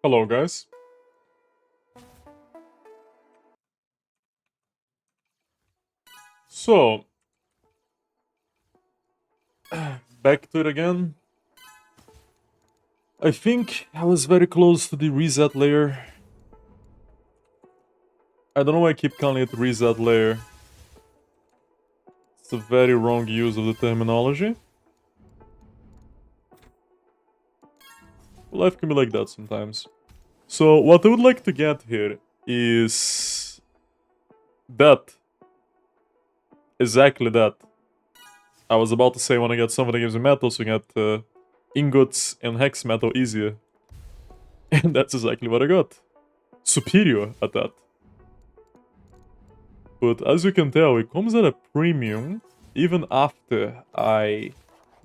Hello, guys. So, back to it again. I think I was very close to the reset layer. I don't know why I keep calling it reset layer. It's a very wrong use of the terminology. Life can be like that sometimes. So, what I would like to get here is that. Exactly that. I was about to say when I get something that gives me metal, so I get ingots and hex metal easier. And that's exactly what I got. Superior at that. But as you can tell, it comes at a premium even after I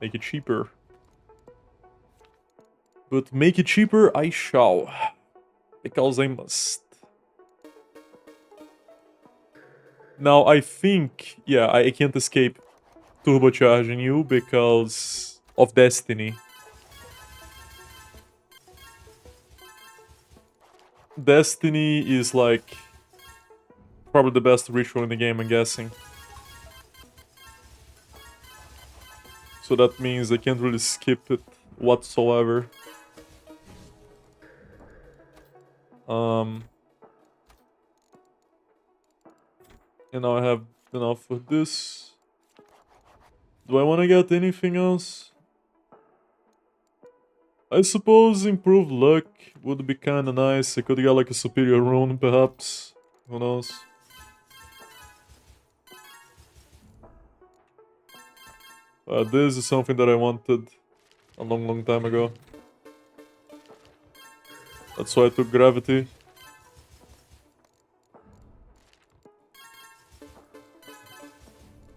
make it cheaper. But make it cheaper I shall. Because I must. Now I think, yeah, I can't escape turbocharging you because of Destiny. Destiny is like probably the best ritual in the game, I'm guessing. So that means I can't really skip it whatsoever. And now I have enough for this. Do I want to get anything else? I suppose improved luck would be kinda nice. I could get like a superior rune, perhaps. Who knows? This is something that I wanted a long time ago. That's why I took gravity.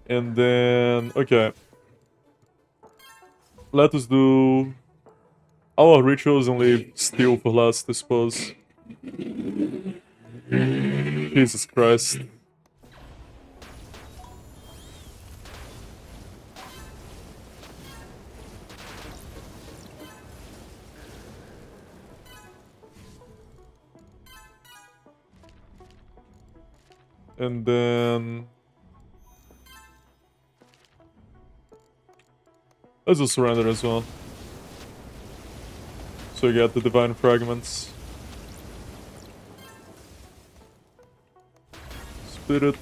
And then, okay. Let us do our rituals and leave steel for last, I suppose. Jesus Christ. And then let's just surrender as well. So you get the divine fragments. Spirit.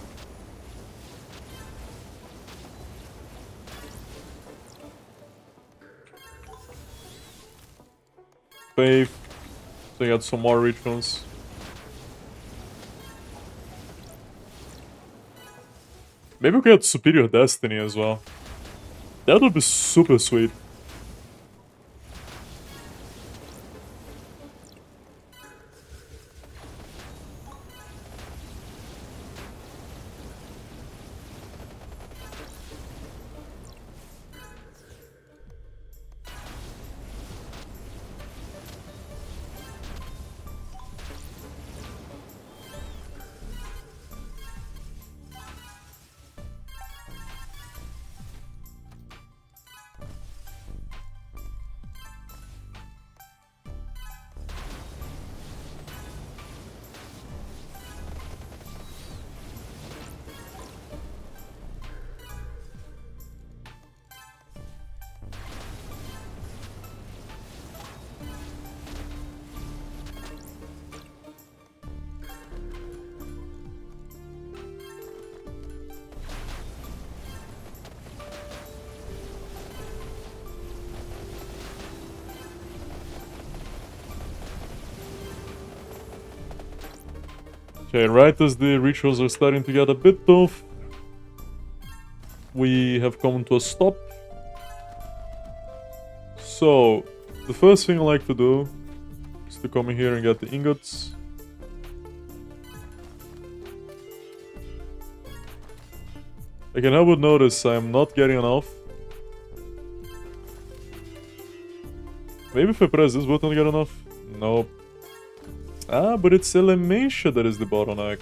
Faith. So you got some more rituals. Maybe we could get Superior Destiny as well. That would be super sweet. Okay, right as the rituals are starting to get a bit tough, we have come to a stop. So, the first thing I like to do is to come in here and get the ingots. Again, I would notice I'm not getting enough. Maybe if I press this button I get enough? Nope. Ah, but it's Elementia that is the bottleneck.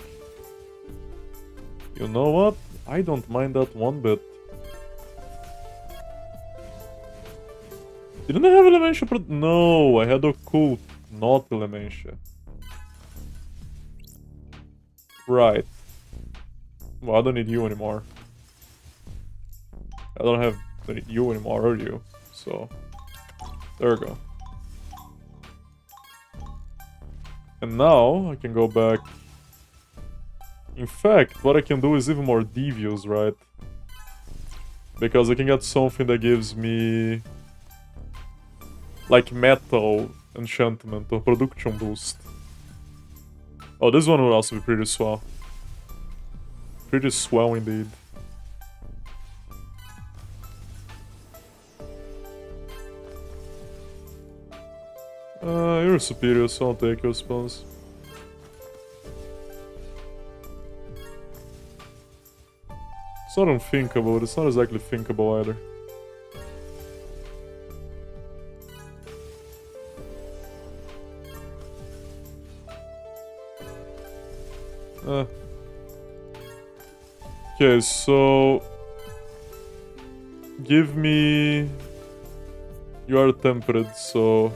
You know what? I don't mind that one bit. Didn't I have Elementia? No, I had Occult. Not Elementia. Right. Well, I don't need you anymore. I don't have you anymore, or you. So, there we go. And now, I can go back. In fact, what I can do is even more devious, right? Because I can get something that gives me... like metal enchantment or production boost. Oh, this one will also be pretty swell. Pretty swell indeed. You're superior, so I'll take your spells. It's not unthinkable, but it's not exactly thinkable either. Okay, so... give me... You are tempered, so...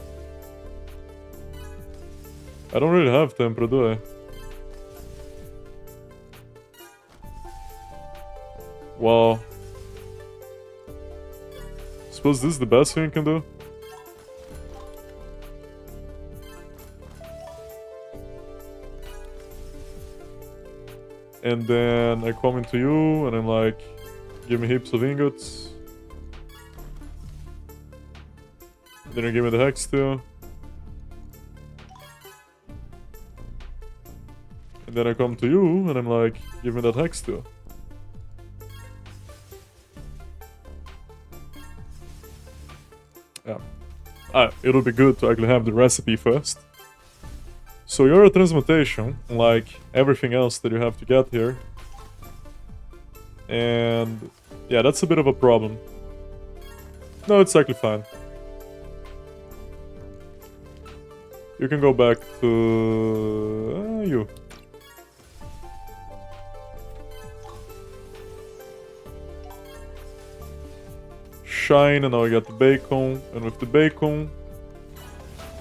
I don't really have temper, do I? Wow. Suppose this is the best thing I can do? And then I come into you and I'm like, give me heaps of ingots. Then you give me the hex too. And then I come to you and I'm like, give me that hex too. Yeah. It'll be good to actually have the recipe first. So you're a transmutation, like everything else that you have to get here. And yeah, that's a bit of a problem. No, it's actually fine. You can go back to... you. Shine, and now we got the bacon. And with the bacon,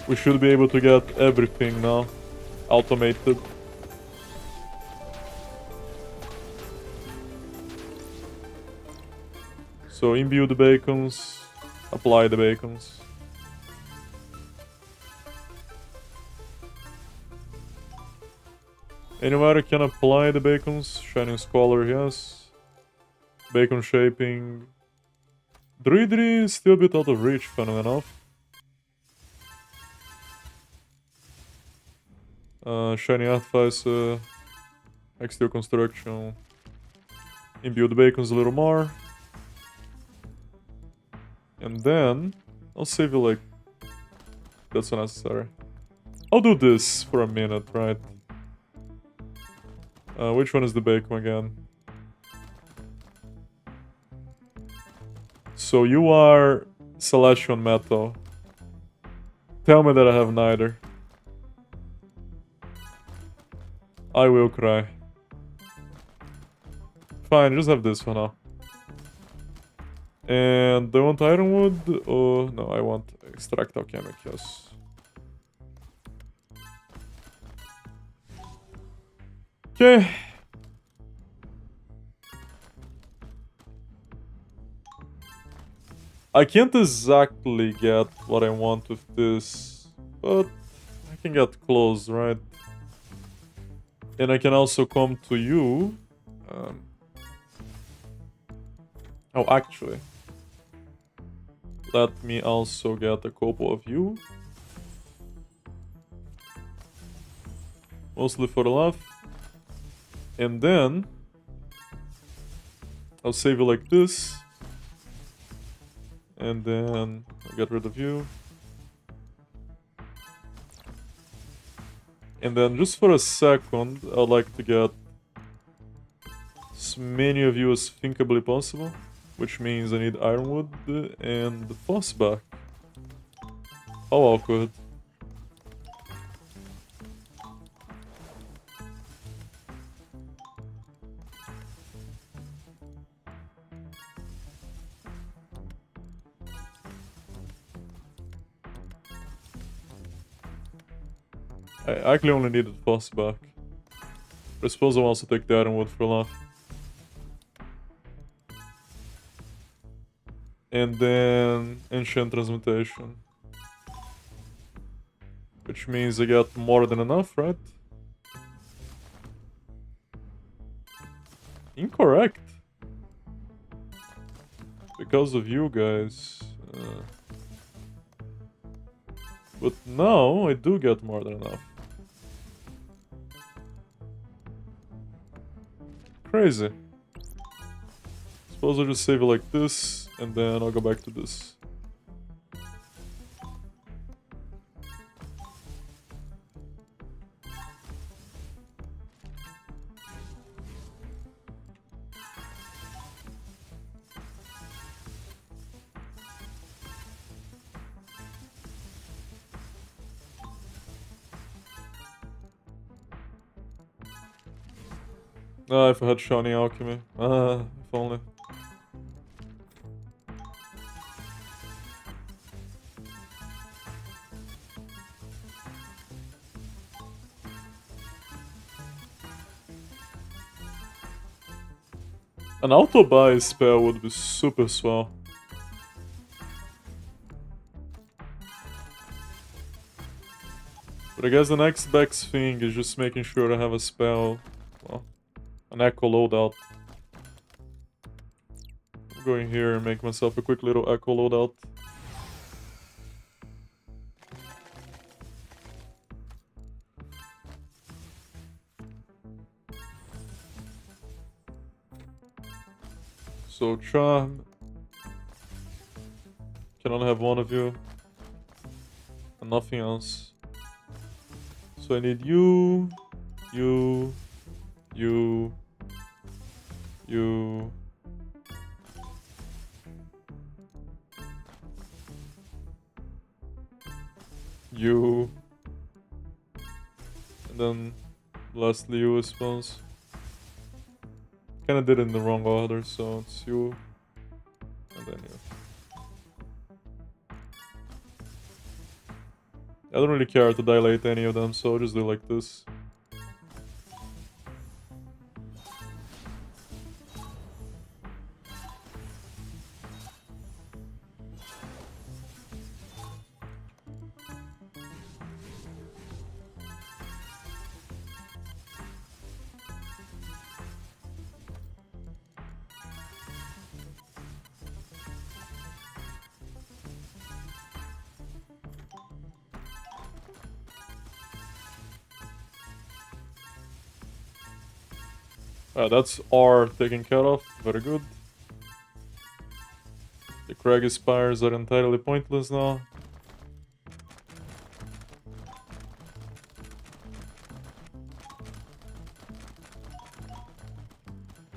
we should be able to get everything now automated. So imbue the bacons, apply the bacons. Anywhere can apply the bacons. Shining Scholar, yes. Bacon shaping. Druidry is still a bit out of reach, funnily enough. Shining Artificer. Exterior Construction. Imbue the bacons a little more. And then, I'll save you like... That's unnecessary. I'll do this for a minute, right? Which one is the bacon again? So you are Celestial Metal. Tell me that I have neither. I will cry. Fine, just have this for now. And do I want Ironwood? Oh, no, I want Extract Alchemic, yes. Okay. I can't exactly get what I want with this, but I can get close, right? And I can also come to you. Oh, actually. Let me also get a couple of you. Mostly for the love. And then... I'll save you like this. And then I'll get rid of you. And then just for a second, I'd like to get as many of you as thinkably possible. Which means I need Ironwood and the Foss back. How awkward. I actually only needed Foss back. But I suppose I'll also take the Ironwood for life. And then Ancient Transmutation. Which means I got more than enough, right? Incorrect. Because of you guys. But now I do get more than enough. Crazy. Suppose I'll just save it like this, and then I'll go back to this. Ah, if I had Shiny Alchemy. Ah, if only. An auto-buy spell would be super swell. But I guess the next best thing is just making sure I have a spell. Well, an Echo loadout. I'm going here and make myself a quick little Echo loadout. So Charm. Can only have one of you. And nothing else. So I need you, you, you, you. You. And then lastly you, I suppose. Kinda did it in the wrong order, so it's you. And then you. I don't really care to dilate any of them, so I'll just do like this. That's R taken care of, very good. The Craggy Spires are entirely pointless now.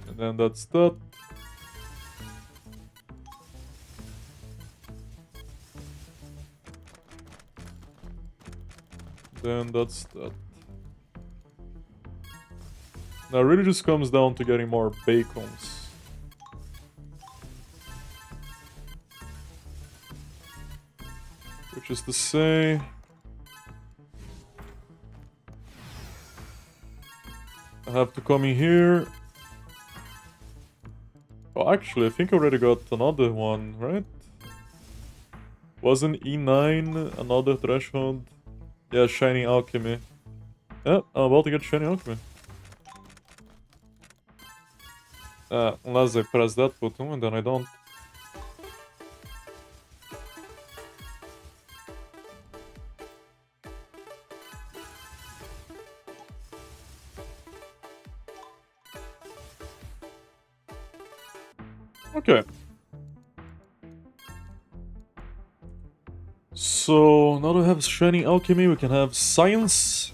And then that's that. Then that's that. Now it really just comes down to getting more bacons. Which is to say... I have to come in here. Oh, actually, I think I already got another one, right? Wasn't E9 another threshold? Yeah, Shining Alchemy. Yeah, I'm about to get Shining Alchemy. Unless I press that button and then I don't. Okay. So, now that we have Shining Alchemy, we can have Science.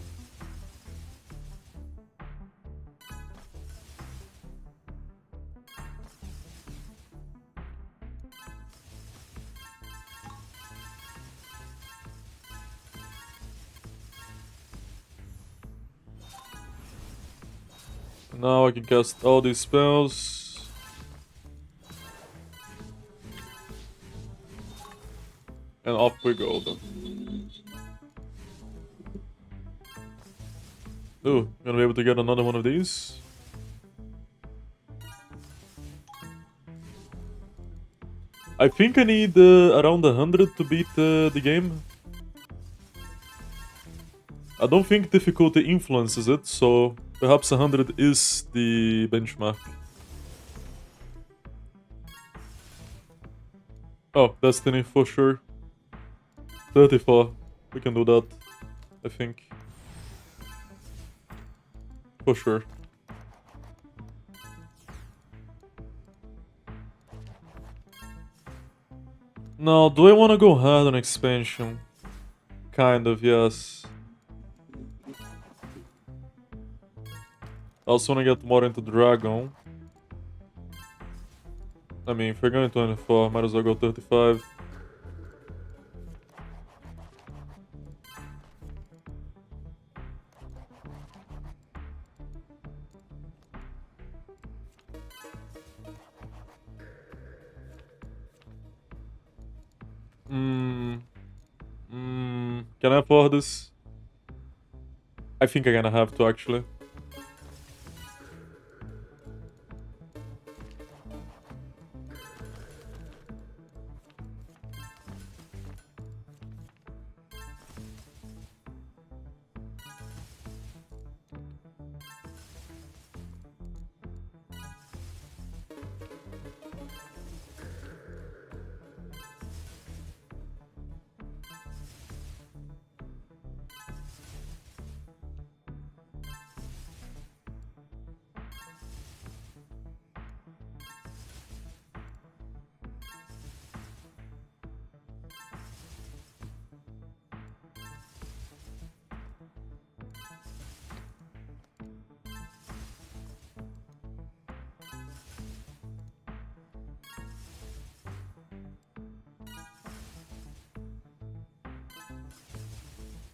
Now I can cast all these spells. And off we go then. Oh, gonna be able to get another one of these. I think I need around 100 to beat the game. I don't think difficulty influences it, so perhaps 100 is the benchmark. Oh, Destiny for sure. 34. We can do that, I think. For sure. Now, do I want to go hard on expansion? Kind of, yes. I also want to get more into Dragon. I mean, if we're going 24, might as well go 35. Can I afford this? I think I'm gonna have to, actually.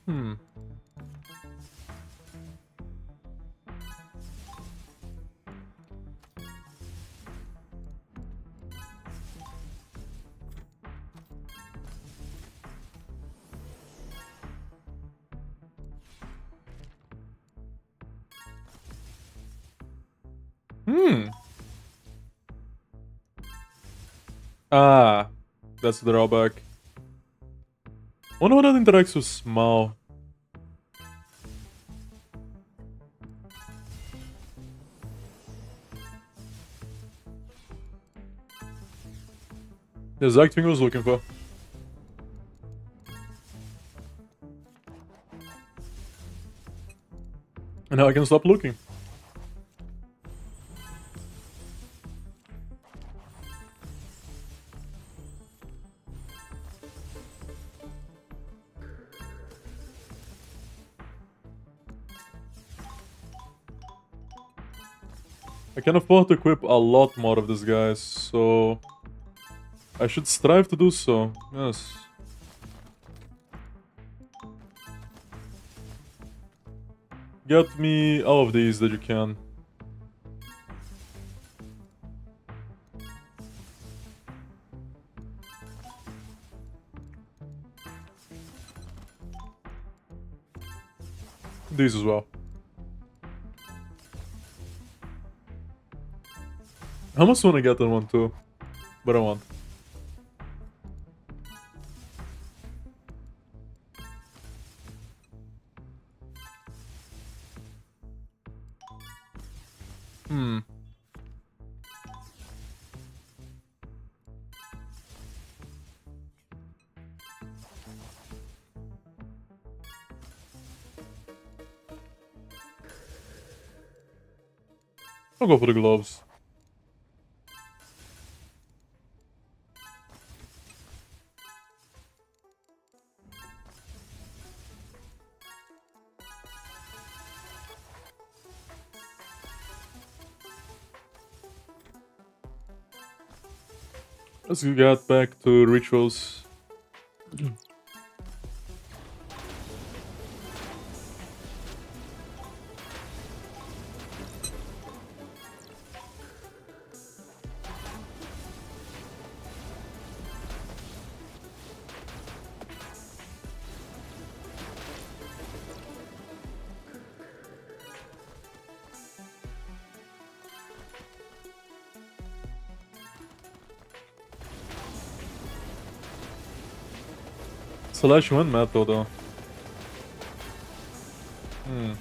Hmm. Hmm. Ah, that's the drawback. Wonder how that interacts with small. The exact thing I was looking for. And now I can stop looking. I can afford to equip a lot more of these guys, so I should strive to do so, yes. Get me all of these that you can. These as well. I almost want to get that one too, but I won't. Hmm. I'll go for the gloves. Let's get back to rituals. Slash went metal though. Hmm.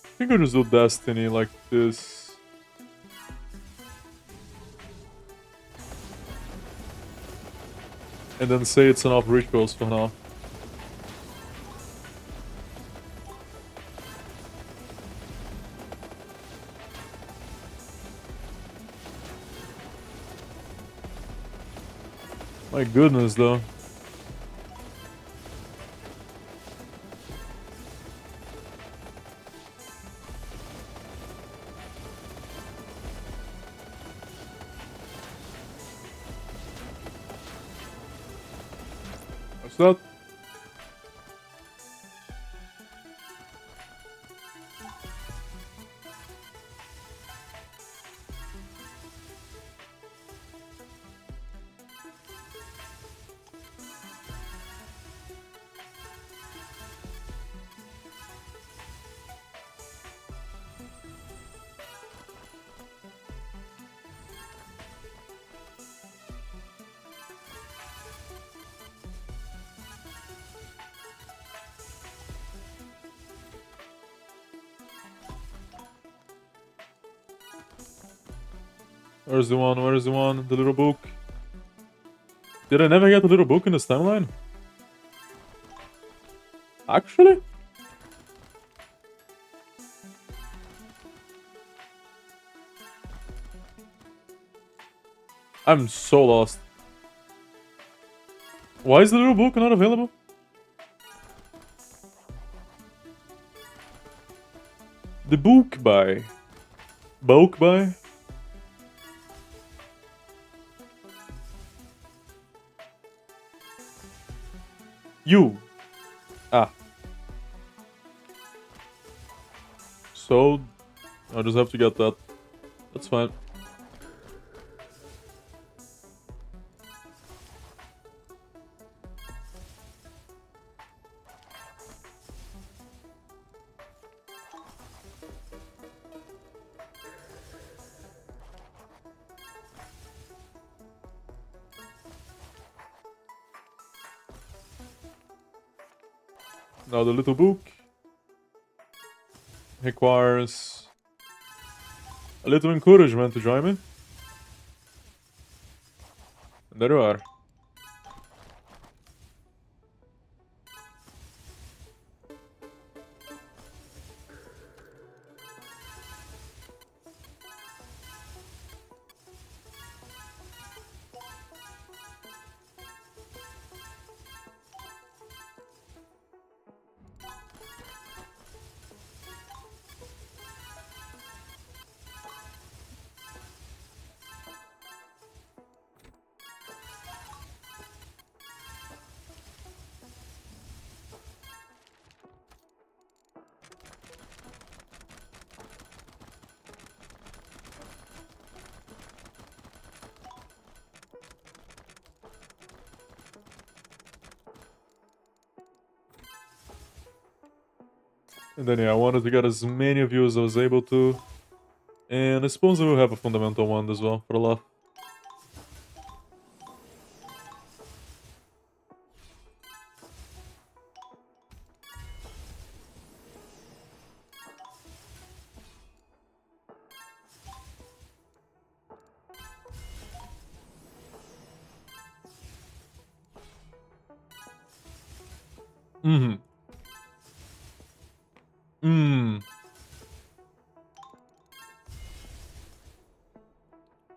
I think I'll just do Destiny like this. And then say it's enough rituals for now. My goodness though. What's that? Where's the one? Where's the one? The little book. Did I never get the little book in this timeline? Actually? I'm so lost. Why is the little book not available? The book by... Book by? You. Ah. So... I just have to get that. That's fine. Now the little book requires a little encouragement to join me. And there you are. And then yeah, I wanted to get as many of you as I was able to. And I suppose I will have a fundamental one as well, for a laugh. Mm-hmm.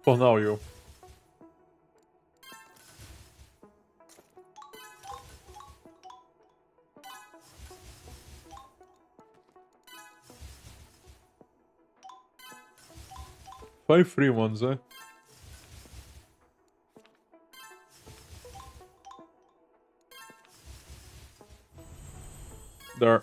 For now, you. Five free ones, eh? There.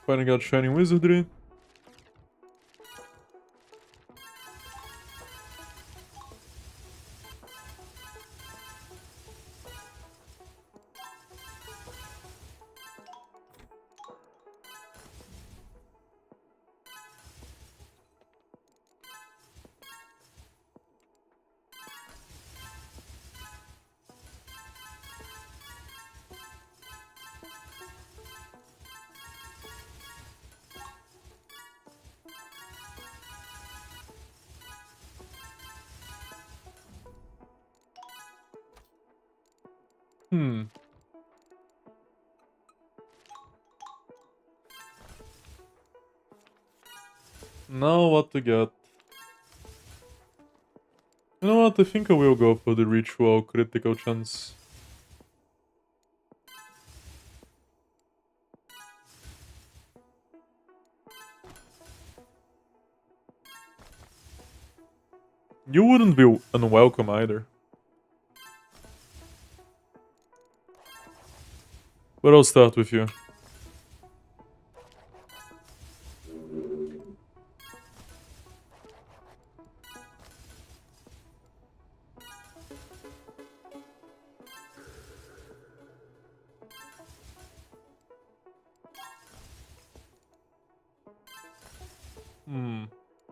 Finding out Shining Wizardry. Now what to get? You know what? I think I will go for the ritual critical chance. You wouldn't be unwelcome either. But I'll start with you.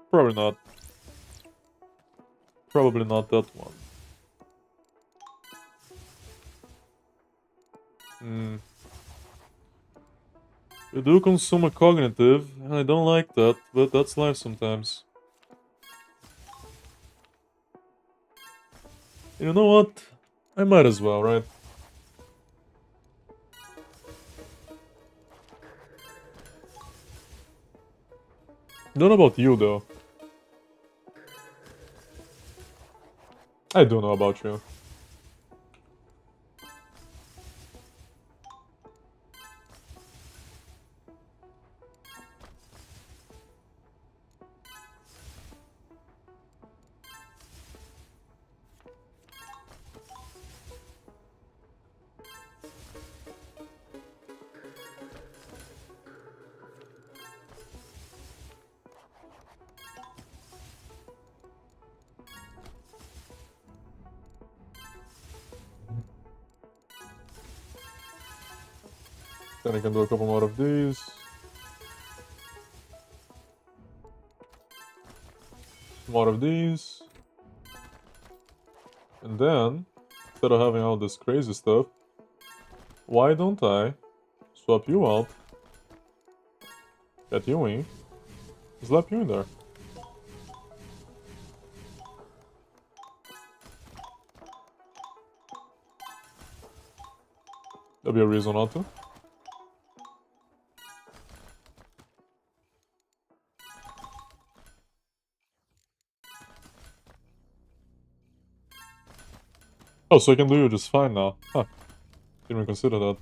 Probably not. Probably not that one. You do consume a cognitive, and I don't like that, but that's life sometimes. You know what? I might as well, right? Don't know about you, though. I do know about you. Then I can do a couple more of these. More of these. And then, instead of having all this crazy stuff, why don't I swap you out, get you in, slap you in there. There'll be a reason not to. Oh, so I can do you just fine now. Huh. Didn't even consider that.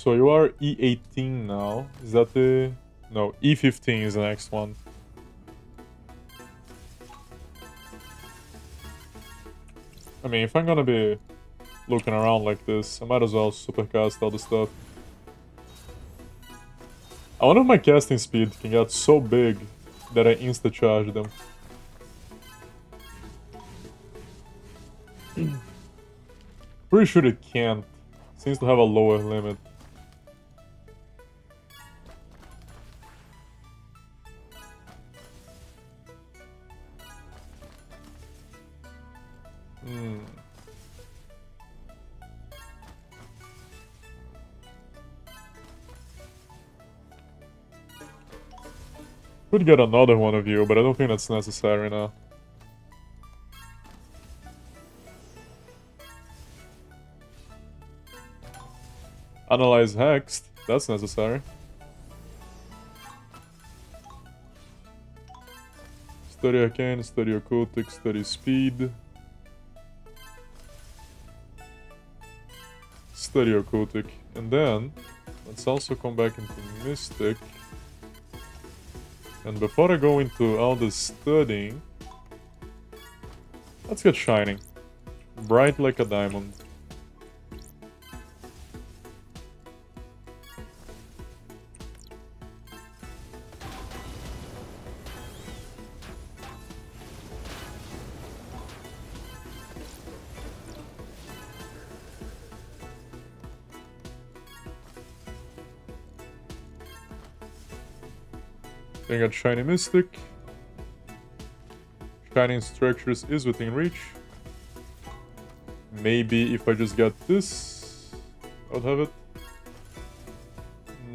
So you are E18 now. Is that the... No, E15 is the next one. I mean, if I'm gonna be looking around like this, I might as well supercast all the stuff. I wonder if my casting speed can get so big that I insta-charge them. Pretty sure it can't. Seems to have a lower limit. Could get another one of you, but I don't think that's necessary now. Analyze Hexed, that's necessary. Study Arcane, Study Occultic, Study Speed. Study Occultic. And then, let's also come back into Mystic. And before I go into all this studying, let's get Shining. Bright like a diamond. Then I got Shiny Mystic. Shining Structures is within reach. Maybe if I just get this, I would have it.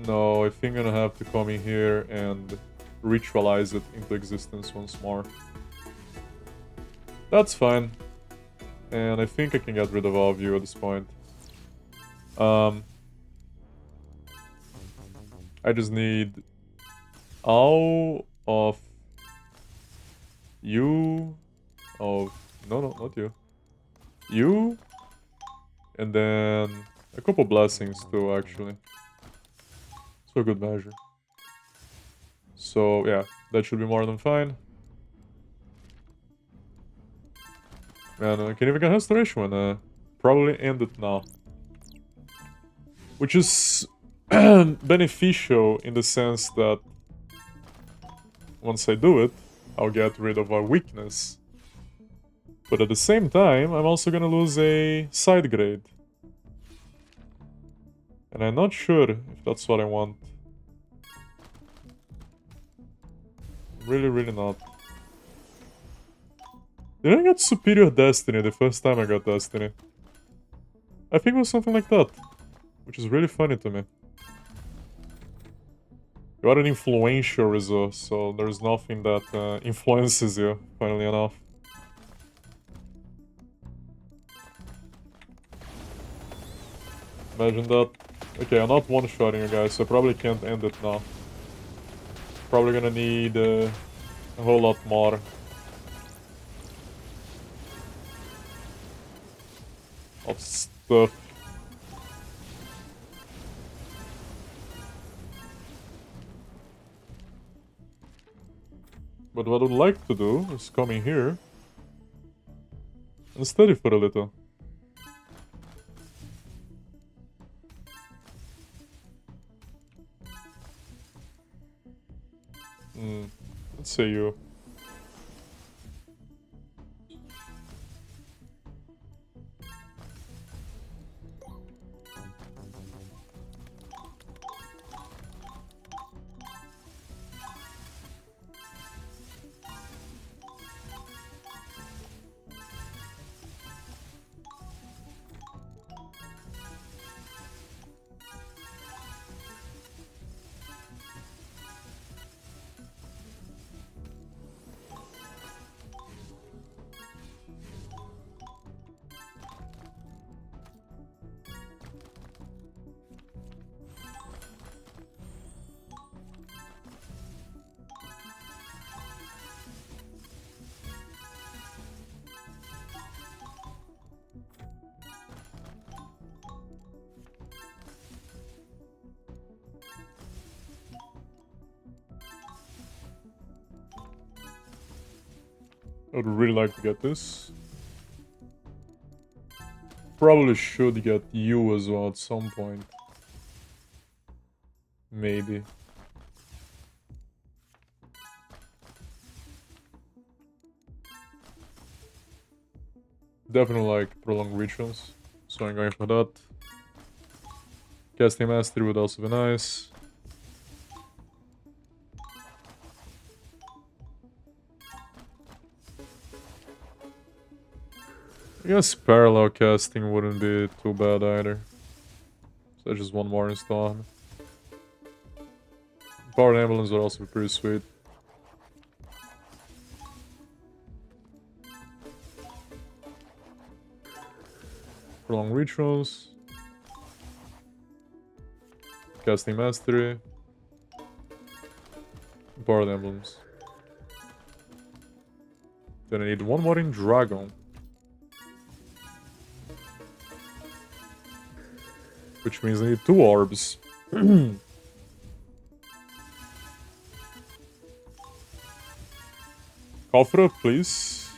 No, I think I'm gonna have to come in here and ritualize it into existence once more. That's fine. And I think I can get rid of all of you at this point. I just need all of you, no, not you. You, and then a couple blessings too, actually. It's for good measure. So yeah, that should be more than fine. And I can even get Restoration when probably end it now. Which is beneficial in the sense that once I do it, I'll get rid of our weakness. But at the same time, I'm also gonna lose a side grade. And I'm not sure if that's what I want. Really not. Did I get Superior Destiny the first time I got Destiny? I think it was something like that. Which is really funny to me. You are an influential resource, so there's nothing that influences you, funnily enough. Imagine that. Okay, I'm not one-shotting you guys, so I probably can't end it now. Probably gonna need a whole lot more. Of stuff. But what I would like to do is come in here and study for a little. Let's say you. I would really like to get this. Probably should get you as well at some point. Maybe. Definitely like prolonged rituals, so I'm going for that. Casting Mastery would also be nice. I guess parallel casting wouldn't be too bad either. So just one more install. Power Ambulance would also be pretty sweet. Prolonged Rituals. Casting Mastery. Power Emblems. Then I need one more in Dragon. Which means I need 2 orbs. Kofra, please.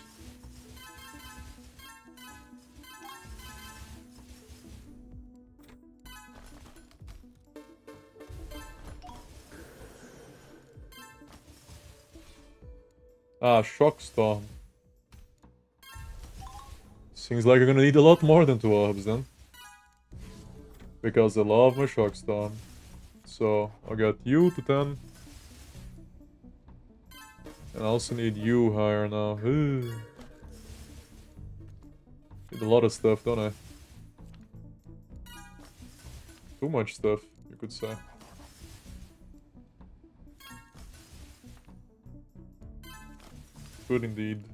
Ah, Shockstorm. Seems like I'm gonna need a lot more than 2 orbs then. Because I love my Shockstorm. So, I'll get you to 10. And I also need you higher now. Need a lot of stuff, don't I? Too much stuff, you could say. Good indeed.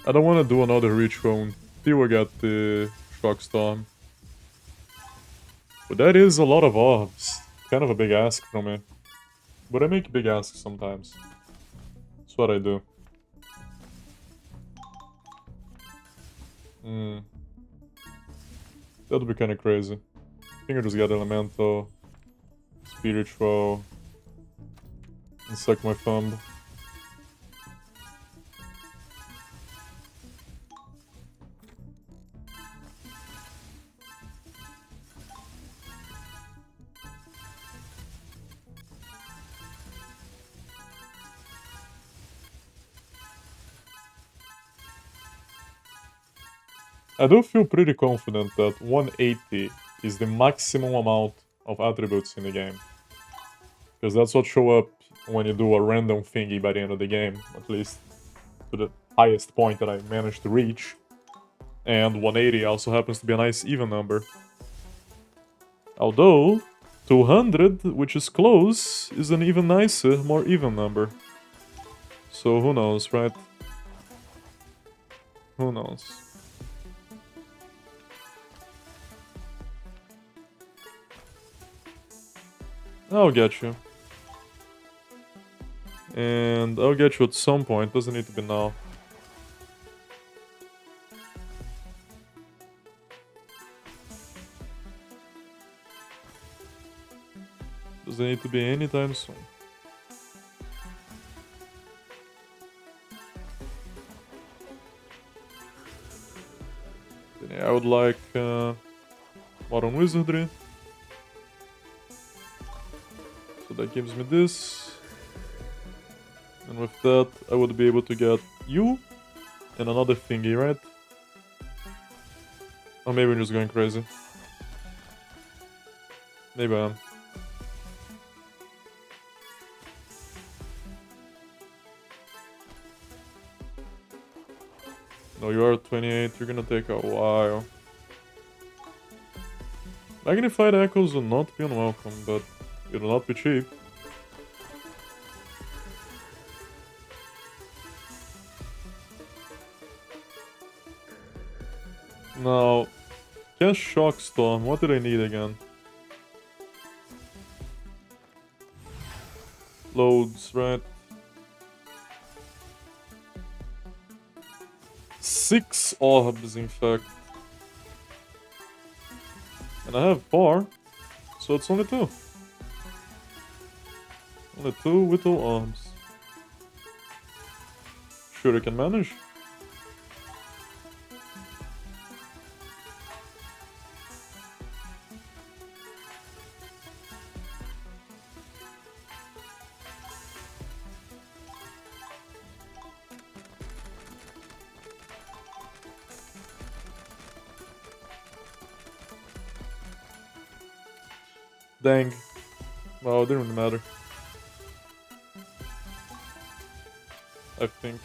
I don't want to do another ritual until I get the Shockstorm. But that is a lot of orbs. Kind of a big ask from me. But I make big asks sometimes. That's what I do. That would be kind of crazy. I think I just got Elemental, Spiritual, and suck my thumb. I do feel pretty confident that 180 is the maximum amount of attributes in the game. Because that's what show up when you do a random thingy by the end of the game, at least to the highest point that I managed to reach. And 180 also happens to be a nice even number. Although, 200, which is close, is an even nicer, more even number. So who knows, right? Who knows? I'll get you. And I'll get you at some point, doesn't need to be now. Doesn't need to be anytime soon. Then yeah, I would like Modern Wizardry. So that gives me this. And with that, I would be able to get you and another thingy, right? Or maybe I'm just going crazy. Maybe I am. No, you are 28. You're gonna take a while. Magnified echoes will not be unwelcome, but it'll not be cheap. Now, just Shock Storm. What did I need again? Loads, right? 6 orbs, in fact. And I have 4, so it's only 2. Only 2 with 2 orbs. Sure, I can manage. Dang. Well, it didn't really matter. I think.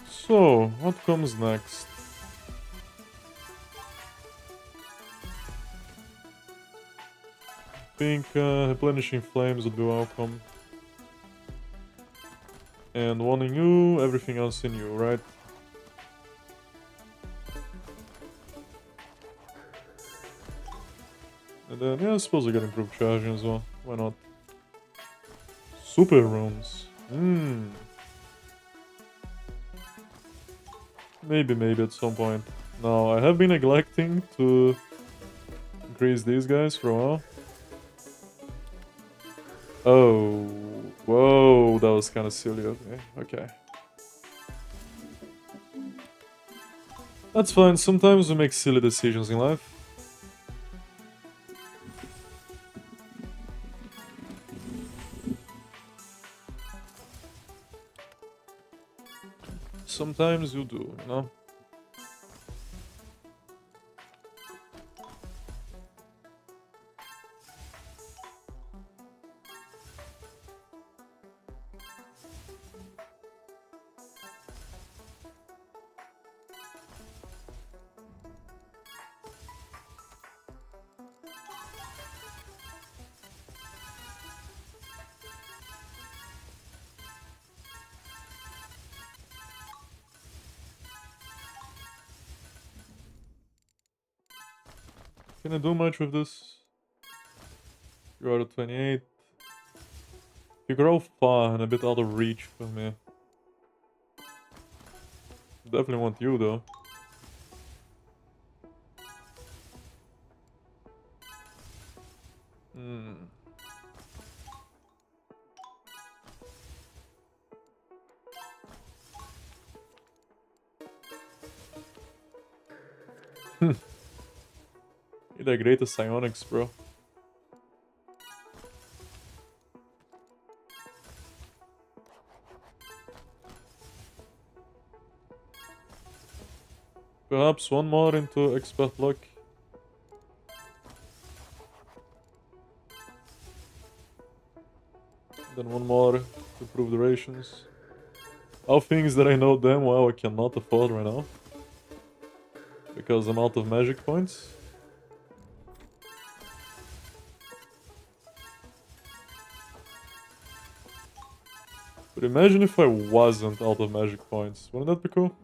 So, what comes next? I think replenishing flames would be welcome. And one in you, everything else in you, right? And then, yeah, I suppose I get improved charging as well. Why not? Super rooms. Maybe at some point. Now, I have been neglecting to increase these guys for a while. Oh, whoa, that was kind of silly of me. Okay. That's fine, sometimes we make silly decisions in life. Sometimes you do, you know? Can I do much with this? You're out of 28. You grow far and a bit out of reach for me. Definitely want you though. You're the greatest psionics, bro. Perhaps one more into expert luck. Then one more to prove the rations. All things that I know damn well I cannot afford right now. Because I'm out of magic points. But imagine if I wasn't out of magic points. Wouldn't that be cool?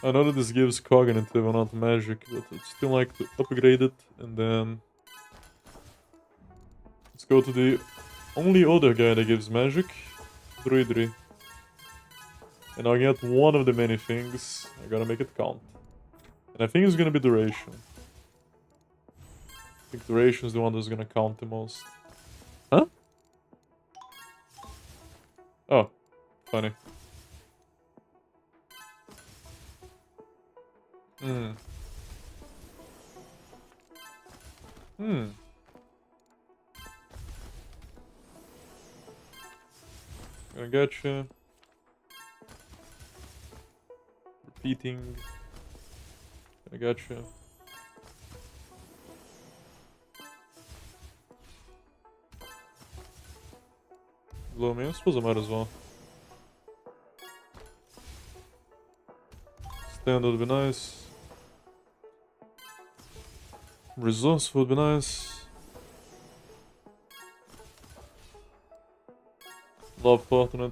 I know that this gives cognitive and not magic, but I'd still like to upgrade it and then let's go to the Only other guy that gives magic, Druidry. And I get one of the many things. I gotta make it count. And I think it's gonna be duration. I think duration is the one that's gonna count the most. Huh? Oh, funny. Hmm. Hmm. Gonna getcha. Repeating. Gonna getcha. Blow me, I suppose I might as well. Stand would be nice. Resourceful would be nice. Love Fortunate.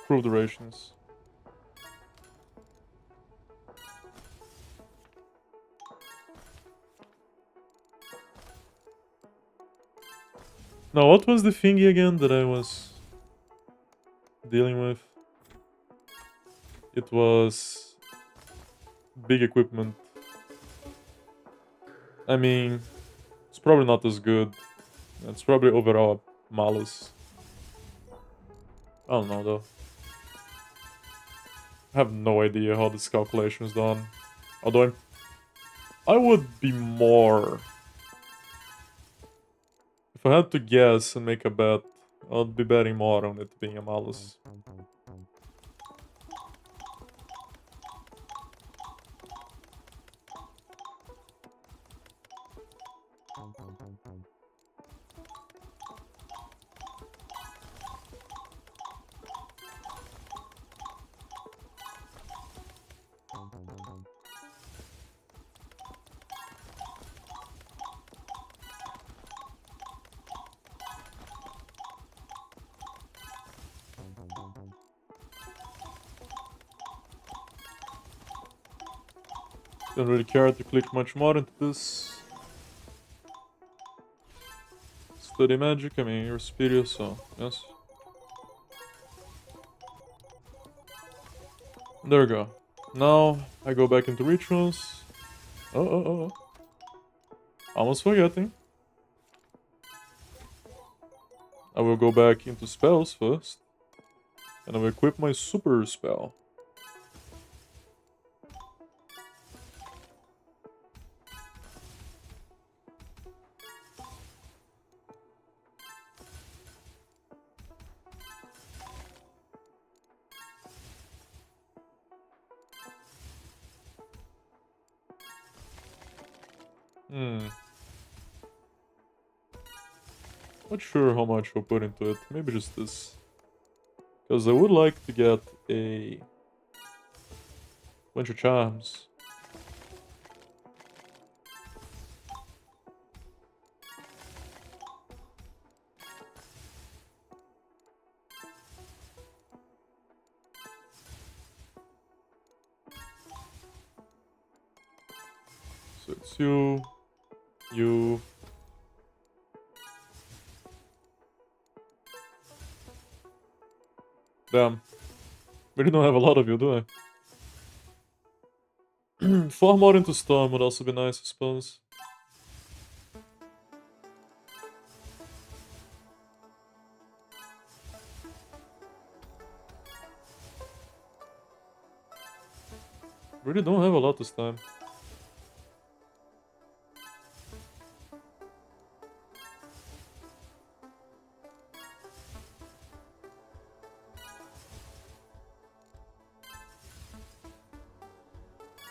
Prove durations. Now, what was the thingy again that I was dealing with? It was big equipment. I mean, it's probably not as good. It's probably overall malus. I don't know though. I have no idea how this calculation is done. Although I would be more... If I had to guess and make a bet, I'd be betting more on it being a malus. Don't really care to click much more into this. Study magic, I mean, you're superior, so yes. There we go. Now I go back into rituals. Oh. Almost forgetting. I will go back into spells first. And I will equip my super spell. Not sure how much I'll put into it. Maybe just this. Because I would like to get a bunch of charms. So it's you. Damn. We don't have a lot of you, do I? 4 more into Storm would also be nice, I suppose. Really don't have a lot this time.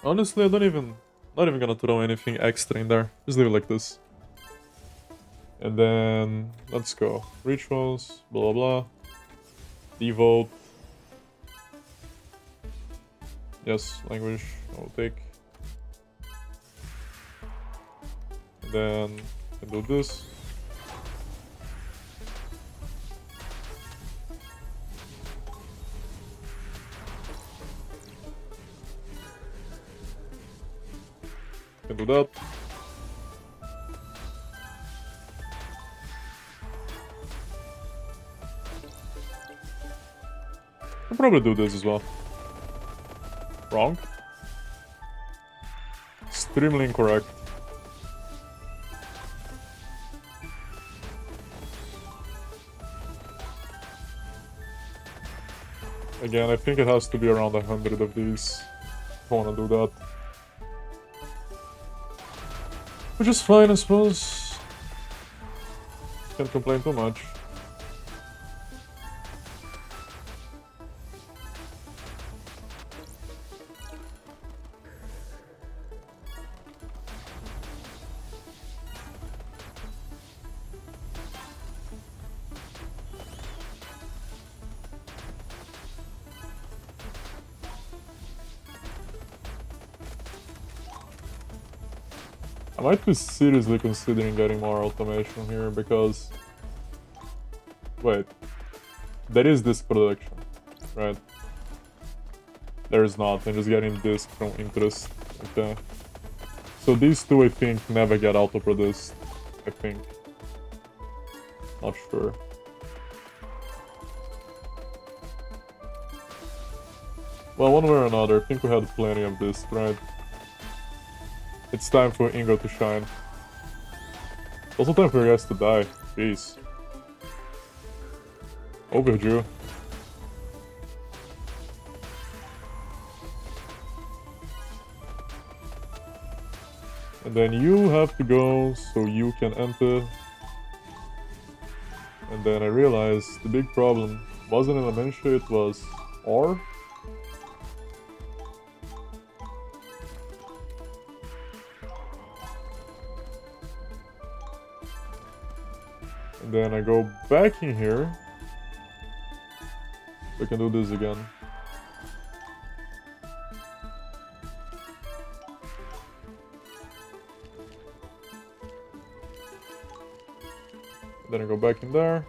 Honestly, not even gonna throw anything extra in there. Just leave it like this. And then, let's go. Rituals, blah blah blah. Devote. Yes, language, I will take. Then can do this. Can do that. I'll probably do this as well. Wrong. Extremely incorrect. Again, I think it has to be around 100 of these. I wanna do that. Which is fine, I suppose. Can't complain too much. I might be seriously considering getting more automation here because... Wait. There is disc production, right? There is not, I'm just getting disc from interest. Okay. So these two I think never get auto-produced, I think. Not sure. Well, one way or another, I think we had plenty of this, right? It's time for Ingo to shine. Also time for you guys to die. Jeez. Overdue. And then you have to go so you can enter. And then I realized the big problem wasn't in Elementia, it was Orb. And then I go back in here. I can do this again. Then I go back in there.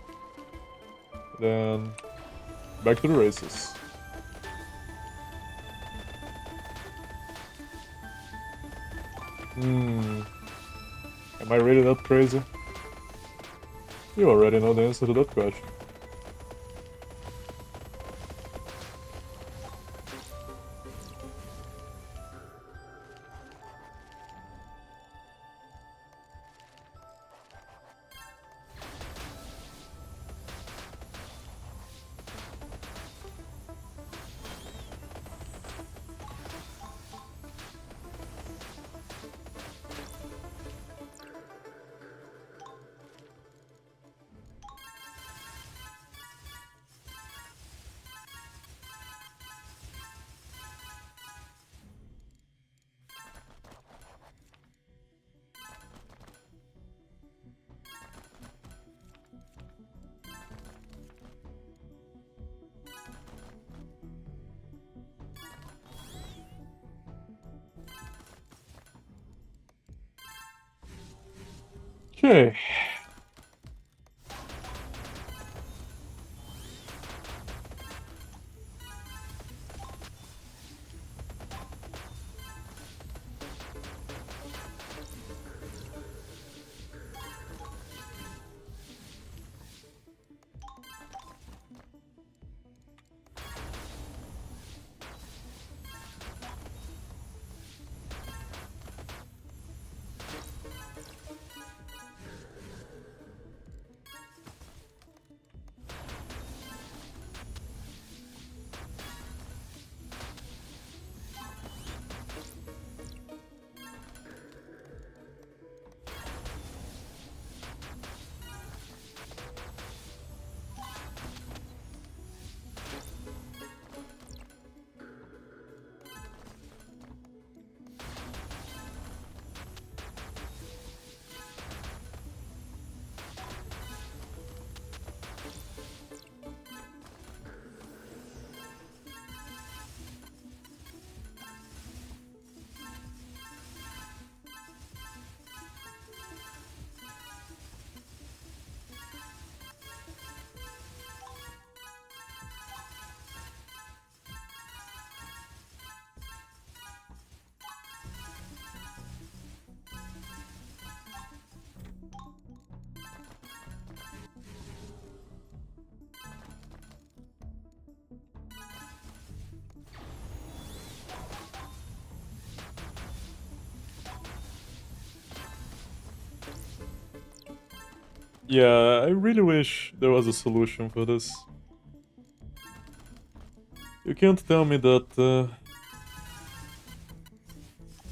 Then back to the races. Am I really that crazy? You already know the answer to that question. Okay. Yeah, I really wish there was a solution for this. You can't tell me that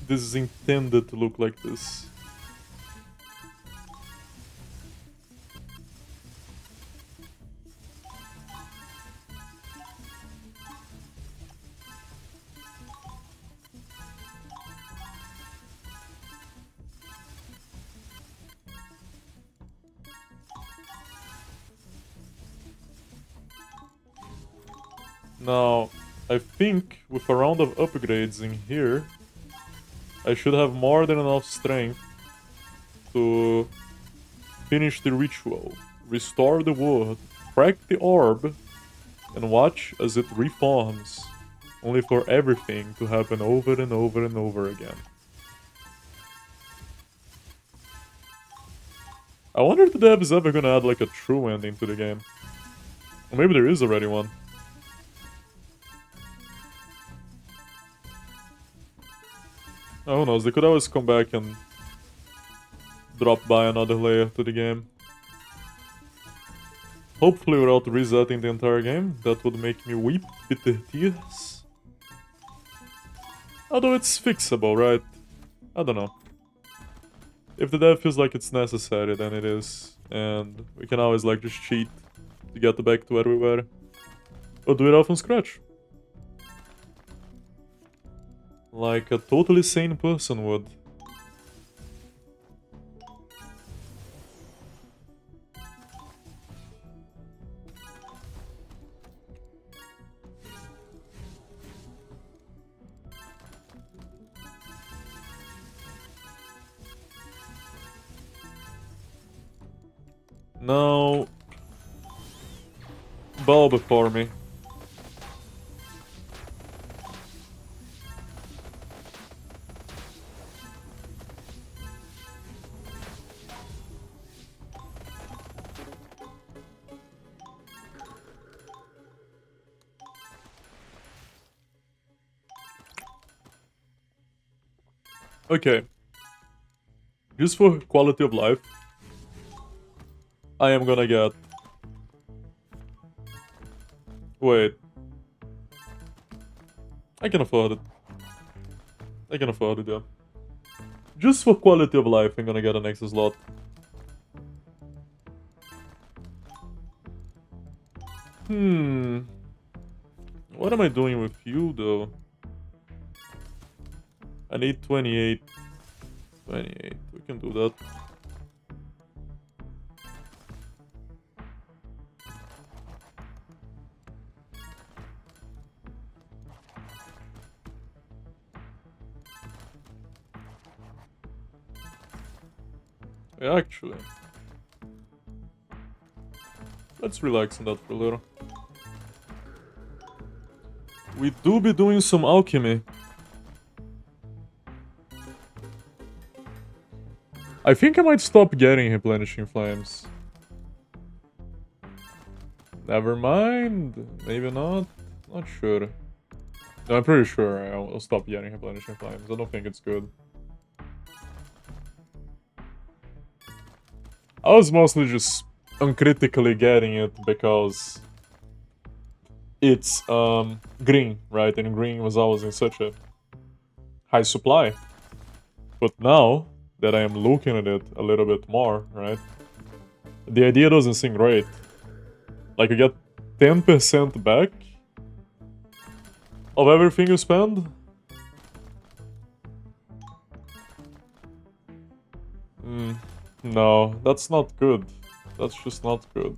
this is intended to look like this. Now, I think with a round of upgrades in here, I should have more than enough strength to finish the ritual, restore the wood, crack the orb, and watch as it reforms, only for everything to happen over and over and over again. I wonder if the dev is ever gonna add like a true ending to the game. Or maybe there is already one. Oh, who knows, they could always come back and drop by another layer to the game. Hopefully without resetting the entire game, that would make me weep bitter tears. Although it's fixable, right? I don't know. If the dev feels like it's necessary, then it is. And we can always like just cheat to get back to where we were. Or do it all from scratch. Like a totally sane person would. Now, bow before me. Okay. Just for quality of life, I am gonna get... Wait. I can afford it. I can afford it, yeah. Just for quality of life, I'm gonna get an extra slot. What am I doing with you, though? I need 28. 28. We can do that. Yeah, actually. Let's relax on that for a little. We do be doing some alchemy. I think I might stop getting replenishing flames. Never mind. Maybe not. Not sure. No, I'm pretty sure I'll stop getting replenishing flames. I don't think it's good. I was mostly just uncritically getting it because it's green, right? And green was always in such a high supply. But now that I am looking at it a little bit more, right? The idea doesn't seem great. Like you get 10% back of everything you spend? No, that's not good. That's just not good.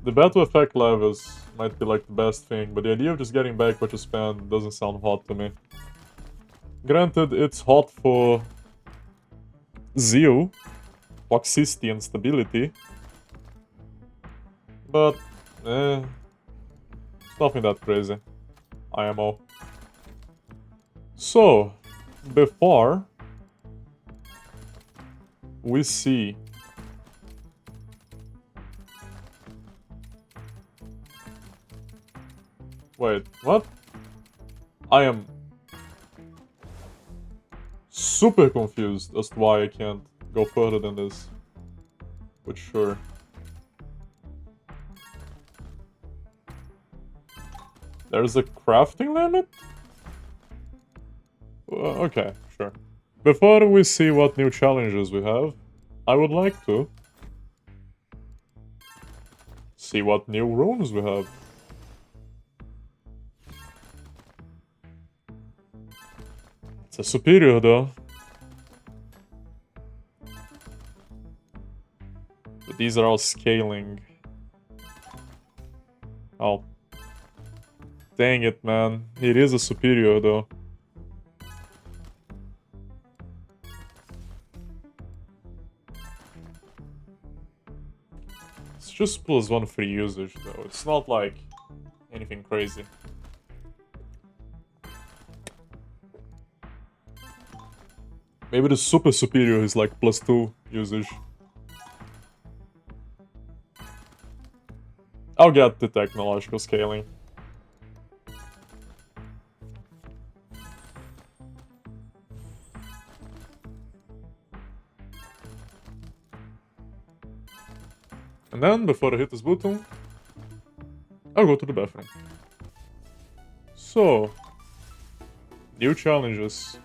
The battle effect levels might be like the best thing, but the idea of just getting back what you spend doesn't sound hot to me. Granted, it's hot for zeal, toxicity, and stability. But, it's nothing that crazy. IMO. So, before we see wait, what? I am super confused as to why I can't go further than this. but sure. There's a crafting limit? Okay, sure. Before we see what new challenges we have, I would like to see what new runes we have. It's a superior though. But these are all scaling. Oh. Dang it, man. It is a superior though. It's just +1 free usage though. It's not like anything crazy. Maybe the super superior is like +2 usage. I'll get the technological scaling. And then, before I hit this button, I'll go to the bathroom. So, new challenges.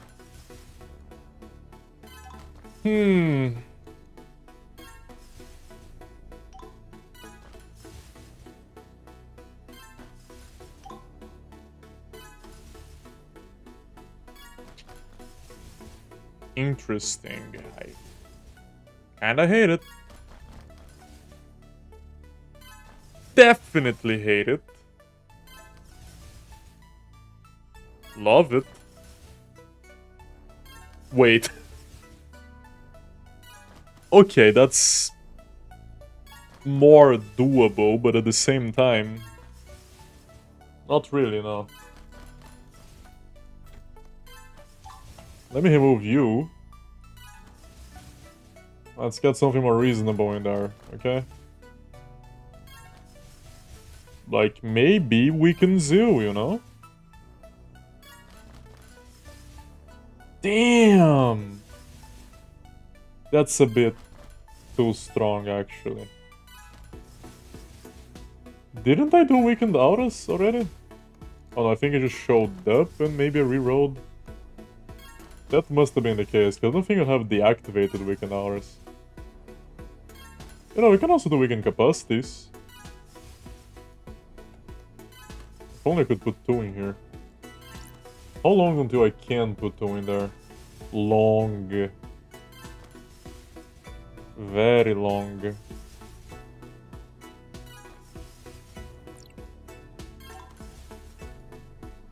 Interesting. I kinda hate it. Definitely hate it. Love it. Wait. Okay, that's more doable, but at the same time, not really, no. Let me remove you. Let's get something more reasonable in there, okay? Like, maybe weaken Zoo, you know? Damn! That's a bit too strong, actually. Didn't I do Weakened Auras already? Oh no, I think I just showed up and maybe I rerolled. That must have been the case, because I don't think I have deactivated Weakened Auras. You know, we can also do Weakened Capacities. If only I could put 2 in here. How long until I can put 2 in there? Long. Very long.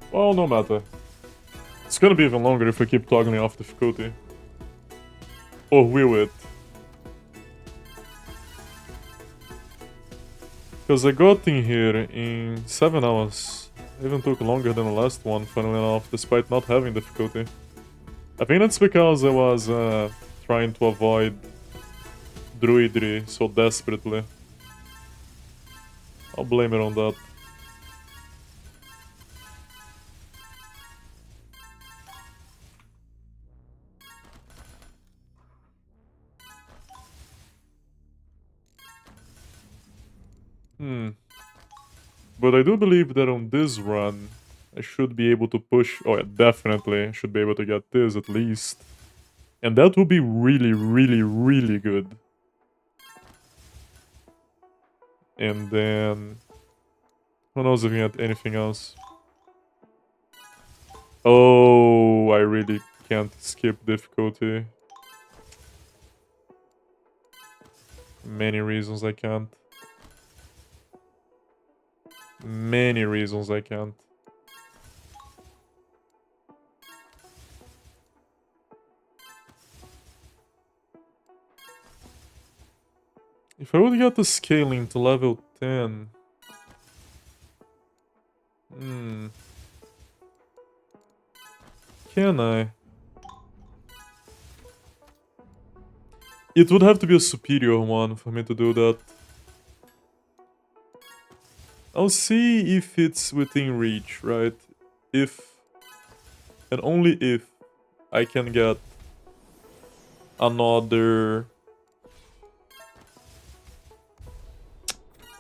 Well, no matter. It's gonna be even longer if we keep toggling off difficulty. Or will it? Because I got in here in 7 hours. It even took longer than the last one, funnily enough, despite not having difficulty. I think that's because I was trying to avoid Druidry so desperately. I'll blame it on that. But I do believe that on this run, I should be able to push... Oh yeah, definitely. I should be able to get this at least. And that would be really, really, really good. And then... Who knows if we get anything else. Oh, I really can't skip difficulty. Many reasons I can't. Many reasons I can't. If I would get the scaling to level 10... Can I? It would have to be a superior one for me to do that. I'll see if it's within reach, right? If, and only if, I can get another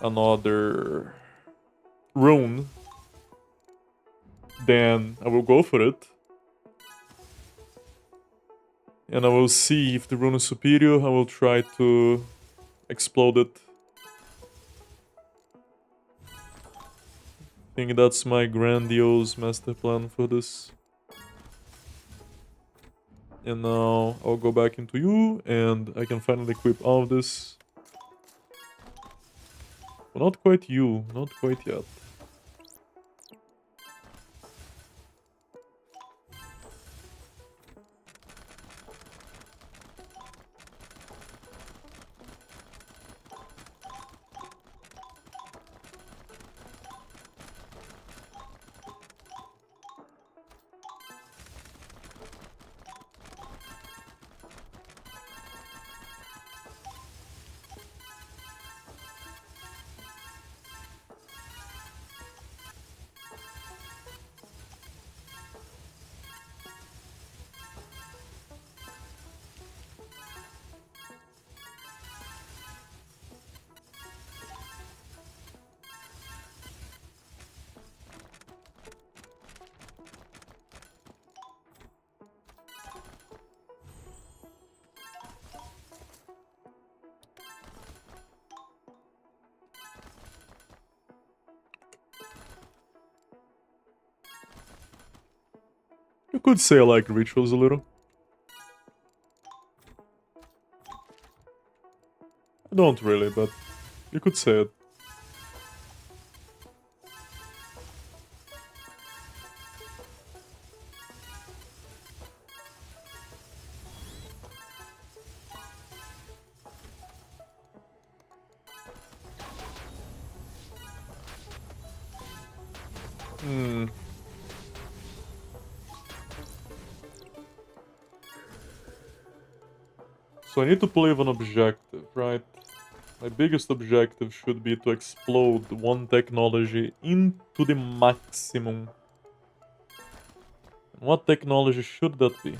another rune, then I will go for it. And I will see if the rune is superior. I will try to explode it. I think that's my grandiose master plan for this. And now I'll go back into you, and I can finally equip all of this. Well, not quite you, not quite yet. You could say I like rituals a little. I don't really, but you could say it. So I need to play with an objective, right? My biggest objective should be to explode one technology into the maximum. What technology should that be?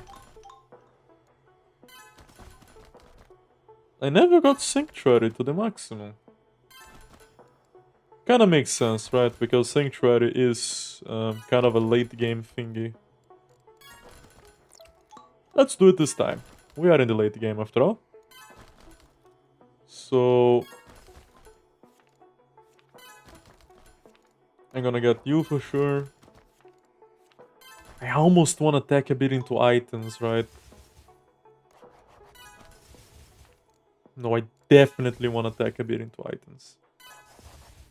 I never got Sanctuary to the maximum. Kinda makes sense, right? Because Sanctuary is kind of a late game thingy. Let's do it this time. We are in the late game after all. So I'm gonna get you for sure. I almost want to attack a bit into items, right? No, I definitely want to attack a bit into items.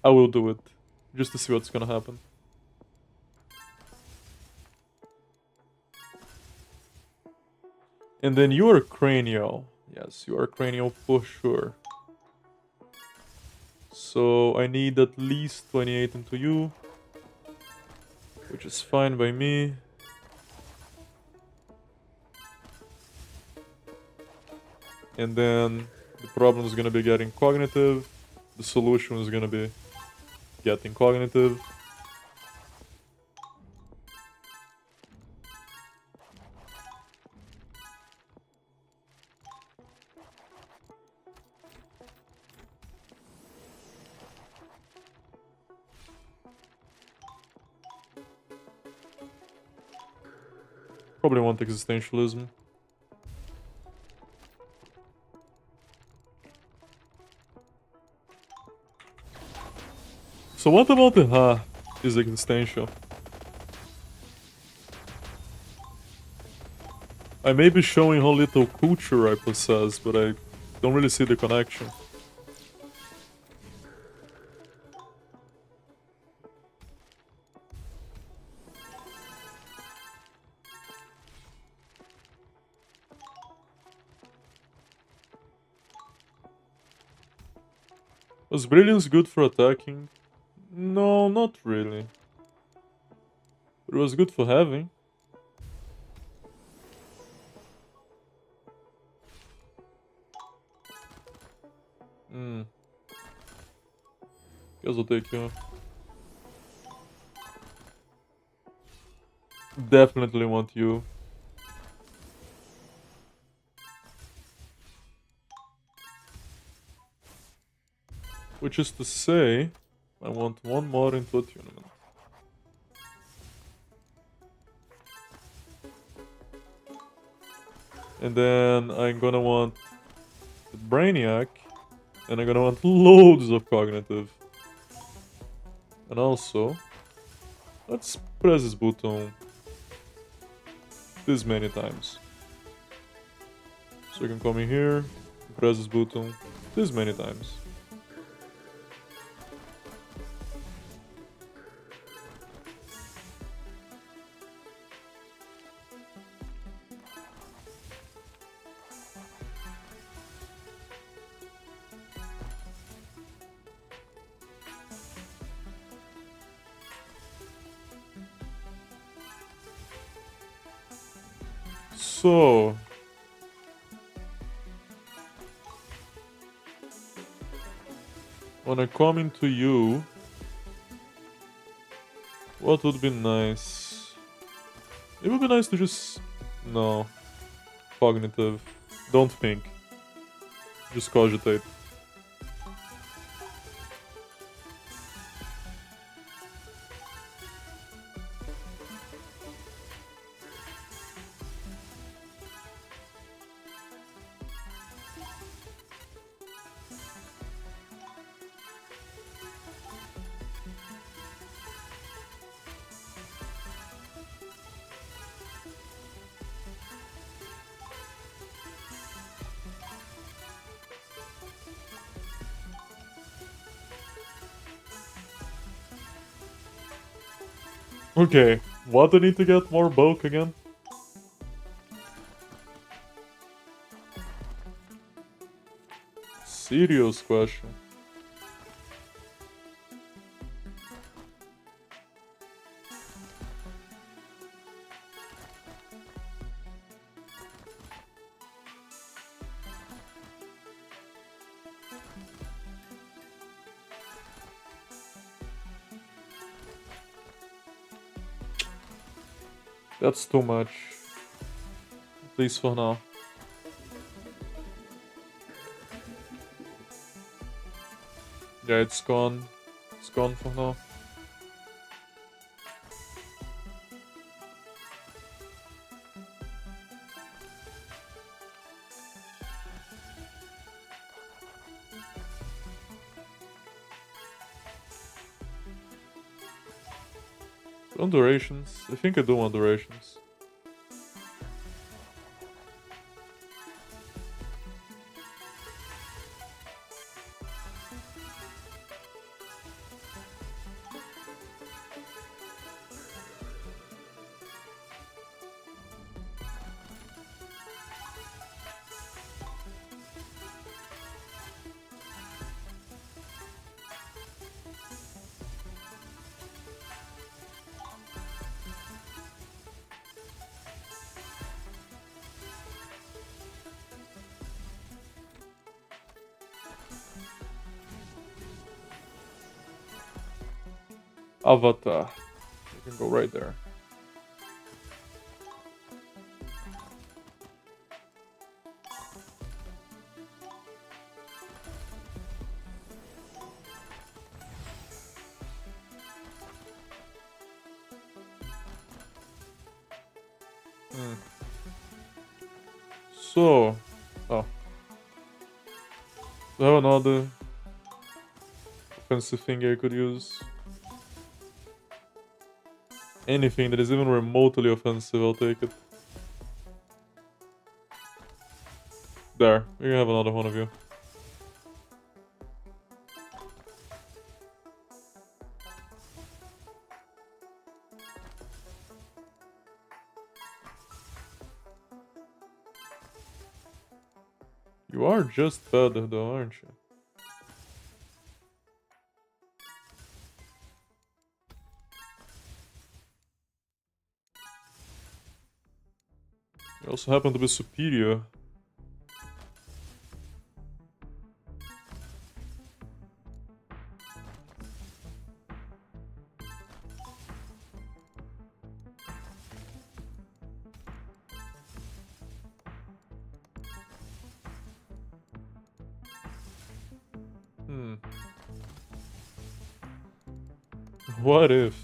I will do it, just to see what's gonna happen. And then you are cranial. Yes, you are cranial for sure. So I need at least 28 into you, which is fine by me. And then the problem is gonna be getting cognitive. The solution is gonna be getting cognitive. Probably want existentialism. So what about the Ha is existential? I may be showing how little culture I possess, but I don't really see the connection. Was Brilliance good for attacking? No, not really. But it was good for having. Guess I'll take you. Definitely want you. Which is to say, I want one more into attunement. And then I'm gonna want the Brainiac, and I'm gonna want loads of Cognitive. And also, let's press this button this many times. So I can come in here, press this button this many times. So, when I come into you, what would be nice? It would be nice to just... No. Cognitive. Don't think. Just cogitate. Okay, what do I need to get more bulk again? Serious question. That's too much. At least for now. Yeah, it's gone. It's gone for now. On durations. I think I do want durations. Avatar. You can go right there. So, oh, do I have another offensive thing I could use? Anything that is even remotely offensive, I'll take it. There, we have another one of you. You are just better though, aren't you? You also happen to be superior. What if?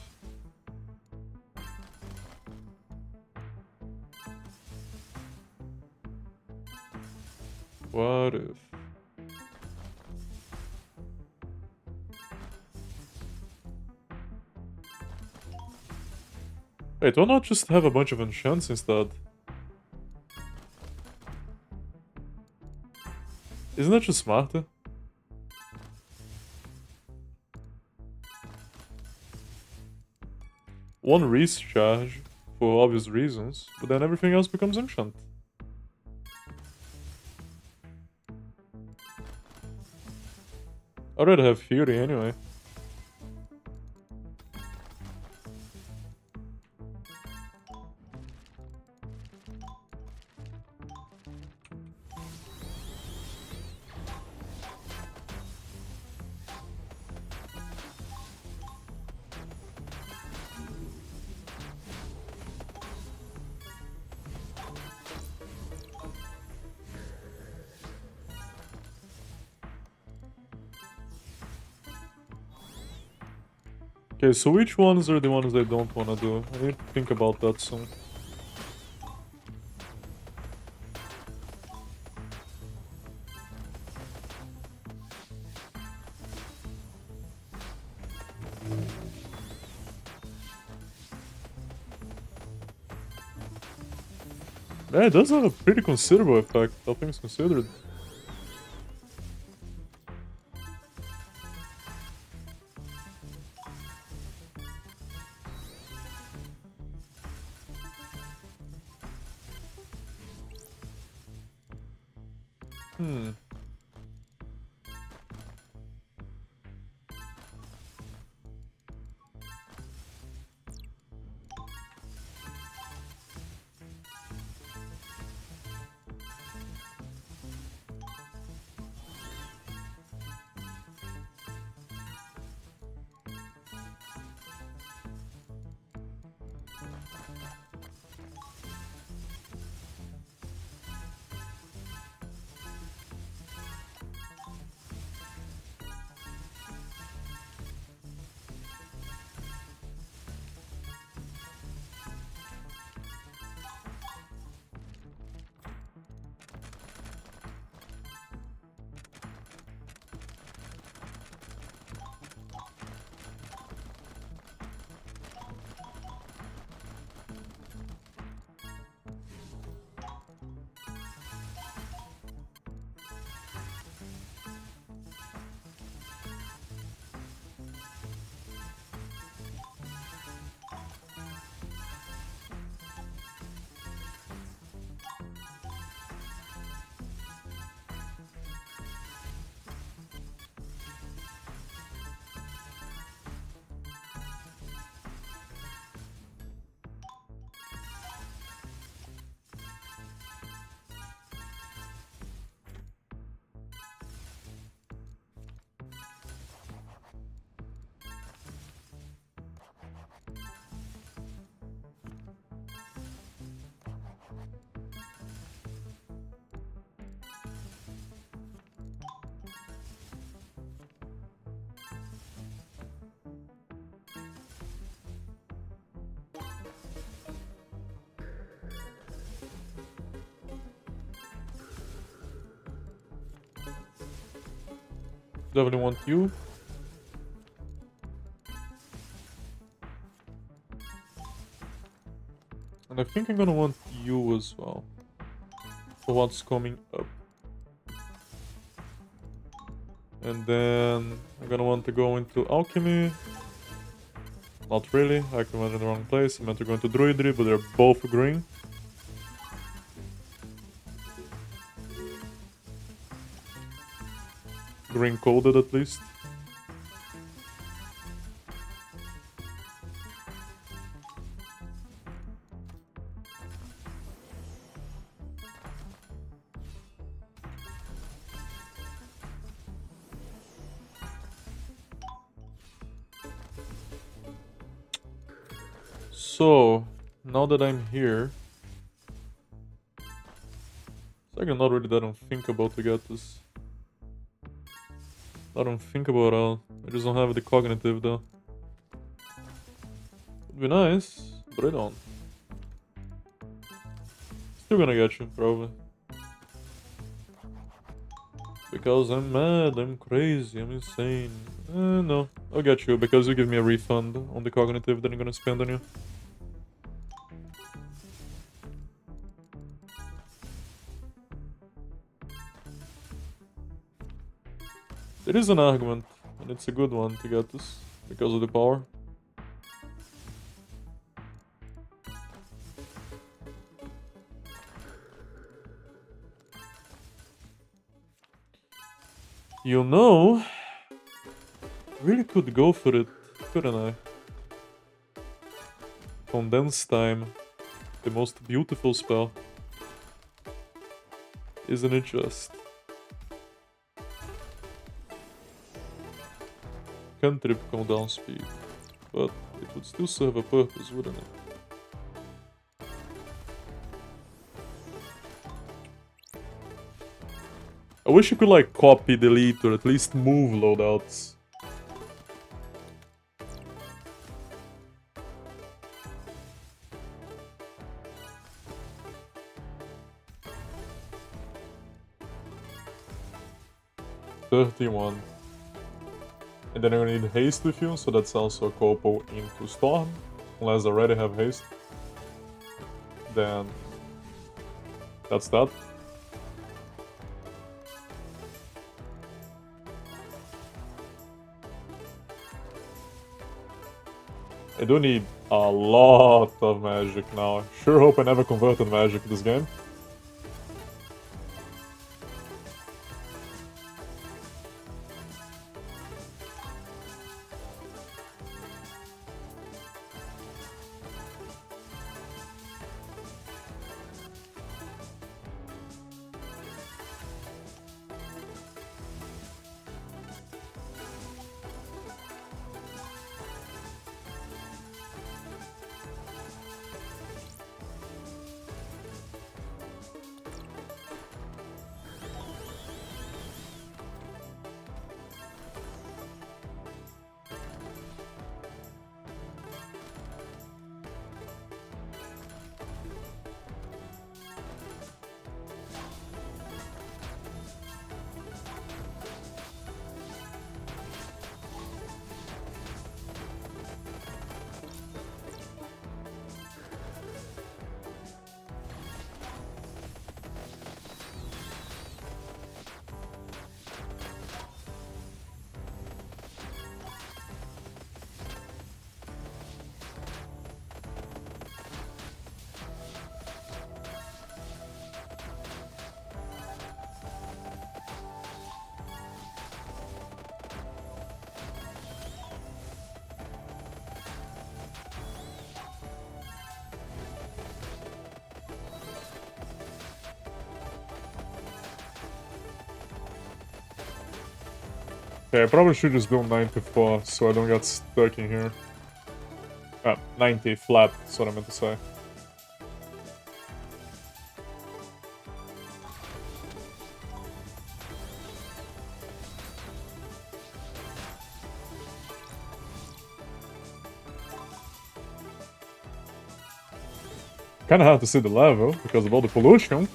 What if? Wait, why not just have a bunch of enchants instead? Isn't that just smarter? One recharge, for obvious reasons, but then everything else becomes enchant. I'd rather have Fury anyway. Okay, so which ones are the ones I don't wanna do? I need to think about that soon. Yeah, it does have a pretty considerable effect, all things considered. Hmm. Definitely want you. And I think I'm gonna want you as well. For what's coming up. And then I'm gonna want to go into alchemy. Not really, I actually went in the wrong place. I meant to go into druidry, but they're both green. Green coded at least. So, now that I'm here, it's like not really that unthinkable to get this. Not unthinkable at all. I just don't have the cognitive though. It'd be nice, but I don't. Still gonna get you, probably. Because I'm mad, I'm crazy, I'm insane. No, I'll get you because you give me a refund on the cognitive that I'm gonna spend on you. There is an argument, and it's a good one to get this, because of the power. You know, really could go for it, couldn't I? Condense time, the most beautiful spell. Isn't it just? Cantrip cooldown speed, but it would still serve a purpose, wouldn't it? I wish you could like copy, delete, or at least move loadouts. $31. And then I'm gonna need haste with you, so that's also a corpo into Storm. Unless I already have haste. Then that's that. I do need a lot of magic now. Sure hope I never converted magic this game. Okay, I probably should just build 94 so I don't get stuck in here. 90 flat, that's what I meant to say. Kinda hard to see the level because of all the pollution.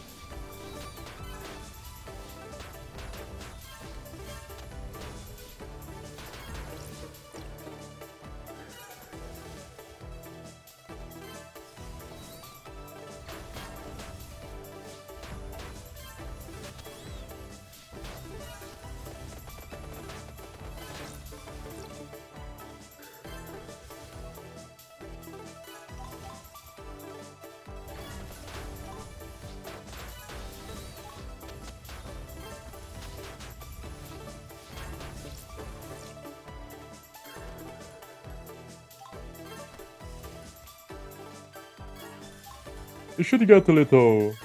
You should get a little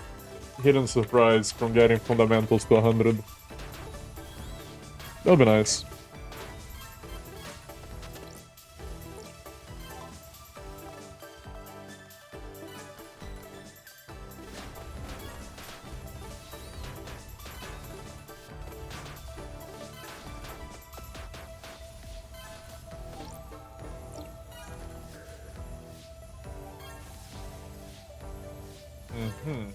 hidden surprise from getting fundamentals to 100. That'll be nice. Mm-hmm.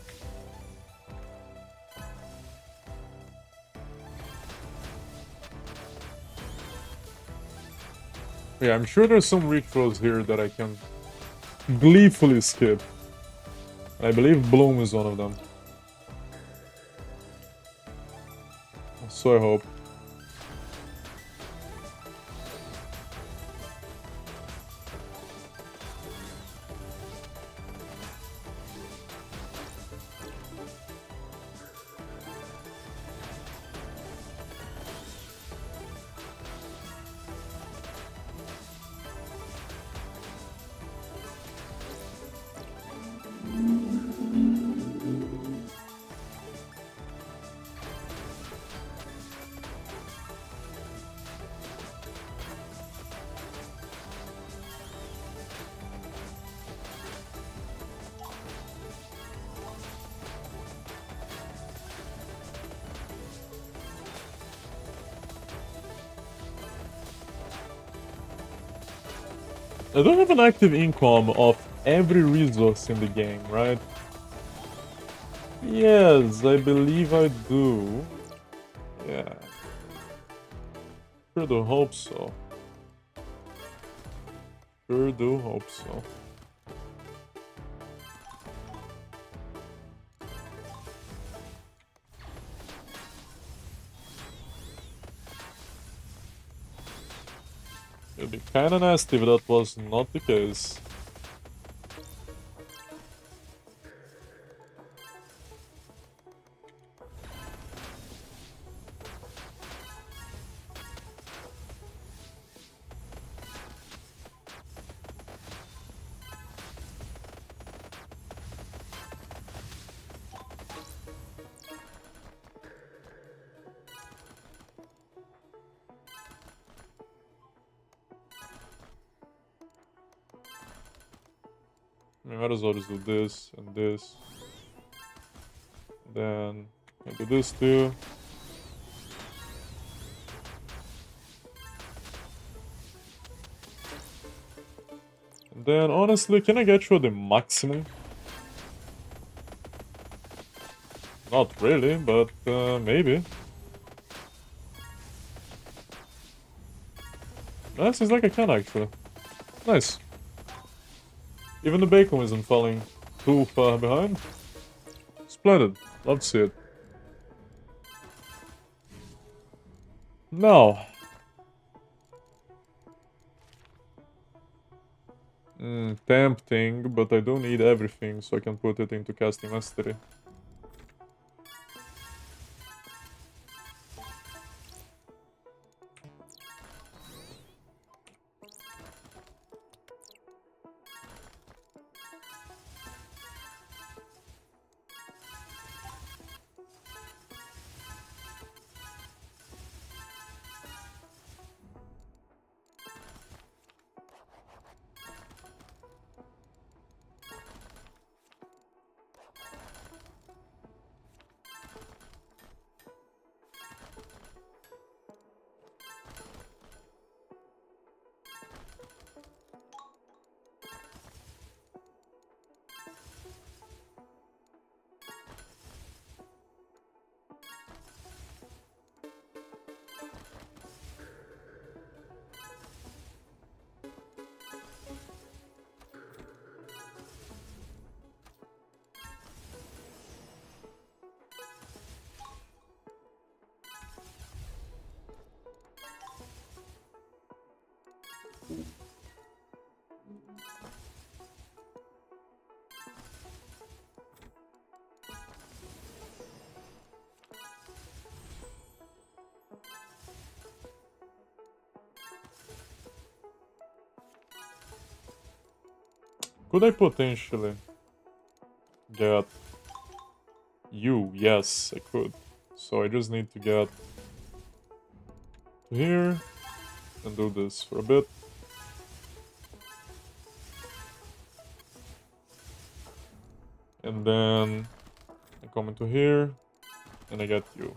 Yeah, I'm sure there's some rituals here that I can gleefully skip. I believe Bloom is one of them. So I hope. I don't have an active income of every resource in the game, right? Yes, I believe I do. Yeah. Sure do hope so. Sure do hope so. It'd be kinda nasty if that was not the case. I mean, might as well just do this and this. Then I do this too. And then honestly, can I get you the maximum? Not really, but maybe. That seems like I can actually. Nice. Even the bacon isn't falling too far behind. Splendid. Love to see it. Now. Tempting, but I don't need everything, so I can put it into casting mastery. Could I potentially get you? Yes, I could. So I just need to get to here and do this for a bit. And then I come into here and I get you.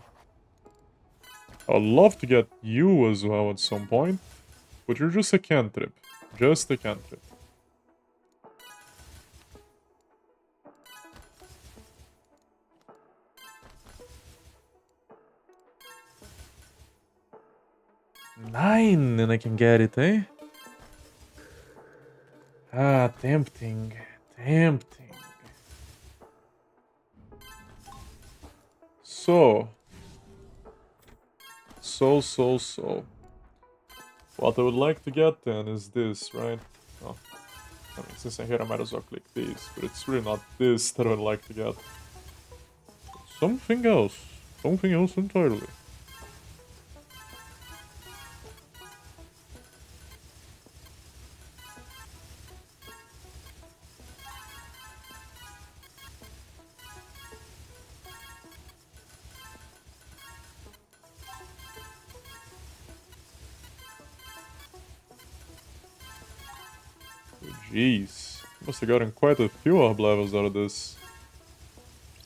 I'd love to get you as well at some point, but you're just a cantrip. Just a cantrip. 9 and I can get it, eh? Ah, tempting. Tempting. So. What I would like to get then is this, right? Oh, I mean, since I'm here, I might as well click this, but it's really not this that I would like to get. Something else. Something else entirely. Jeez. Must have gotten quite a few orb levels out of this.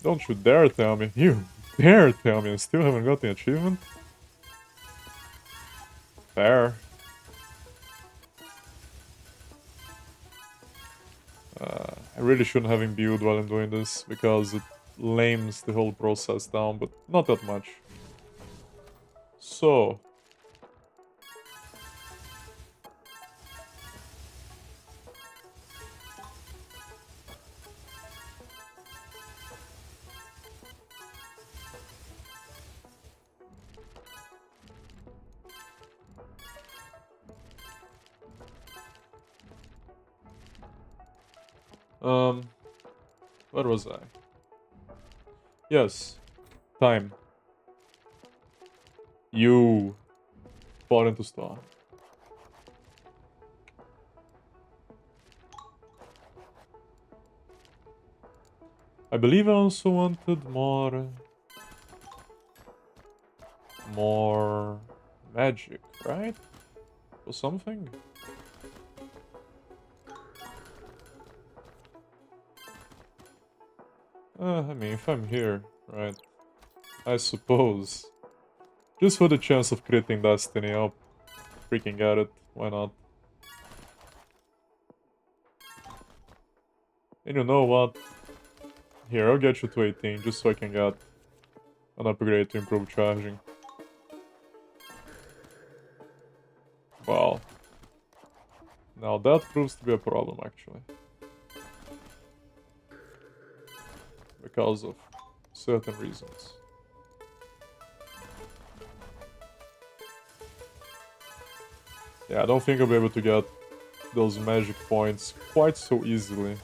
Don't you dare tell me. You dare tell me I still haven't got the achievement? Fair. I really shouldn't have imbued while I'm doing this, because it lames the whole process down, but not that much. So... where was I? Yes. Time. You fall into star. I believe I also wanted more magic, right? Or something? I mean, if I'm here, right? I suppose. Just for the chance of critting Destiny, I'll freaking get it. Why not? And you know what? Here, I'll get you to 18, just so I can get an upgrade to improve charging. Wow. Now that proves to be a problem, actually. Because of certain reasons. Yeah, I don't think I'll be able to get those magic points quite so easily.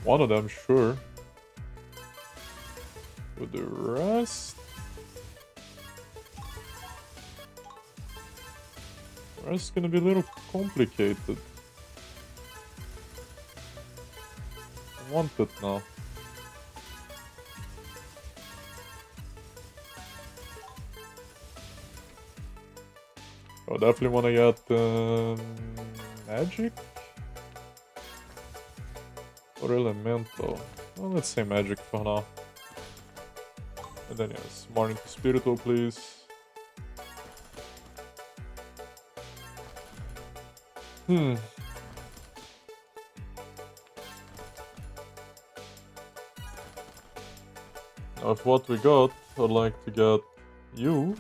One of them, sure. With the rest... The rest is gonna be a little complicated. I want it now. I definitely want to get magic or elemental. Well, let's say magic for now. And then yes, more into spiritual, please. Now, with what we got, I'd like to get you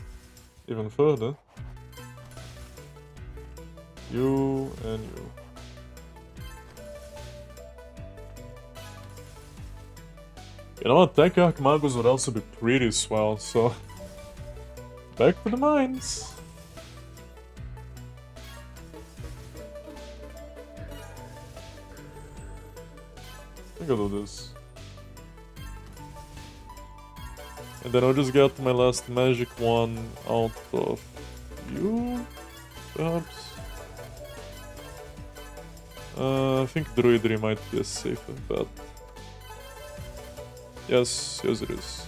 even further. You and you. You know what, Tech Arc Magus would also be pretty swell, so... Back to the mines! I think I'll do this. And then I'll just get my last magic one out of you, perhaps? I think Druidry might be a safer bet. Yes, yes it is.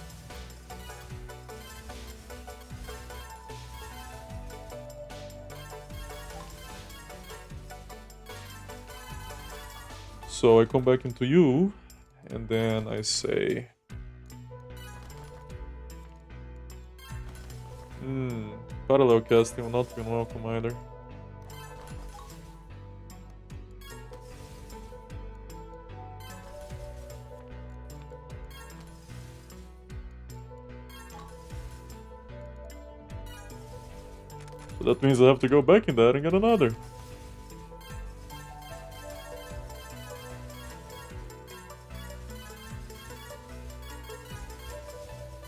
So I come back into you, and then I say... Parallel casting will not be welcome either. But that means I have to go back in there and get another.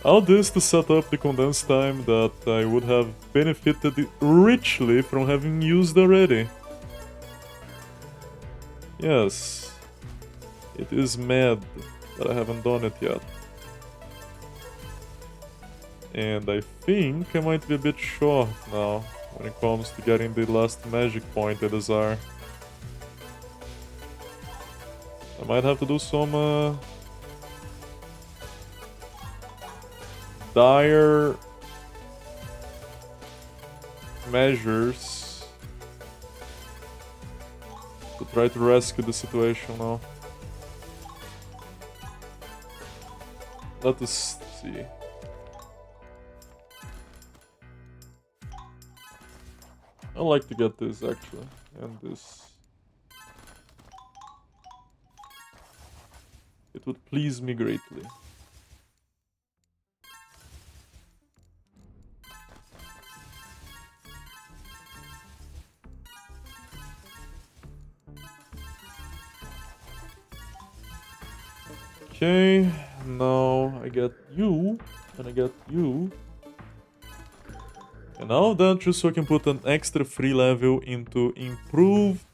All this to set up the condensed time that I would have benefited richly from having used already. Yes, it is mad that I haven't done it yet. And I think I might be a bit short now when it comes to getting the last magic point I desire. I might have to do some dire measures to try to rescue the situation now. Let us see. I like to get this actually, and this. It would please me greatly. Okay, now I get you, and I get you. And now that just so I can put an extra free level into improved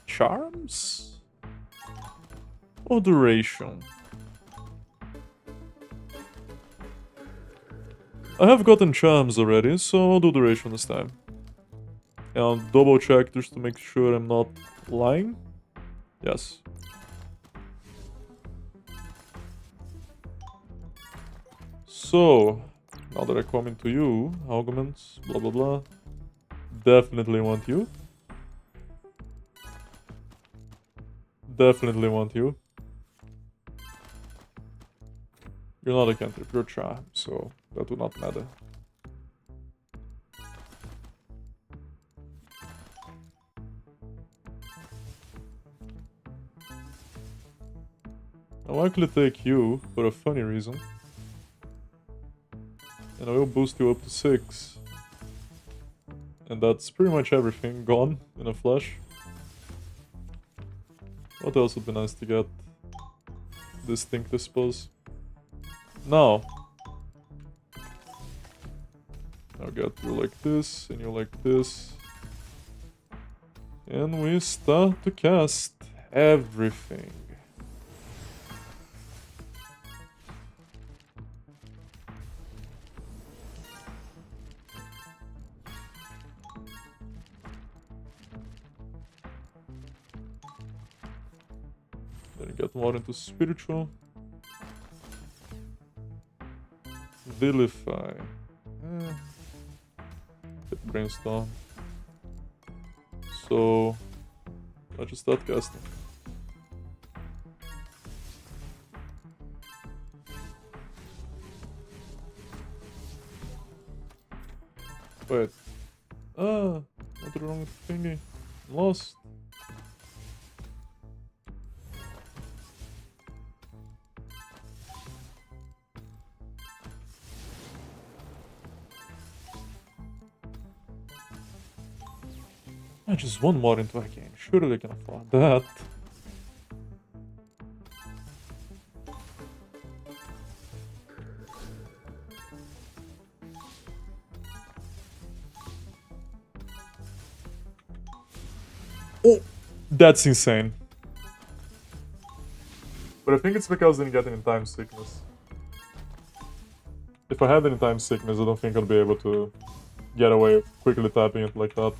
charms? Or duration? I have gotten charms already, so I'll do duration this time. And I'll double check just to make sure I'm not lying. Yes. So, now that I come into you, arguments, blah blah blah. Definitely want you. Definitely want you. You're not a cantrip, you're a charm, so that would not matter. I'll likely take you for a funny reason. And I will boost you up to 6. And that's pretty much everything gone in a flash. What else would be nice to get? Distinct, I suppose. Now. I'll get you like this, and you like this. And we start to cast everything. Then you get more into spiritual. Vilify. Get brainstorm. So let's just start casting. Wait. Not the wrong thingy. Lost. Just one more into a game. Surely I can afford that. Oh, that's insane. But I think it's because I didn't get any time sickness. If I had any time sickness, I don't think I'd be able to get away quickly tapping it like that.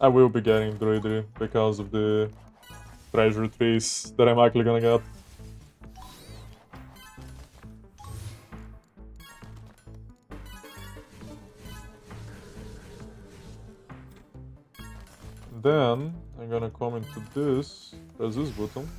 I will be getting Druidry because of the treasure trees that I'm actually gonna get. Then I'm gonna come into this, press this button.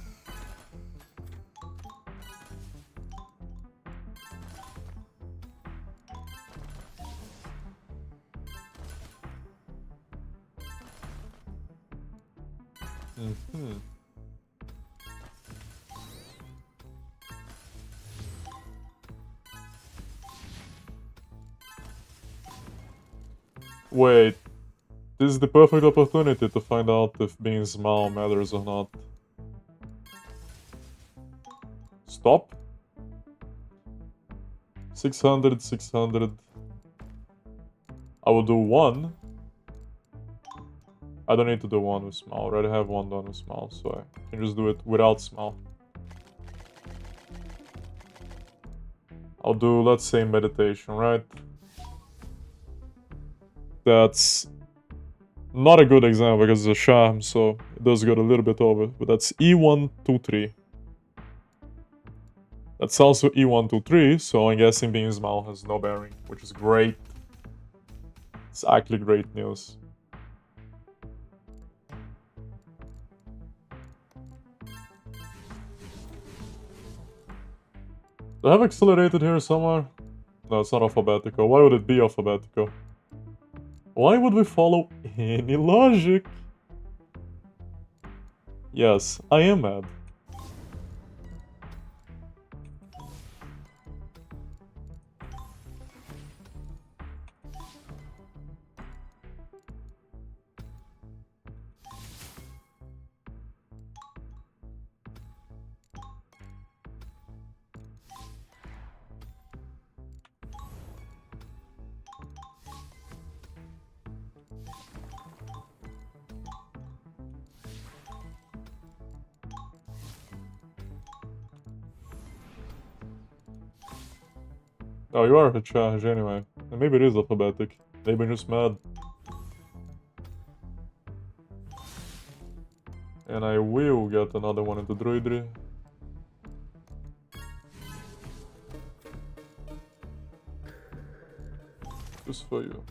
Wait, this is the perfect opportunity to find out if being small matters or not. Stop. 600, 600. I will do one. I don't need to do one with small. I already have one done with small, so I can just do it without small. I'll do, let's say, meditation, right? That's not a good example because it's a sham, so it does get a little bit over. But that's E1, 2, 3. That's also E1, 2, 3, so I'm guessing being small has no bearing, which is great. It's actually great news. Do I have accelerated here somewhere? No, it's not alphabetical. Why would it be alphabetical? Why would we follow any logic? Yes, I am mad. Oh, you are a charge anyway. And maybe it is alphabetic. Maybe I'm just mad. And I will get another one into Druidry. Just for you.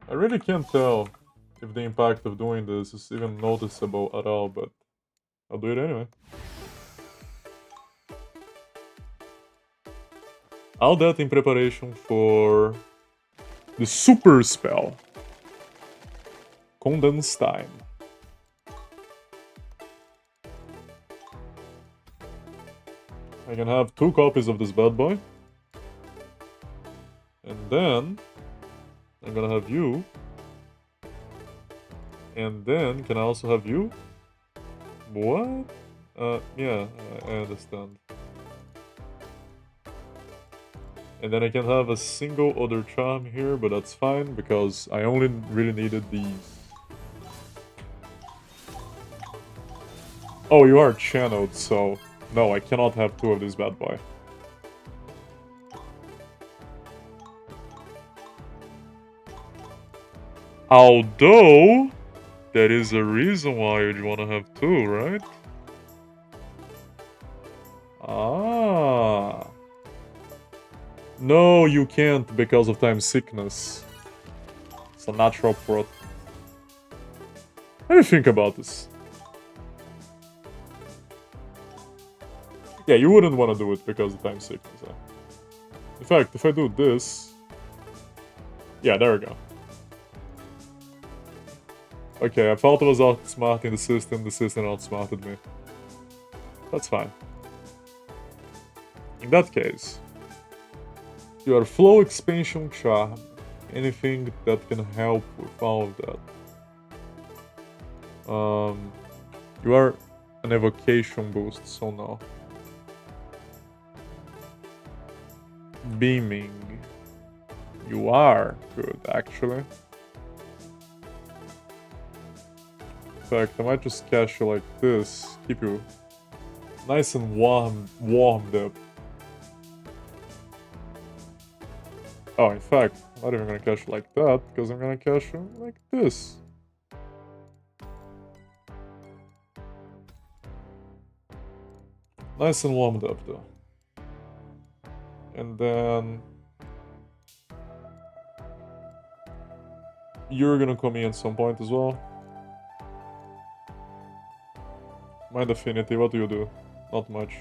I really can't tell if the impact of doing this is even noticeable at all, but I'll do it anyway. All that in preparation for the super spell. Condense time. I can have 2 copies of this bad boy. And then I'm gonna have you. And then can I also have you? What? Yeah, I understand. And then I can have a single other charm here, but that's fine because I only really needed these. Oh, you are channeled, so no, I cannot have 2 of this bad boy. Although, there is a reason why you'd want to have 2, right? Ah. No, you can't because of time sickness. It's a natural prot. Let me think about this. Yeah, you wouldn't want to do it because of time sickness. Huh? In fact, if I do this... Yeah, there we go. Okay, I thought I was outsmarting the system outsmarted me. That's fine. In that case, your flow expansion charm, anything that can help with all of that. You are an evocation boost, so no. Beaming. You are good, actually. In fact, I might just cast you like this, keep you nice and warmed up. Oh, in fact, I'm not even gonna cast you like that, because I'm gonna cast you like this. Nice and warmed up, though. And then... You're gonna come in at some point as well. Mind Affinity, what do you do? Not much.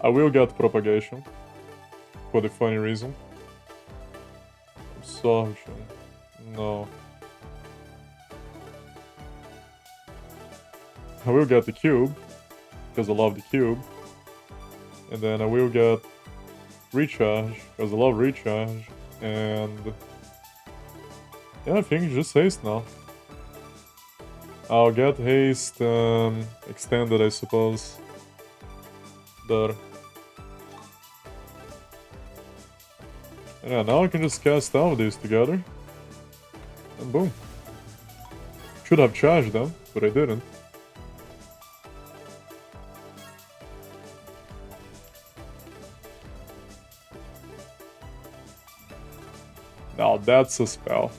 I will get Propagation. For the funny reason. Absorption. No. I will get the cube, because I love the cube. And then I will get recharge, because I love recharge. And yeah, I think just haste now. I'll get haste extended, I suppose. There. And yeah, now I can just cast all of these together. And boom. Should have charged them, but I didn't. Now that's a spell.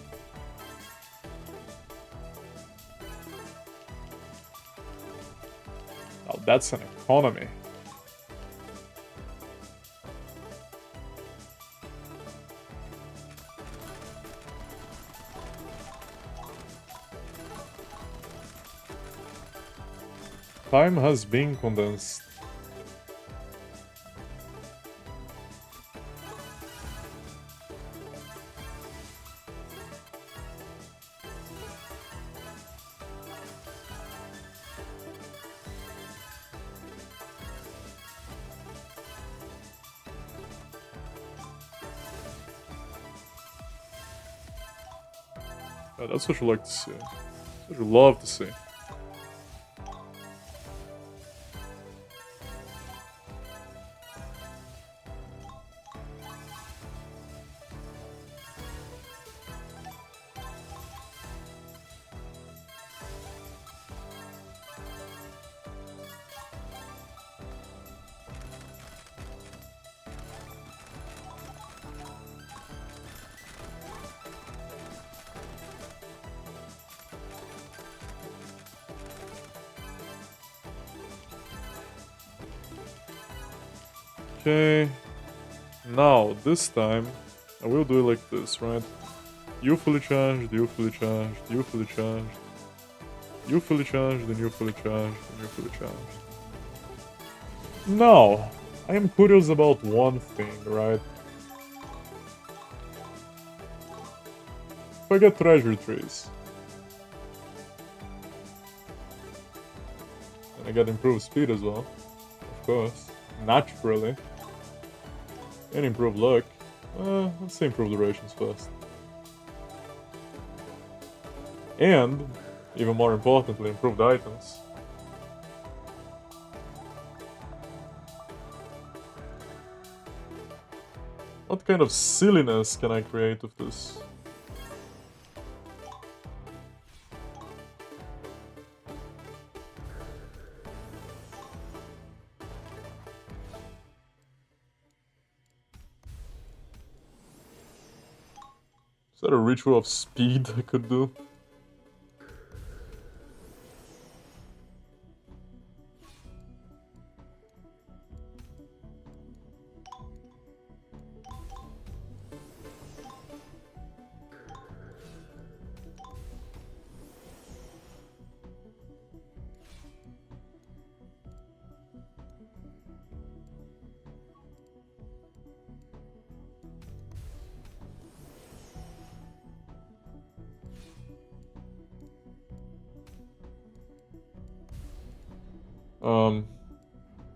Now that's an economy. Time has been condensed. Yeah, that's what you like to see. That's what you love to see. Okay, now this time I will do it like this, right? You fully charged, you fully charged, you fully charged, you fully charged, and you fully charged, and you fully charged. Now, I am curious about one thing, right? If I get treasure trees, and I get improved speed as well, of course, naturally. And improve luck. Let's say improve durations first. And, even more importantly, improved items. What kind of silliness can I create with this? Is that a ritual of speed I could do?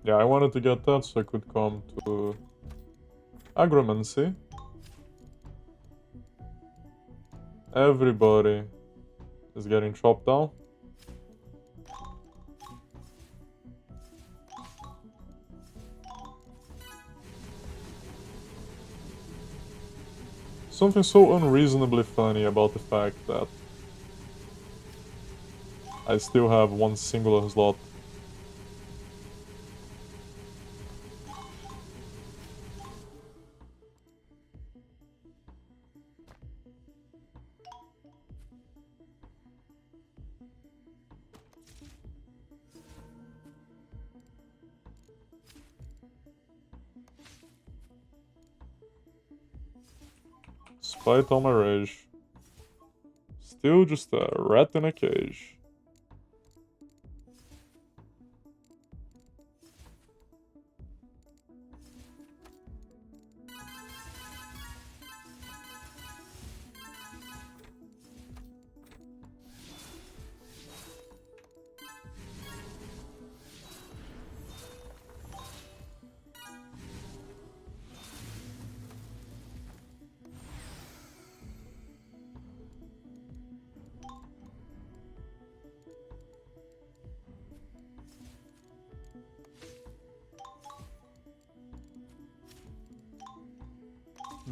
Yeah, I wanted to get that so I could come to Agromancy. Everybody is getting chopped down. Something so unreasonably funny about the fact that I still have one singular slot. Despite all my rage, still just a rat in a cage.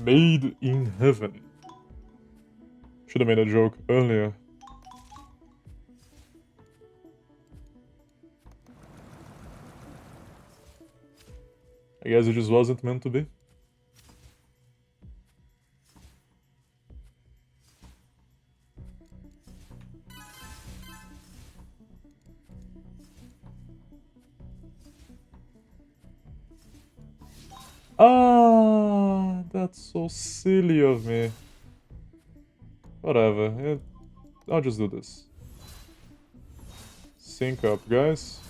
Made in heaven. Should have made a joke earlier. I guess it just wasn't meant to be. Ah, that's so silly of me. Whatever, I'll just do this. Sync up, guys.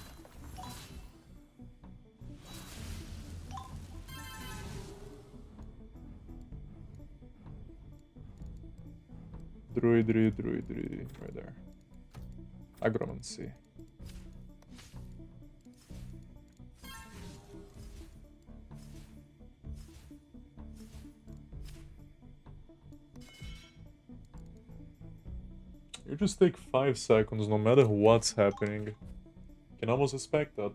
Druidry, right there. Agromancy. You just take 5 seconds no matter what's happening. You can almost expect that.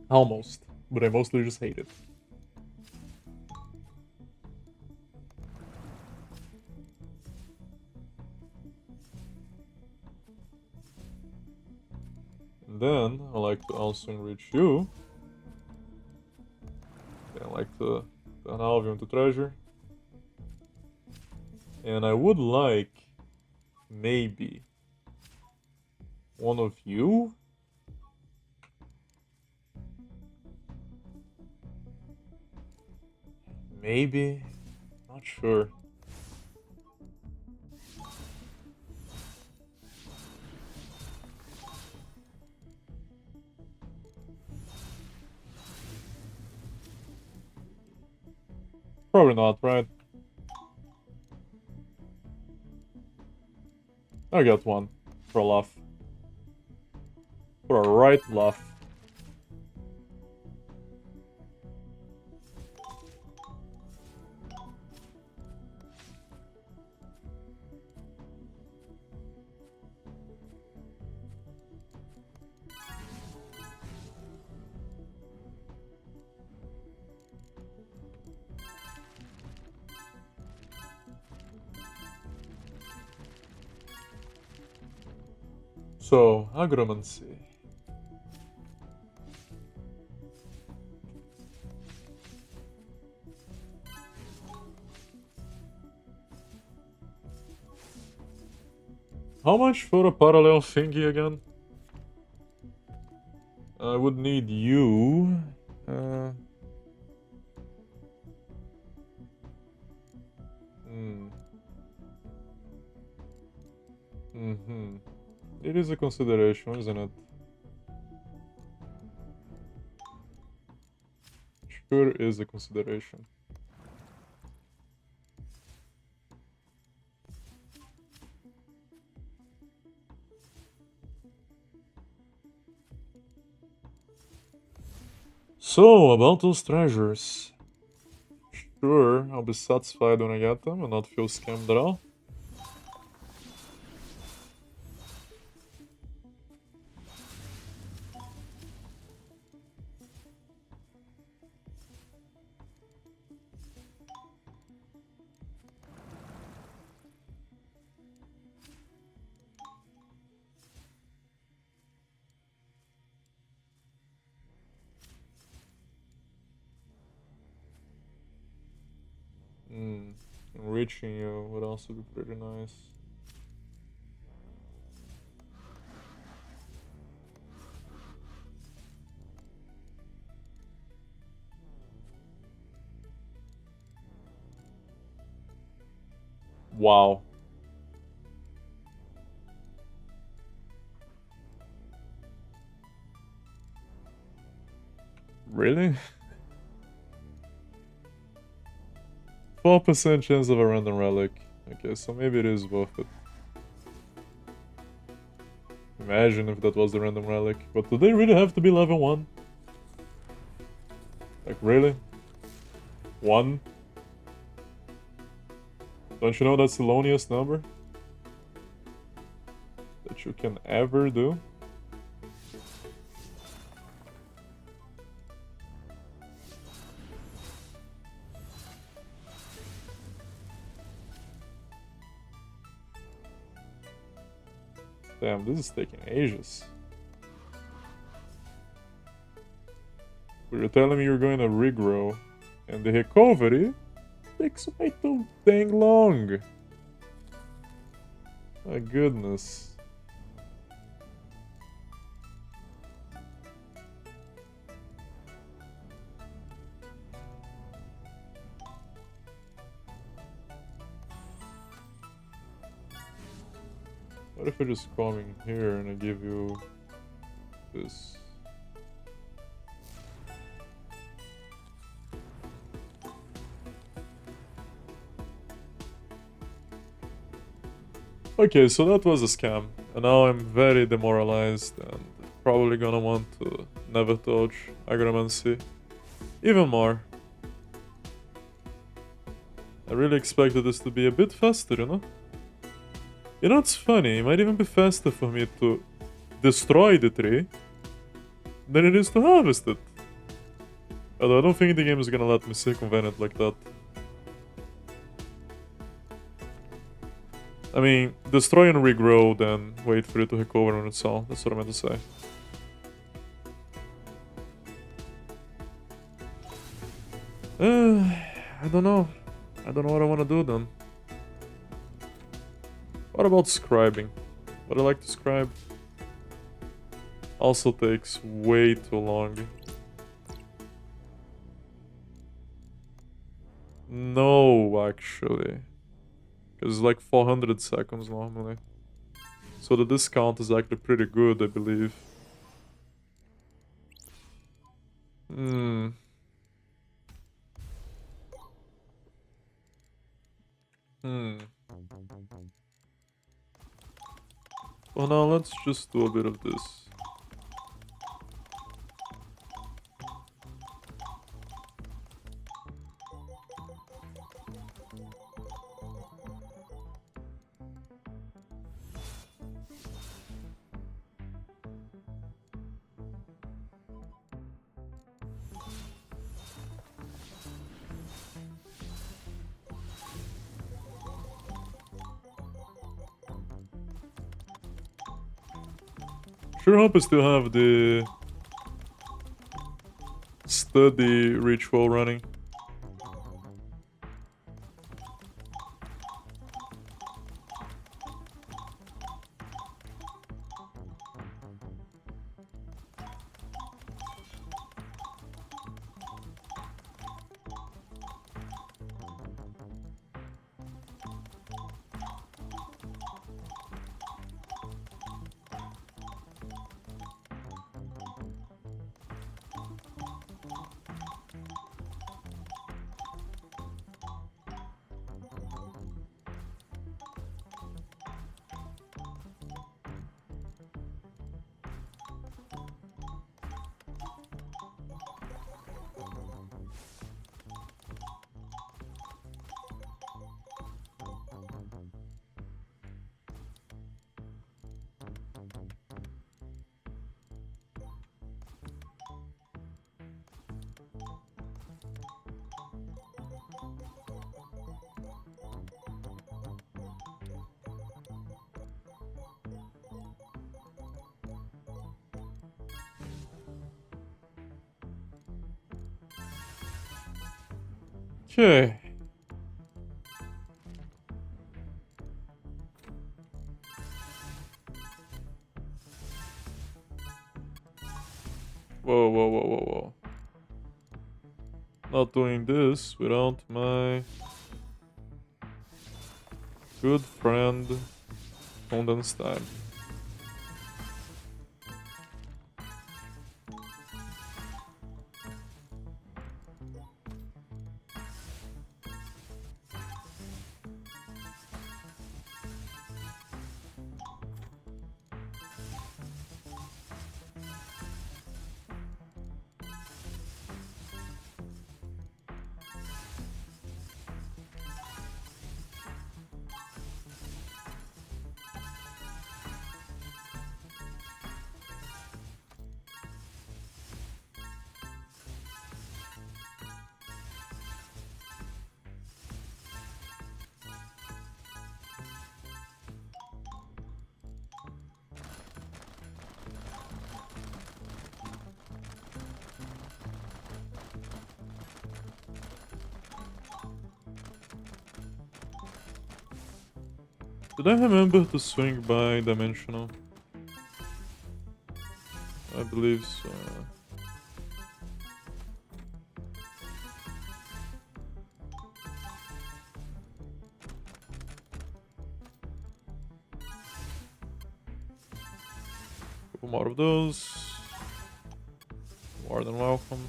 Almost. But I mostly just hate it. And then, I like to also enrich you. I like to turn Albion to treasure. And I would like, maybe, one of you? Maybe? Not sure. Probably not, right? I got one. For a laugh. For a right laugh. So, agromancy. How much for a parallel thingy again? I would need you. It is a consideration, isn't it? Sure is a consideration. So, about those treasures. Sure, I'll be satisfied when I get them and not feel scammed at all. Enriching you would also be pretty nice. Wow. Really? 4% chance of a random relic. Okay, so maybe it is worth it. Imagine if that was the random relic. But do they really have to be level 1? Like, really? 1? Don't you know that's the loneliest number that you can ever do? Damn, this is taking ages. You're telling me you're going to regrow, and the recovery takes way too dang long. My goodness. What if I just come in here and I give you this? Okay, so that was a scam, and now I'm very demoralized and probably gonna want to never touch agromancy even more. I really expected this to be a bit faster, you know? You know, it's funny, it might even be faster for me to destroy the tree than it is to harvest it. Although I don't think the game is gonna let me circumvent it like that. I mean, destroy and regrow, then wait for it to recover on itself. That's what I meant to say. I don't know. I don't know what I want to do then. What about scribing? Would I like to scribe? Also takes way too long. No, actually. Because it's like 400 seconds normally. So the discount is actually pretty good, I believe. Hmm. Well, now let's just do a bit of this. Sure hope I still have the study ritual running. Okay. Whoa, whoa, whoa, whoa, whoa. Not doing this without my good friend Kondenstein. Did I remember to swing by Dimensional? I believe so. Couple more of those. More than welcome.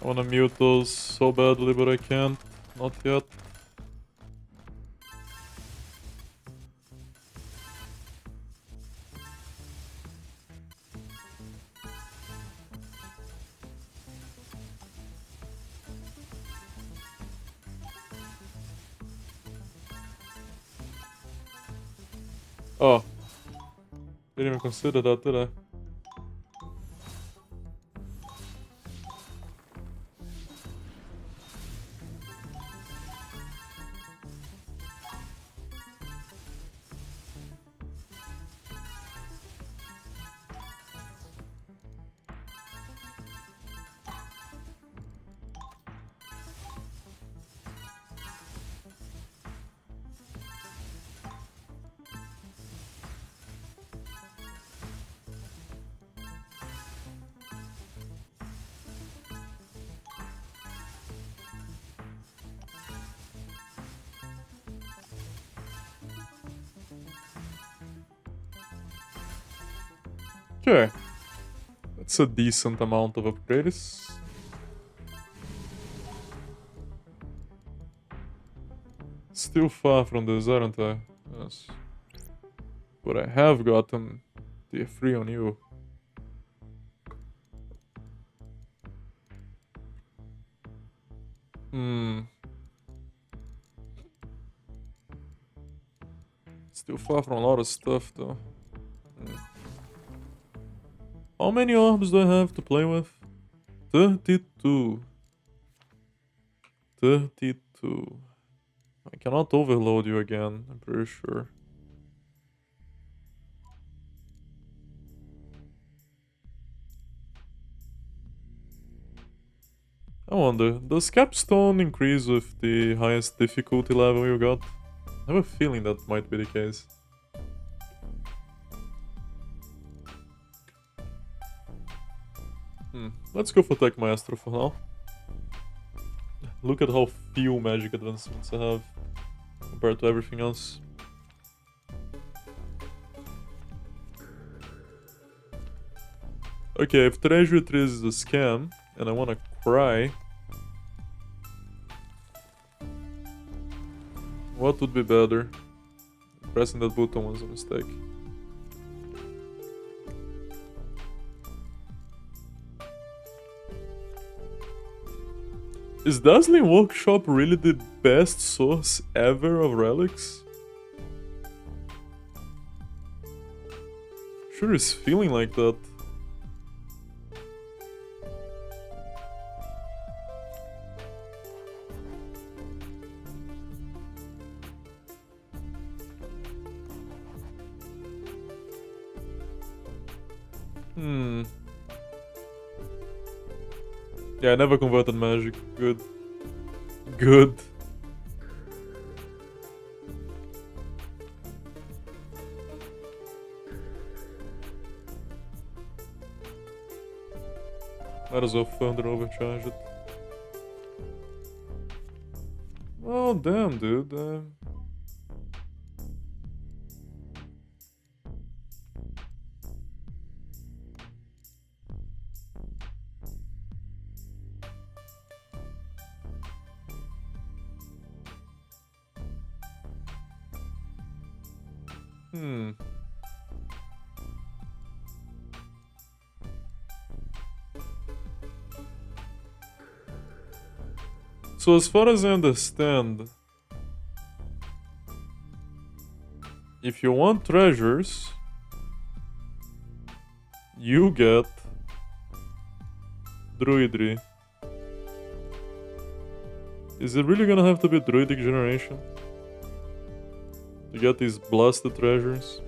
I wanna mute those so badly, but I can't. Not yet. Oh. Didn't even consider that, did I? Okay. That's a decent amount of upgrades. Still far from this, aren't I? Yes. But I have gotten tier 3 on you. Still far from a lot of stuff though. How many orbs do I have to play with? 32. 32. I cannot overload you again, I'm pretty sure. I wonder, does Capstone increase with the highest difficulty level you got? I have a feeling that might be the case. Let's go for Tech Maestro for now. Look at how few magic advancements I have compared to everything else. Okay, if Treasure Trees is a scam and I wanna cry, what would be better? Pressing that button was a mistake. Is Dazzling Workshop really the best source ever of relics? Sure is feeling like that. Yeah, I never converted magic. Good. Good. Might as well further overcharge it. Oh, damn, dude. So as far as I understand, if you want treasures, you get Druidry. Is it really gonna have to be Druidic generation to get these blasted treasures?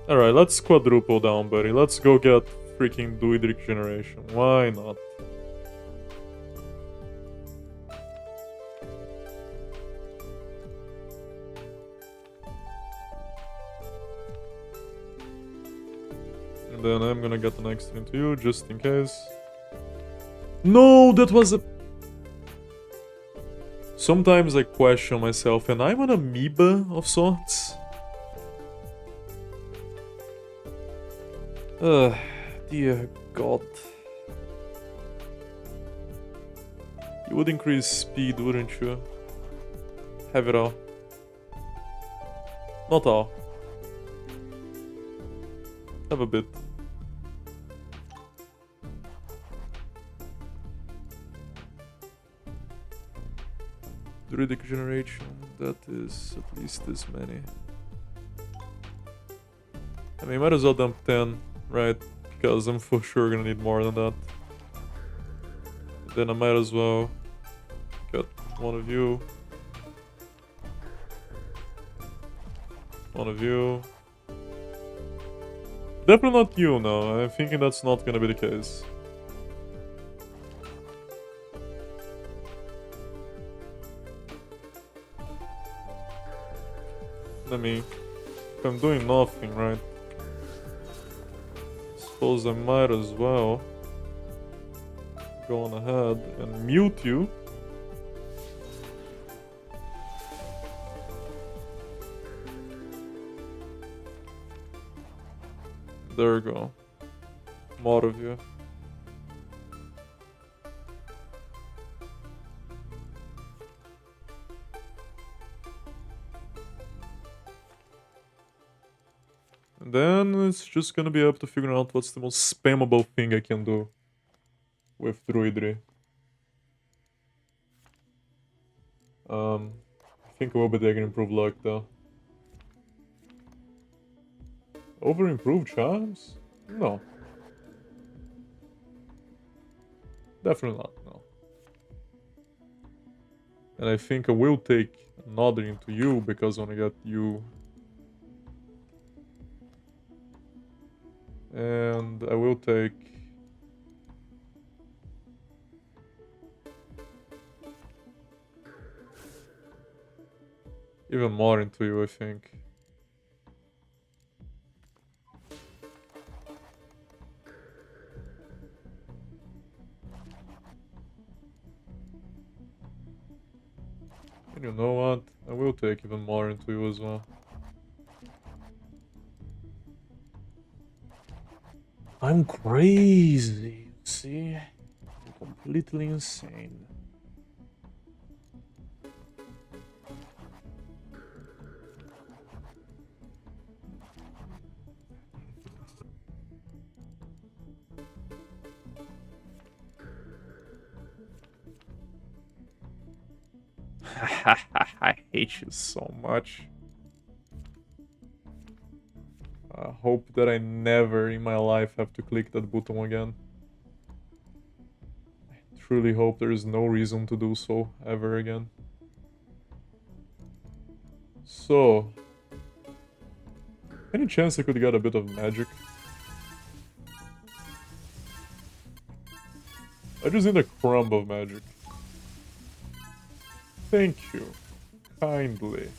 Alright, let's quadruple down, buddy. Let's go get freaking Druidic generation. Why not? And then I'm gonna get the next into you, just in case. No, that was a... Sometimes I question myself, and I'm an amoeba of sorts. Dear God. You would increase speed, wouldn't you? Have it all. Not all. Have a bit. Druidic generation, that is at least this many. I mean, might as well dump 10, right? Because I'm for sure gonna need more than that. Then I might as well get one of you. One of you. Definitely not you, no. I'm thinking that's not gonna be the case. I mean, if I'm doing nothing, right? Suppose I might as well go on ahead and mute you. There we go. More of you. And then it's just gonna be up to figure out what's the most spammable thing I can do with Druidry. I think I will be taking improved luck though. Over improved charms? No. Definitely not, no. And I think I will take another into you because I wanna get you. And I will take even more into you, I think. And you know what? I will take even more into you as well. I'm crazy, you see? I'm completely insane. I hate you so much. I hope that I never in my life have to click that button again. I truly hope there is no reason to do so ever again. So, any chance I could get a bit of magic? I just need a crumb of magic. Thank you. Kindly.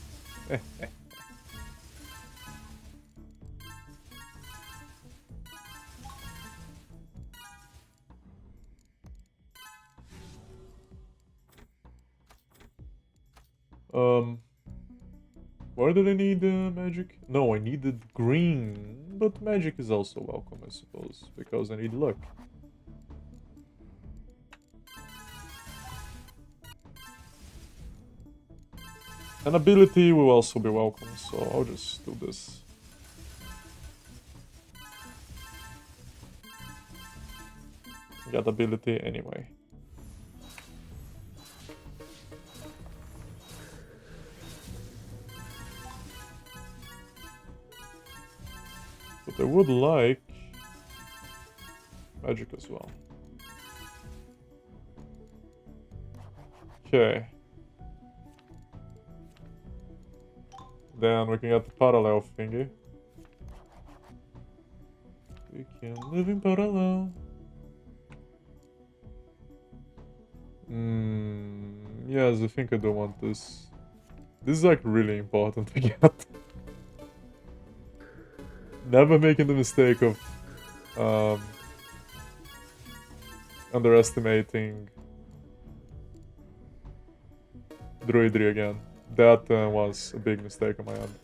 Why did I need magic? No, I needed green, but magic is also welcome, I suppose, because I need luck. An ability will also be welcome, so I'll just do this. get ability anyway. But I would like magic as well. Okay. Then we can get the parallel thingy. We can live in parallel. Yes, I think I do want this. This is like really important to get. Never making the mistake of underestimating druidry again. That was a big mistake on my end.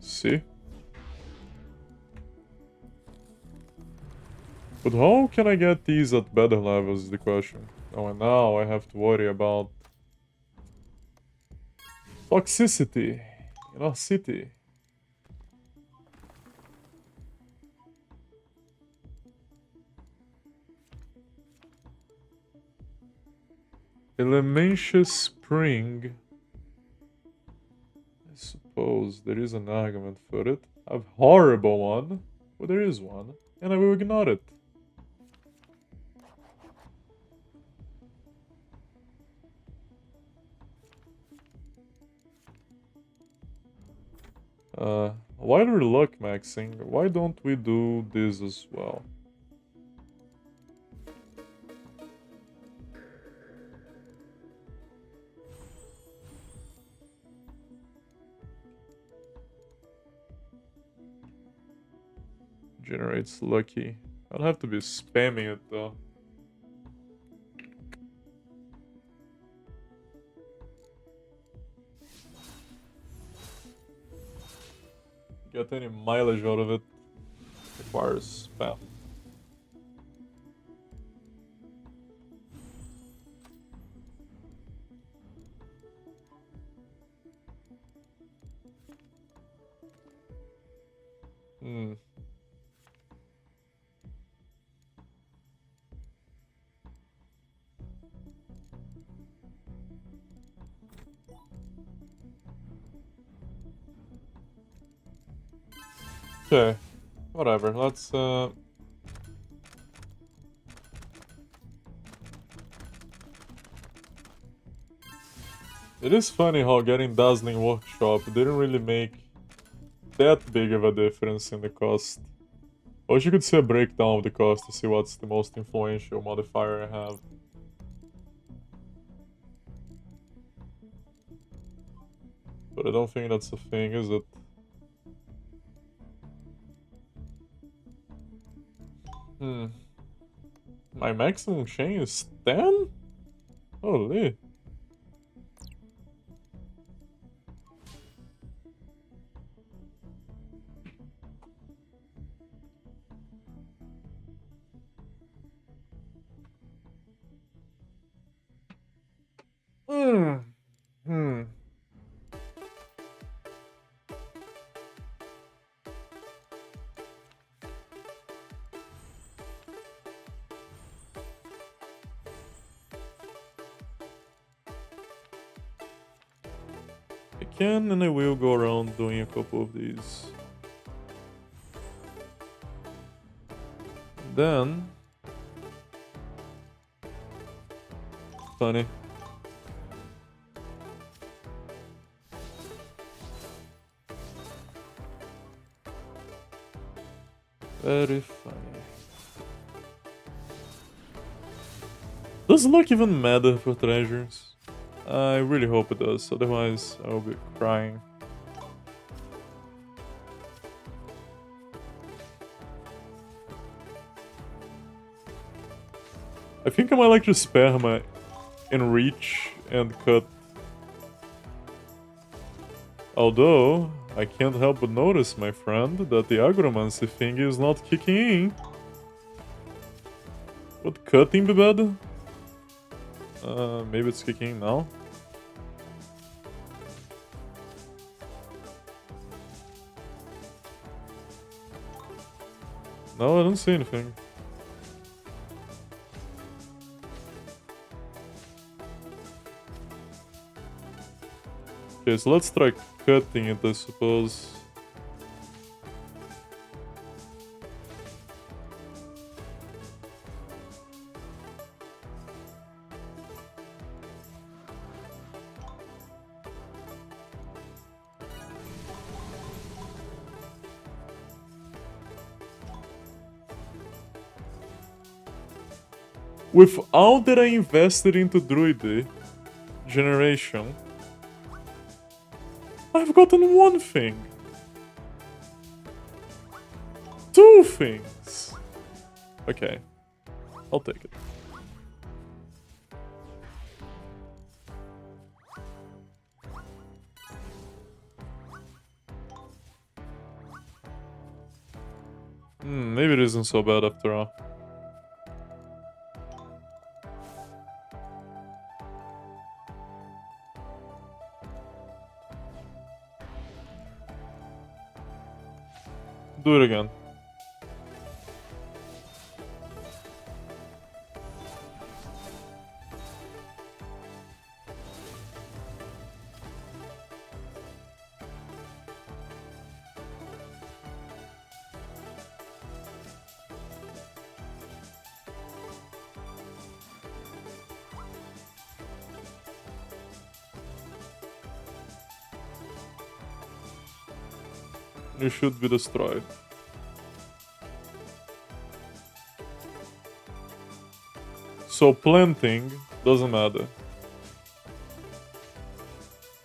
See? But how can I get these at better levels is the question. Oh, and now I have to worry about toxicity in our city. Elementia Spring. I suppose there is an argument for it. A horrible one, but there is one, and I will ignore it. While we're luck maxing, why don't we do this as well? Generates lucky. I'll have to be spamming it though. Get any mileage out of it requires spam. Okay, whatever, let's It is funny how getting Dazzling Workshop didn't really make that big of a difference in the cost. I wish you could see a breakdown of the cost to see what's the most influential modifier I have. But I don't think that's a thing, is it? My maximum chain is 10? Holy. I can and I will go around doing a couple of these. Then... Funny. Very funny. Does luck even matter for treasures? I really hope it does, otherwise I'll be crying. I think I might like to spare my Enreach and cut. Although, I can't help but notice, my friend, that the agromancy thing is not kicking in. Would cutting be better? Maybe it's kicking in now. No, I don't see anything. Okay, so let's try cutting it, I suppose. With all that I invested into Druid generation, I've gotten one thing. Two things. Okay, I'll take it. Maybe it isn't so bad after all. Do it again. You should be destroyed. So planting doesn't matter.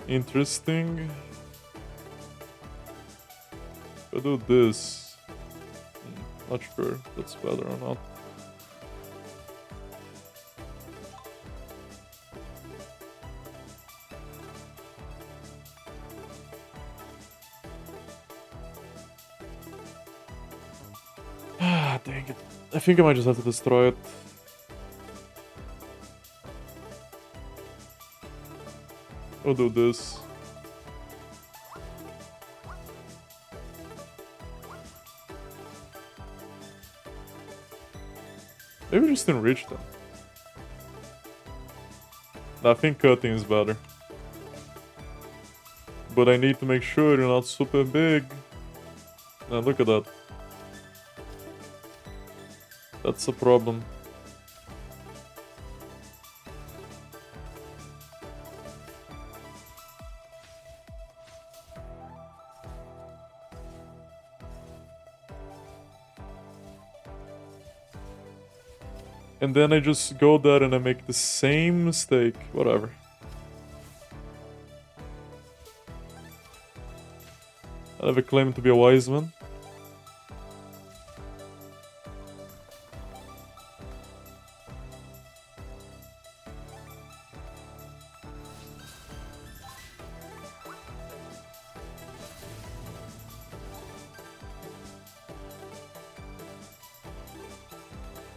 Interesting. If I do this, not sure if that's better or not. Ah, dang it. I think I might just have to destroy it. I'll do this. Maybe we just didn't reach them. I think cutting is better. But I need to make sure you're not super big. Now look at that. That's a problem. And then I just go there and I make the same mistake. Whatever. I have a claim to be a wise man.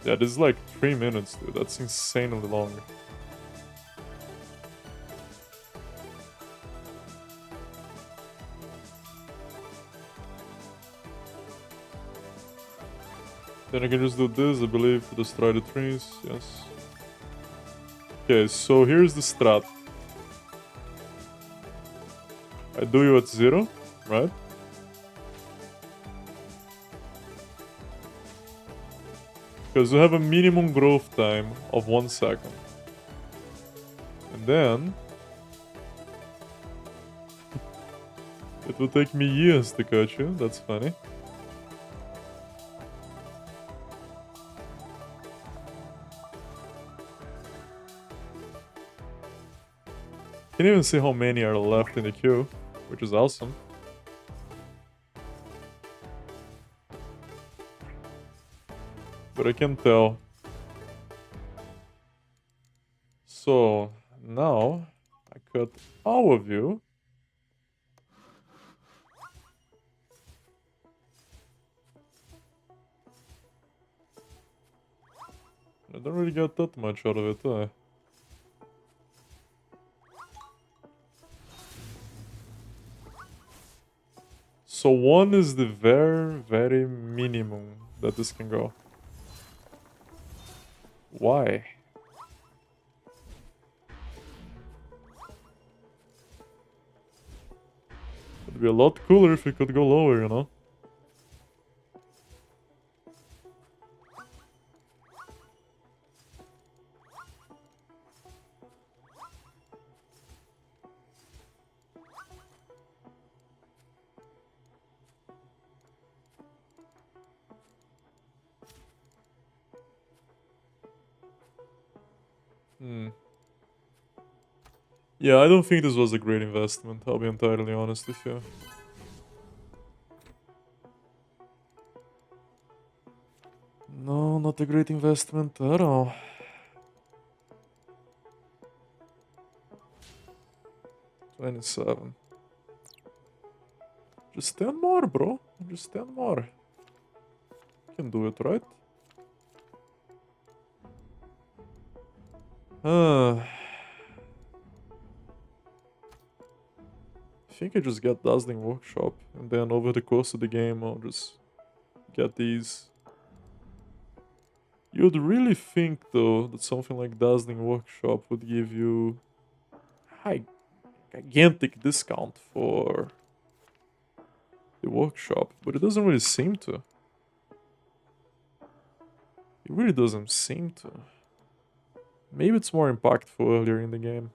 Yeah, this is like 3 minutes, dude. That's insanely long. Then I can just do this, I believe, to destroy the trees. Yes. Okay, so here's the strat. I do you at 0, right? Because you have a minimum growth time of 1 second. And then it will take me years to catch you, that's funny. Can't even see how many are left in the queue, which is awesome. But I can tell. So now I cut all of you. I don't really get that much out of it, eh? So 1 is the very, very minimum that this can go. Why? It'd be a lot cooler if we could go lower, you know? Yeah, I don't think this was a great investment, I'll be entirely honest with you. No, not a great investment at all. $27. Just 10 more, bro. Just 10 more. Can do it, right? I think I just get Dazzling Workshop, and then over the course of the game I'll just get these. You'd really think, though, that something like Dazzling Workshop would give you high, gigantic discount for the workshop, but it doesn't really seem to. It really doesn't seem to. Maybe it's more impactful earlier in the game,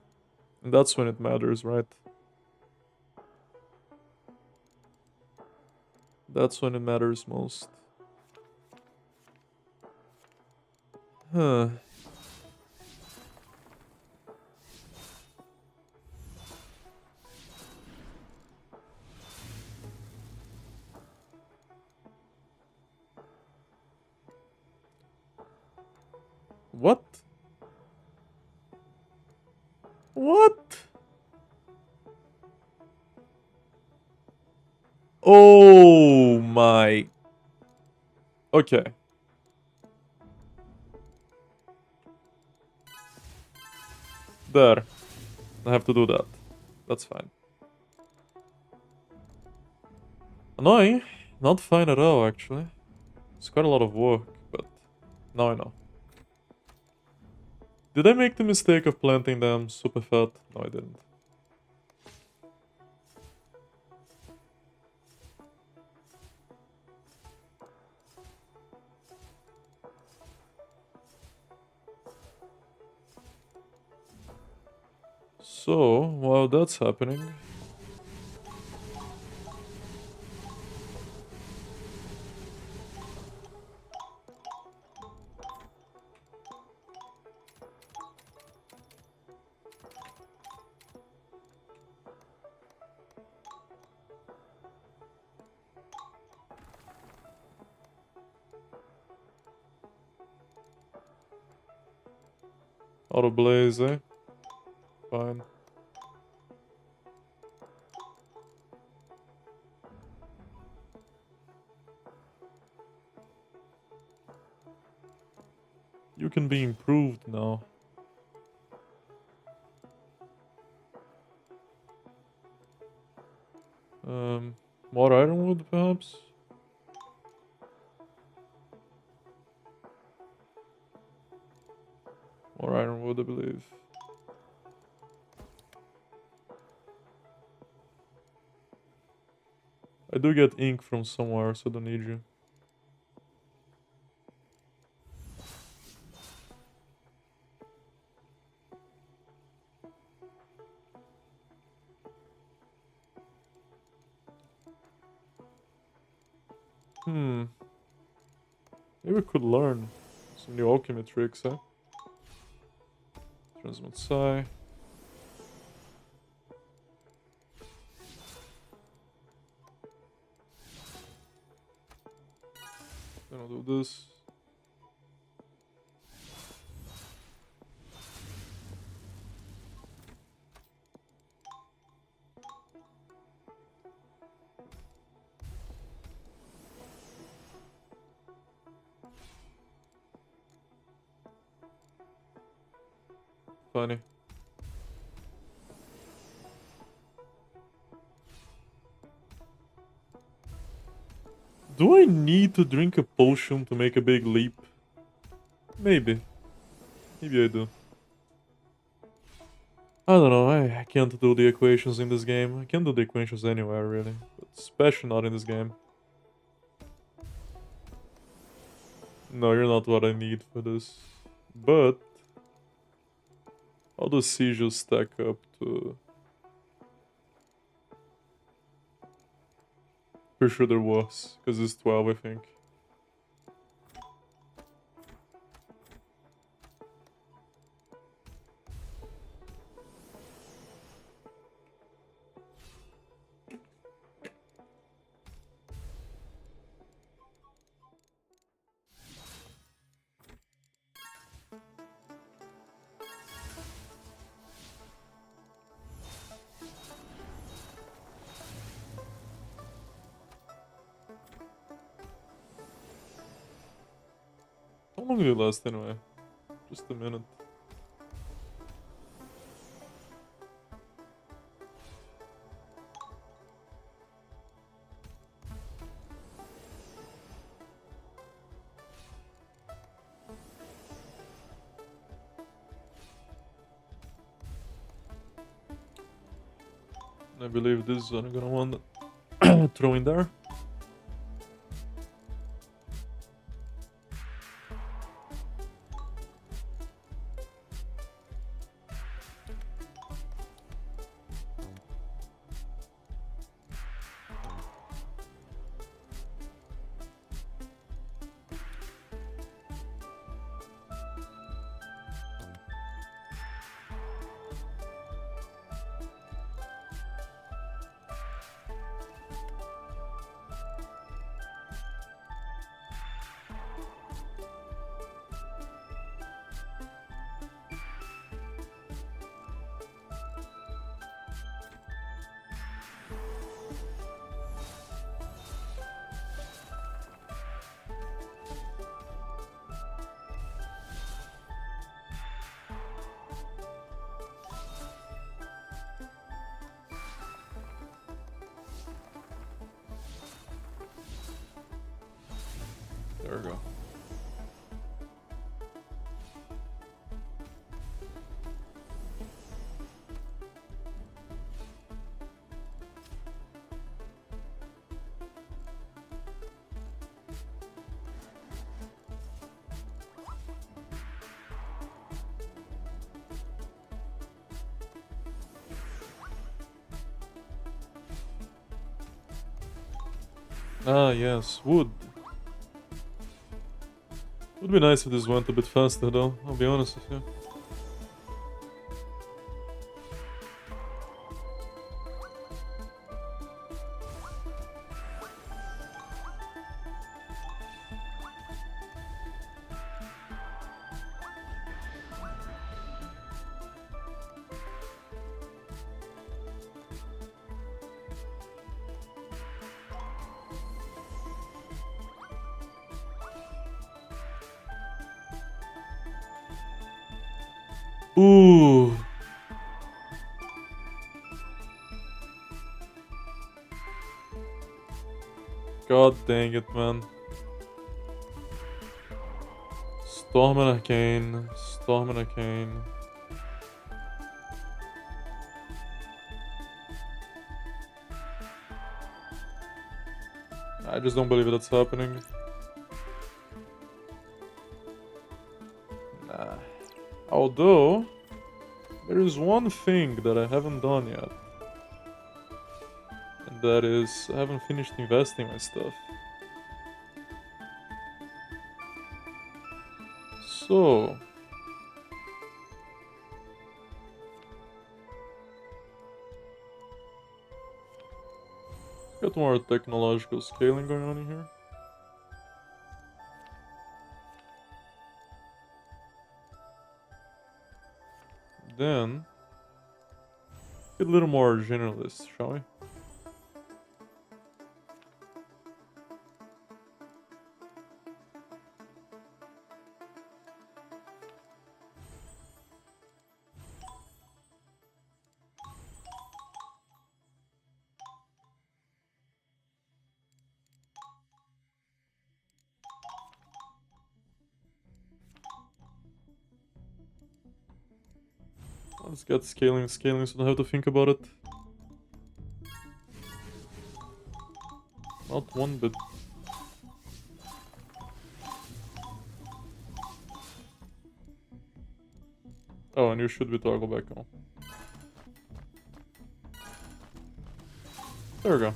and that's when it matters, right? That's when it matters most. Huh. What? What? Oh my. Okay. There. I have to do that. That's fine. Annoying. Not fine at all, actually. It's quite a lot of work, but now I know. Did I make the mistake of planting them super fat? No, I didn't. So, while that's happening... Auto blaze, eh? Fine. You can be improved now. More ironwood, perhaps? More ironwood, I believe. I do get ink from somewhere, so I don't need you. Maybe we could learn some new alchemy tricks, eh? Transmute Psi. Then I'll do this. Funny. Do I need to drink a potion to make a big leap? Maybe. Maybe I do. I don't know, I can't do the equations in this game. I can't do the equations anywhere, really. But especially not in this game. No, you're not what I need for this. But... how does sigils stack up to... pretty sure there was, because it's 12, I think. How long did it last anyway? Just a minute. I believe this is what I'm gonna want to throw in there. There we go. Ah, yes, wood. Would be nice if this went a bit faster though, I'll be honest with you. Ooh. God dang it, man. Storm and Arcane. Storm and Arcane. I just don't believe that's happening. Nah. Although, there is one thing that I haven't done yet. And that is, I haven't finished investing my stuff. So... got more technological scaling going on in here. Then... get a little more generalist, shall we? Let's get scaling so I don't have to think about it. Not one bit. Oh, and you should be toggle back on. There we go.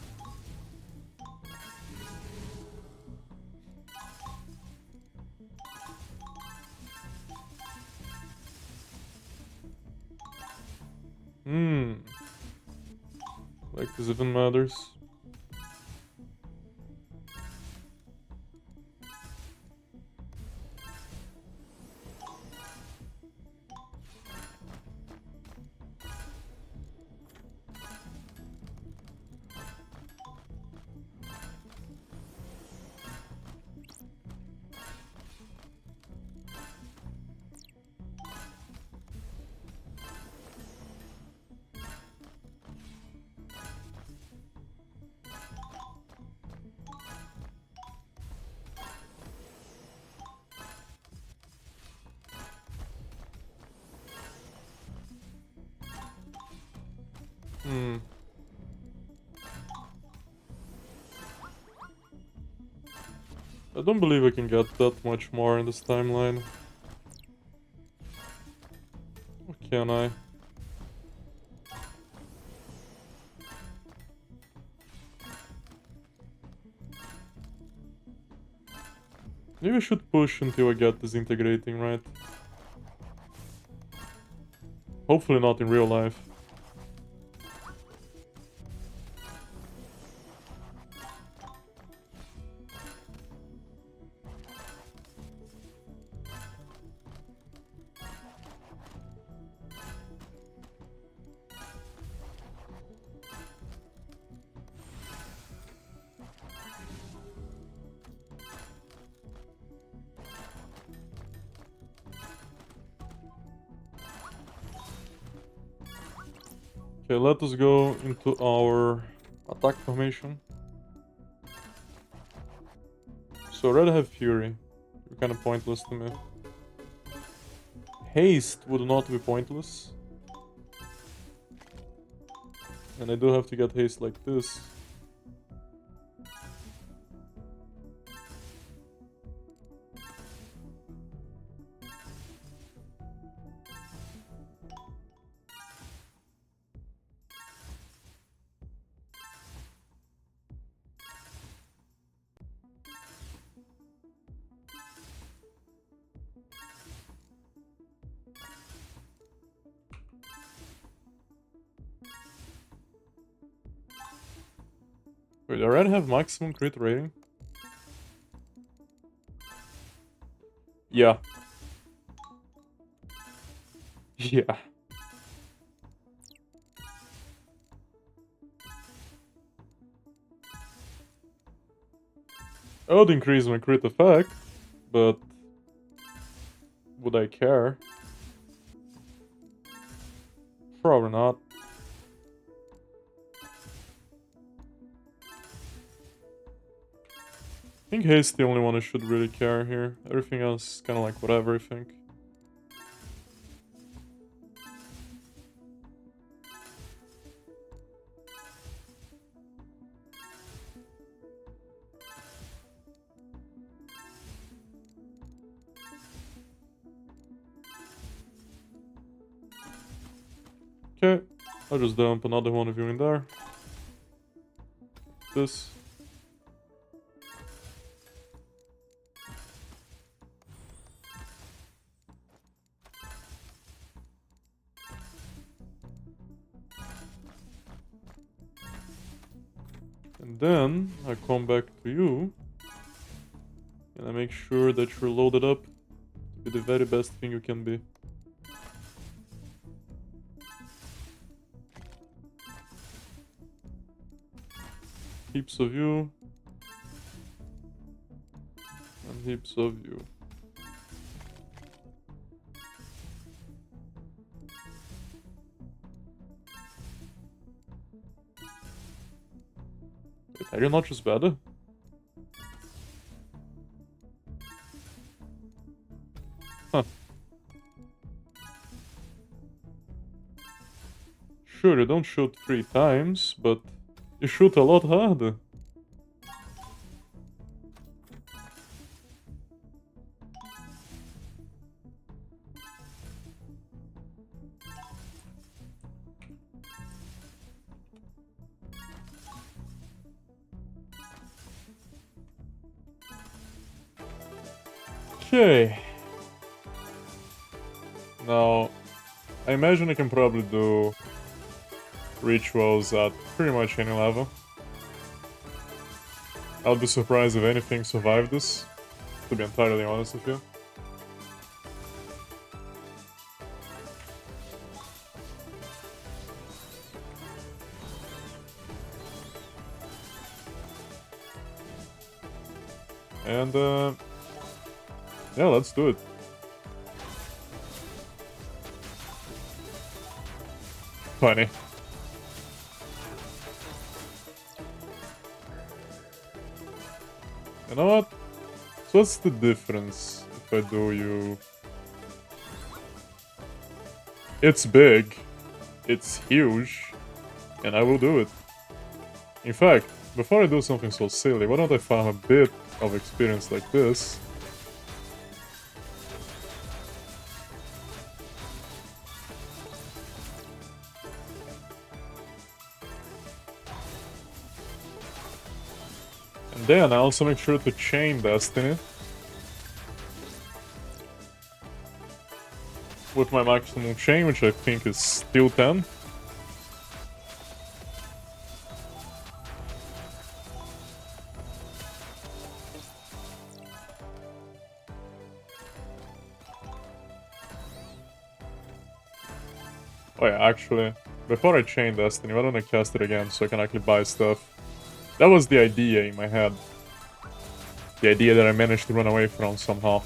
Like this even matters. I don't believe I can get that much more in this timeline. Or can I? Maybe I should push until I get disintegrating, right? Hopefully not in real life. Okay, let us go into our attack formation. So red have Fury. You're kind of pointless to me. Haste would not be pointless. And I do have to get haste like this. Wait, I already have maximum crit rating? Yeah. Yeah. I would increase my crit effect, but would I care? Probably not. I think haste is the only one I should really care here. Everything else is kind of like whatever, I think. Okay, I'll just dump another one of you in there. This. And then I come back to you. And I make sure that you're loaded up to be the very best thing you can be. Heaps of you. And heaps of you. Wait, are you not just better? Huh. Sure, you don't shoot 3 times, but you shoot a lot harder. Okay. Now, I imagine I can probably do rituals at pretty much any level. I'll be surprised if anything survived this, to be entirely honest with you. And, yeah, let's do it. Funny. You know what? So what's the difference if I do you... It's big, it's huge, and I will do it. In fact, before I do something so silly, why don't I farm a bit of experience like this? And then I also make sure to chain Destiny with my maximum chain, which I think is still 10. Oh yeah, actually, before I chain Destiny, why don't I cast it again so I can actually buy stuff? That was the idea in my head. The idea that I managed to run away from somehow.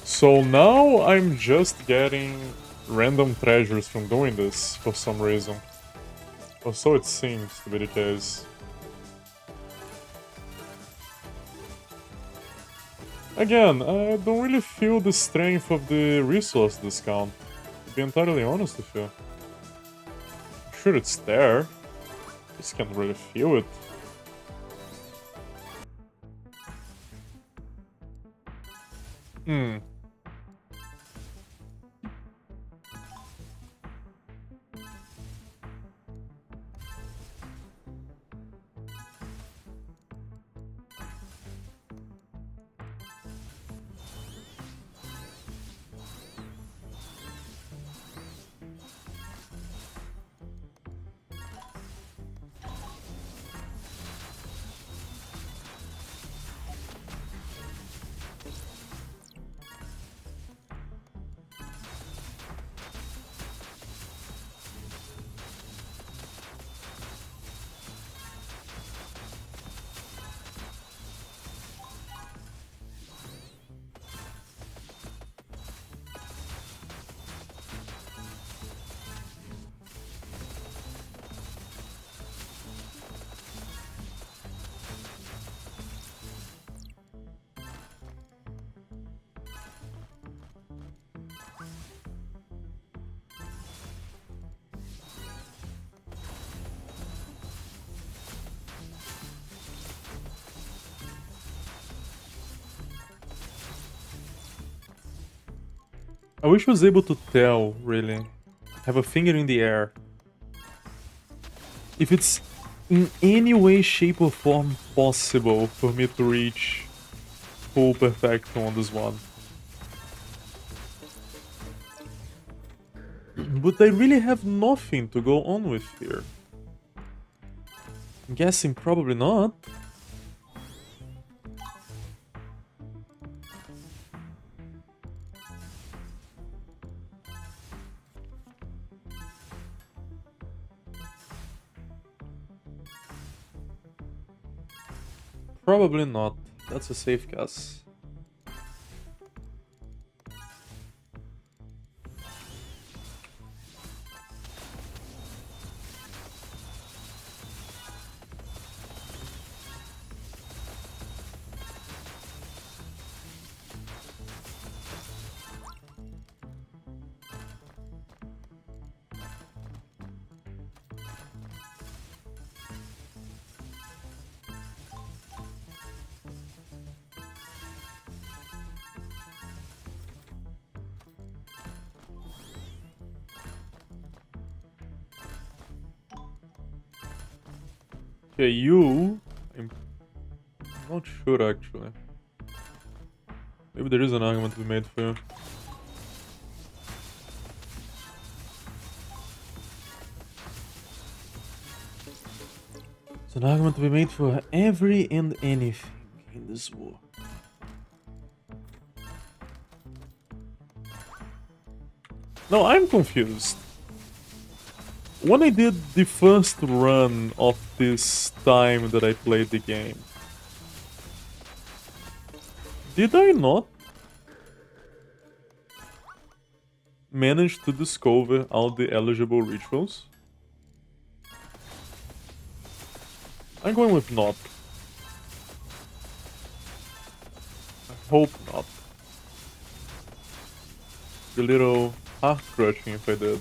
So now I'm just getting random treasures from doing this for some reason. Or so it seems to be the case. Again, I don't really feel the strength of the resource discount, to be entirely honest with you. I'm sure it's there. Just can't really feel it. Hmm. I wish I was able to tell, really. Have a finger in the air. If it's in any way, shape or form possible for me to reach full perfection on this one. But I really have nothing to go on with here. I'm guessing probably not. Probably not. That's a safe guess. Okay, you... I'm not sure actually. Maybe there is an argument to be made for you. There's an argument to be made for every and anything in this war. No, I'm confused. When I did the first run of this time that I played the game, did I not manage to discover all the eligible rituals? I'm going with not. I hope not. Be a little heart-crushing if I did.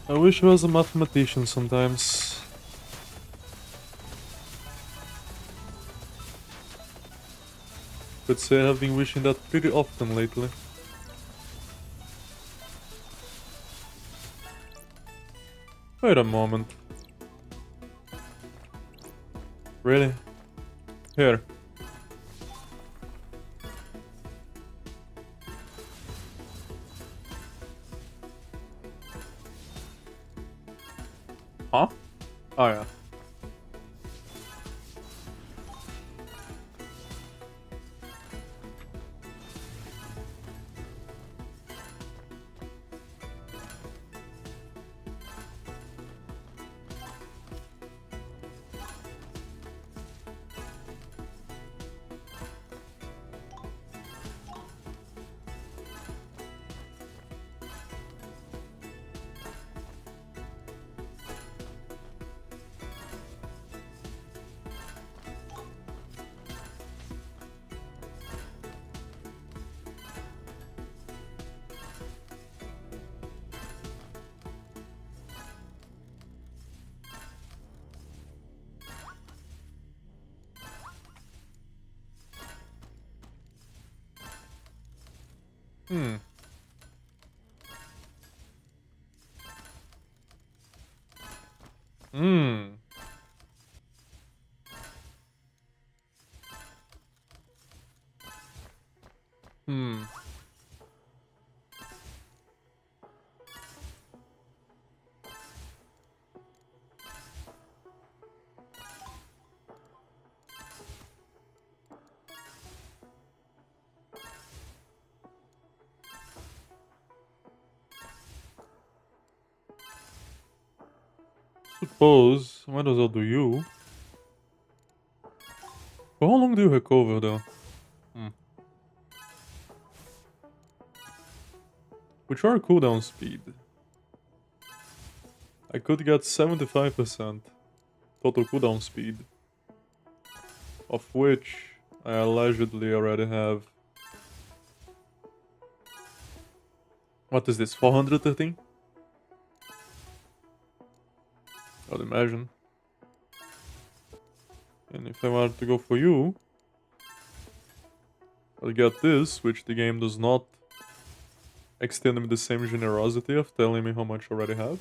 I wish I was a mathematician sometimes. Could say I have been wishing that pretty often lately. Wait a moment. Really? Here. Huh? Oh yeah. Hmm. Hmm. Hmm. Suppose, might as well do you. For how long do you recover though? Hmm. Which are cooldown speed? I could get 75% total cooldown speed. Of which I allegedly already have. What is this, 413? I'd imagine. And if I were to go for you, I'll get this, which the game does not extend me the same generosity of telling me how much I already have.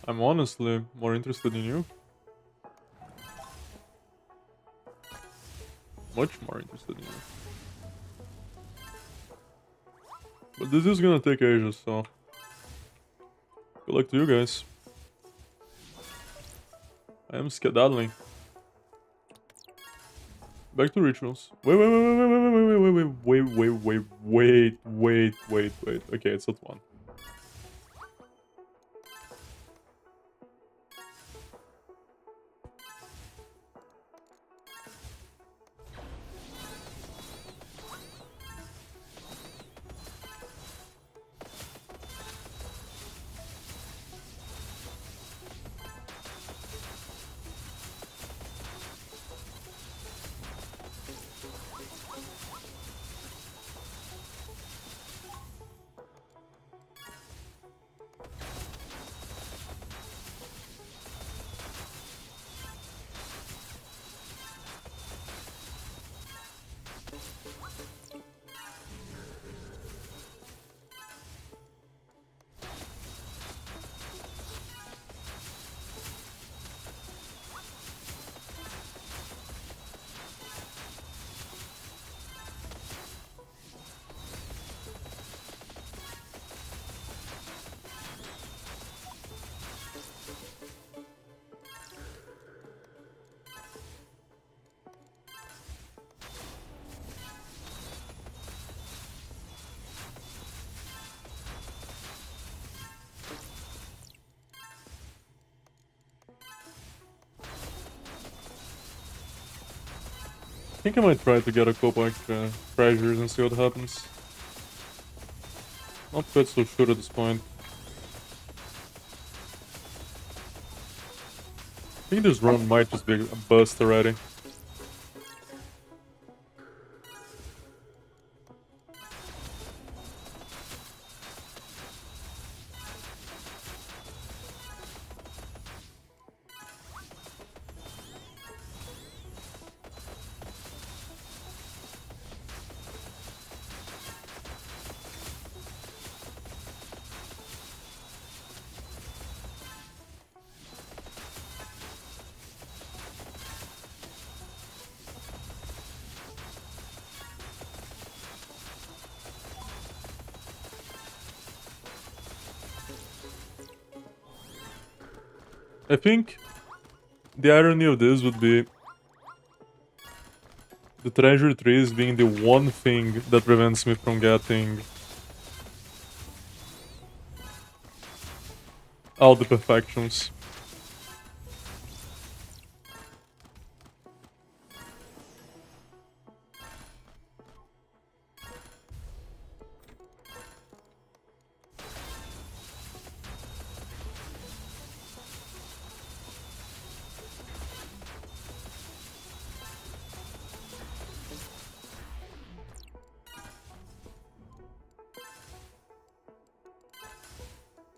I'm honestly more interested in you. Much more interested in you. But this is gonna take ages, so... Good luck to you guys. I am skedaddling. Back to rituals. Wait. Okay, it's at 1. I think I might try to get a couple extra treasures and see what happens. Not quite so sure at this point. I think this run might just be a bust already. I think the irony of this would be the treasure trees being the one thing that prevents me from getting all the perfections.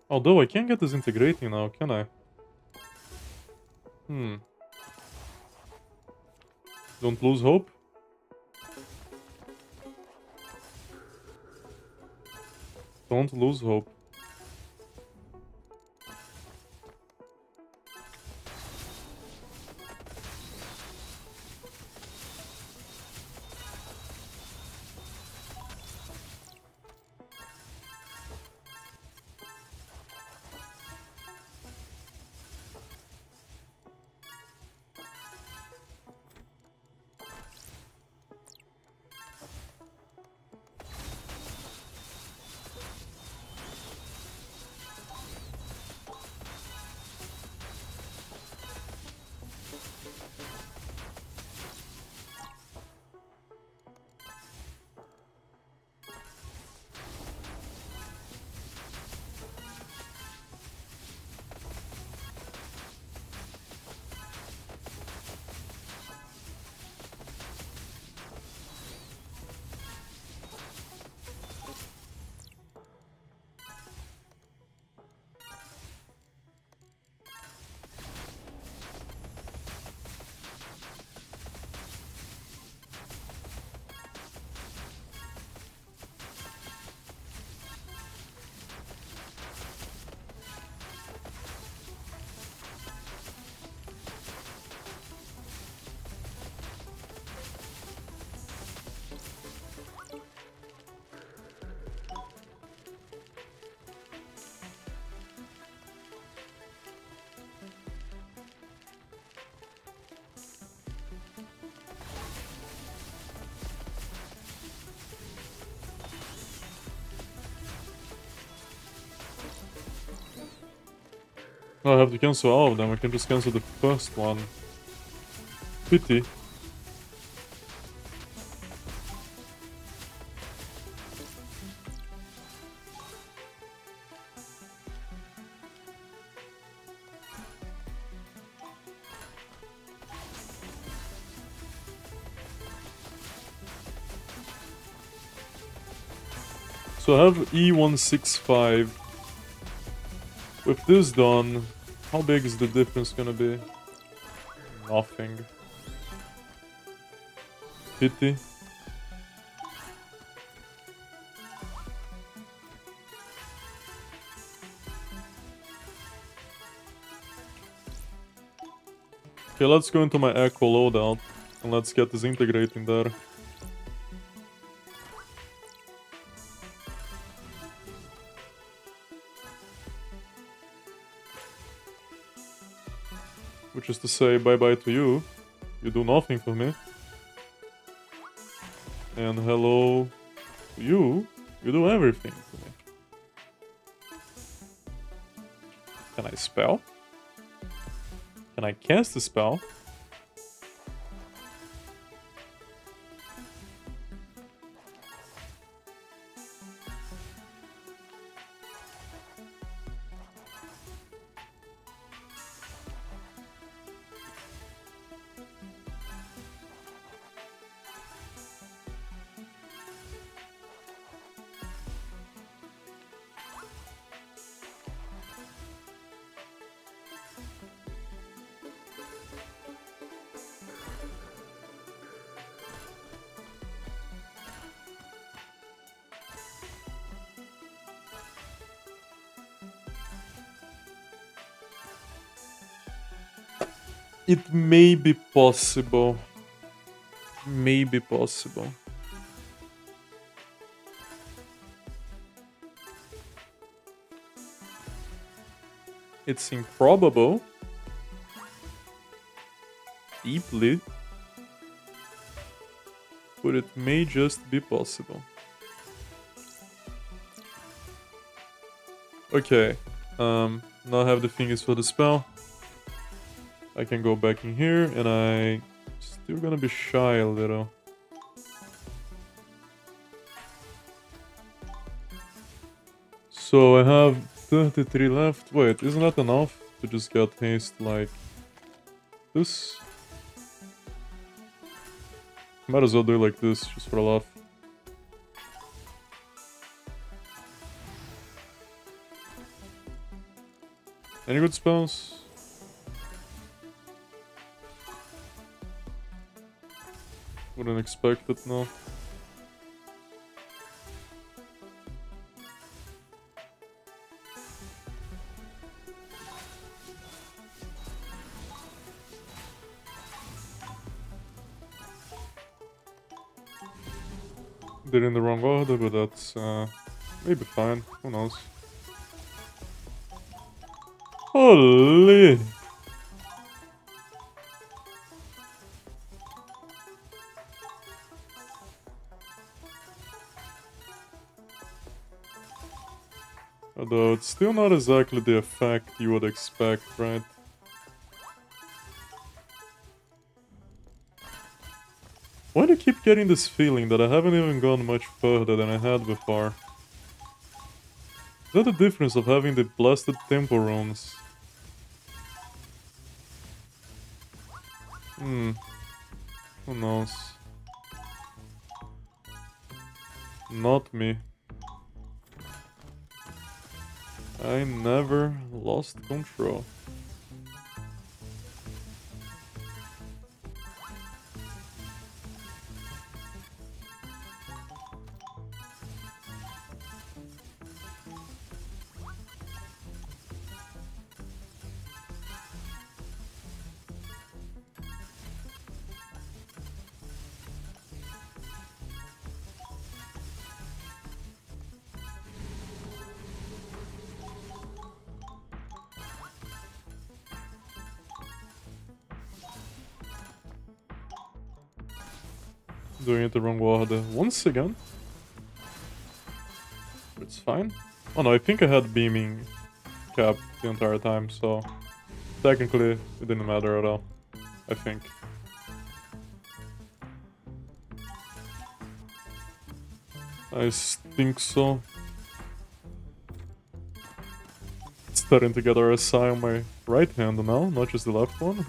Although I can't get this integrating now, can I? Don't lose hope. Don't lose hope. Oh, I have to cancel all of them. I can just cancel the first one. Pity. So I have E165. With this done, how big is the difference gonna be? Nothing. Pity. Okay, let's go into my Echo loadout and let's get this integrating there. Which is to say bye-bye to you. You do nothing for me. And hello to you. You do everything for me. Can I spell? Can I cast a spell? It may be possible. May be possible. It's improbable. Deeply. But it may just be possible. Okay. Now I have the fingers for the spell. I can go back in here and I still gonna be shy a little. So I have 33 left. Wait, isn't that enough to just get haste like this? Might as well do it like this, just for a laugh. Any good spells? Wouldn't expect it, no. Did it in the wrong order, but that's maybe fine. Who knows? Holy! Although it's still not exactly the effect you would expect, right? Why do I keep getting this feeling that I haven't even gone much further than I had before? Is that the difference of having the blasted tempo runes? Who knows? Not me. I never lost control. Doing it the wrong order once again. It's fine. Oh no, I think I had beaming capped the entire time, so technically it didn't matter at all, I think. I think so. Starting to get RSI on my right hand now, not just the left one.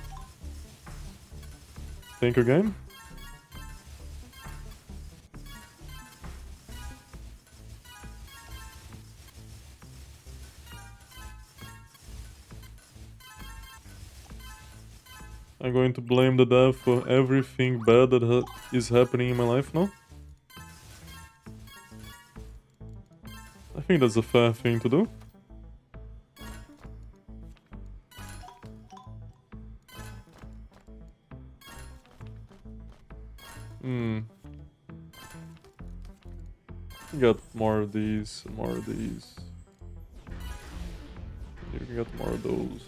Thank you, game. I'm going to blame the dev for everything bad that is happening in my life now. I think that's a fair thing to do. Get more of these, more of these. You can get more of those.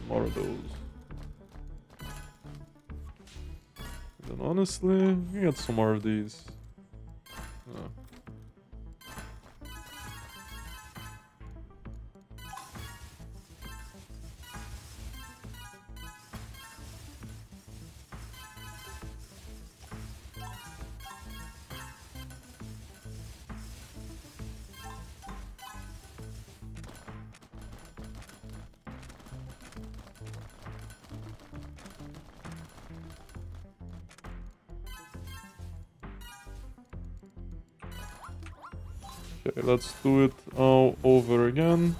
More of those. And then honestly, you can get some more of these. Okay, let's do it all over again.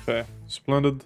Okay, splendid.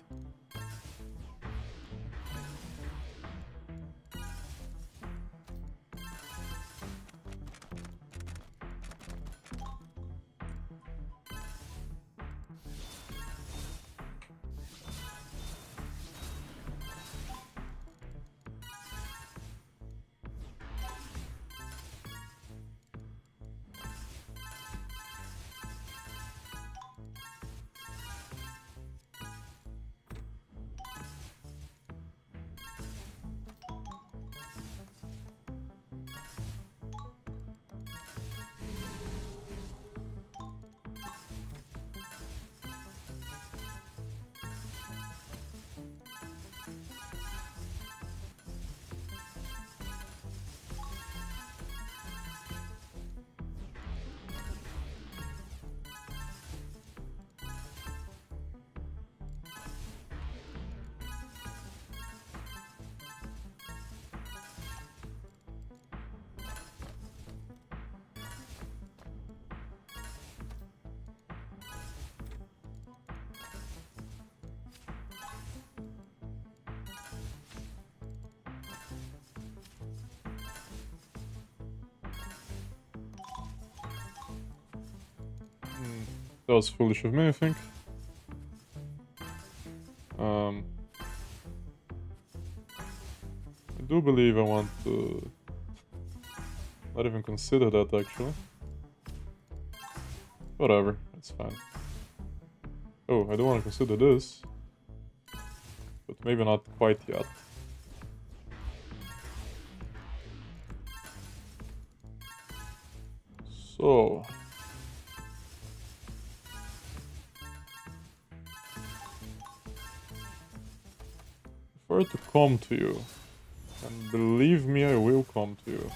That was foolish of me, I think. I do believe I want to not even consider that, actually. Whatever, it's fine. Oh, I do want to consider this. But maybe not quite yet. So... prefer to come to you. And believe me, I will come to you.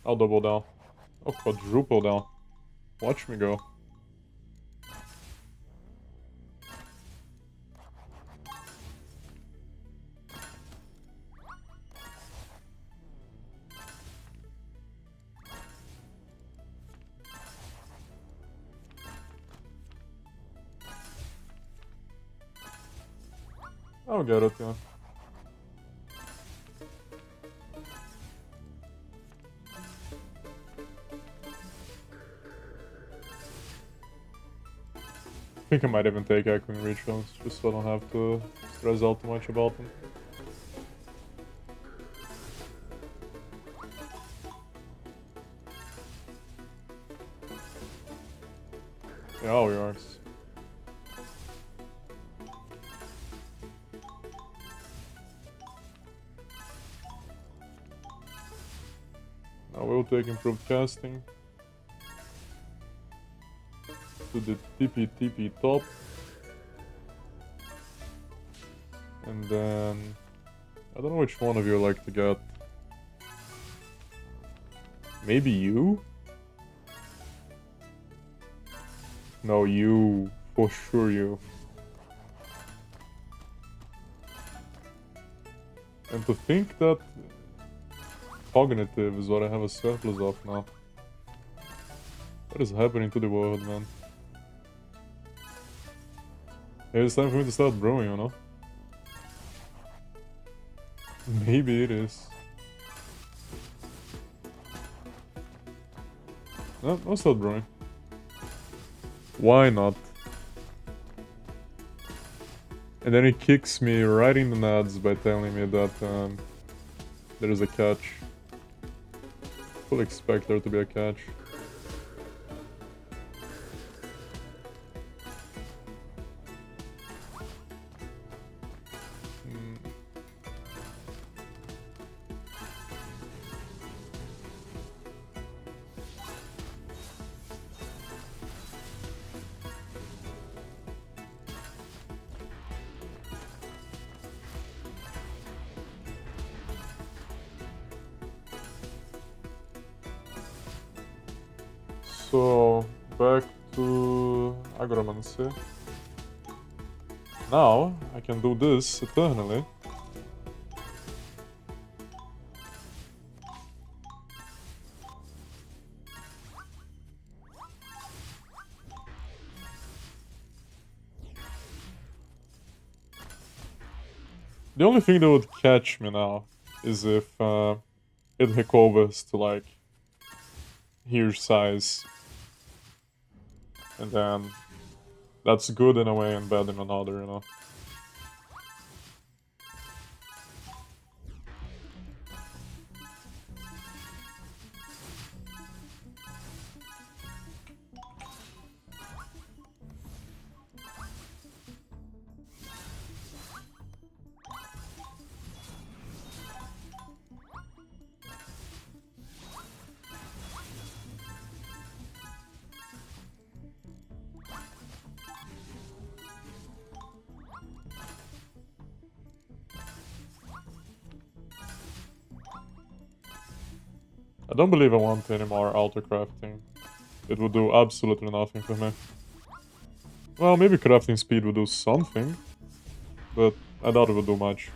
I'll double down. I'll quadruple down. Watch me go. I'll get it, yeah. I think I might even take Echoing Rituals, just so I don't have to stress out too much about them. Yeah, all yours. I will take Improved Casting. To the TP top. And then... I don't know which one of you I like to get. Maybe you? No, you. For sure you. And to think that Cognitive is what I have a surplus of now. What is happening to the world, man? Hey, it's time for me to start brewing, you know? Maybe it is. No, I'll start brewing. Why not? And then he kicks me right in the nuts by telling me that there is a catch. Fully expect there to be a catch. So, back to Agromancy. Now, I can do this eternally. The only thing that would catch me now is if it recovers to like huge size. And then that's good in a way and bad in another, you know. I don't believe I want any more auto-crafting. It would do absolutely nothing for me. Well, maybe crafting speed would do something, but I doubt it would do much.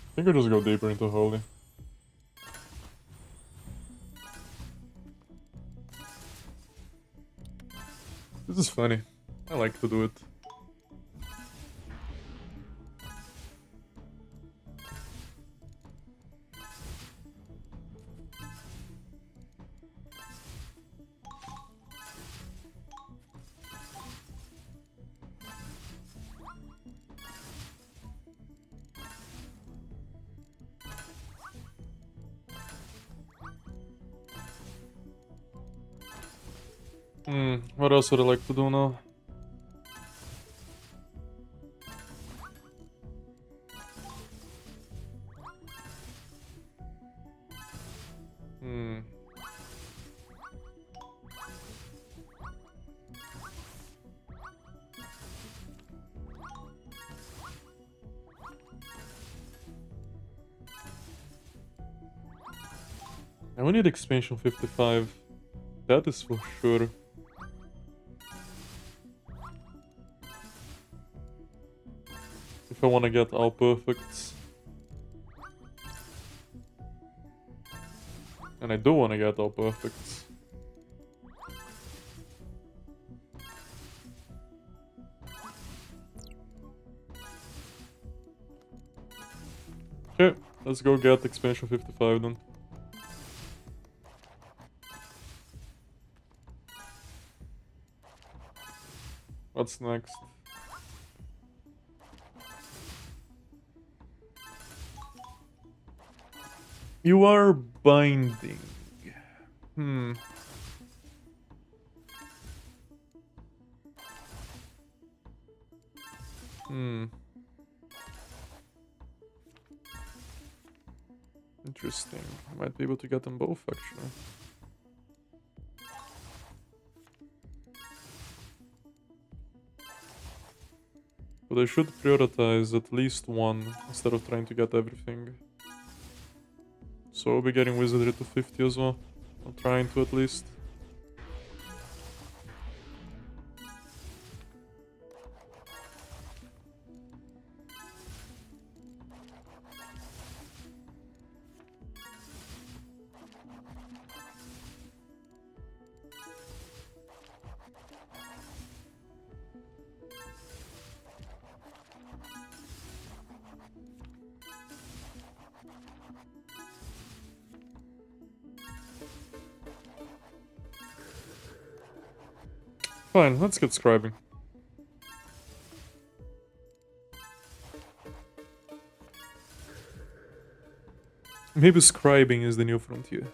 I think I'll just go deeper into Holy. This is funny. I like to do it. What else would I like to do now? And we need expansion 55. That is for sure. If I want to get all perfects. And I do want to get all perfects. Okay, let's go get expansion 55 then. What's next? You are binding. Interesting. I might be able to get them both actually. But I should prioritize at least one instead of trying to get everything. So I'll be getting Wizardry to 50 as well. I'm trying to at least. Fine, let's get scribing. Maybe scribing is the new frontier.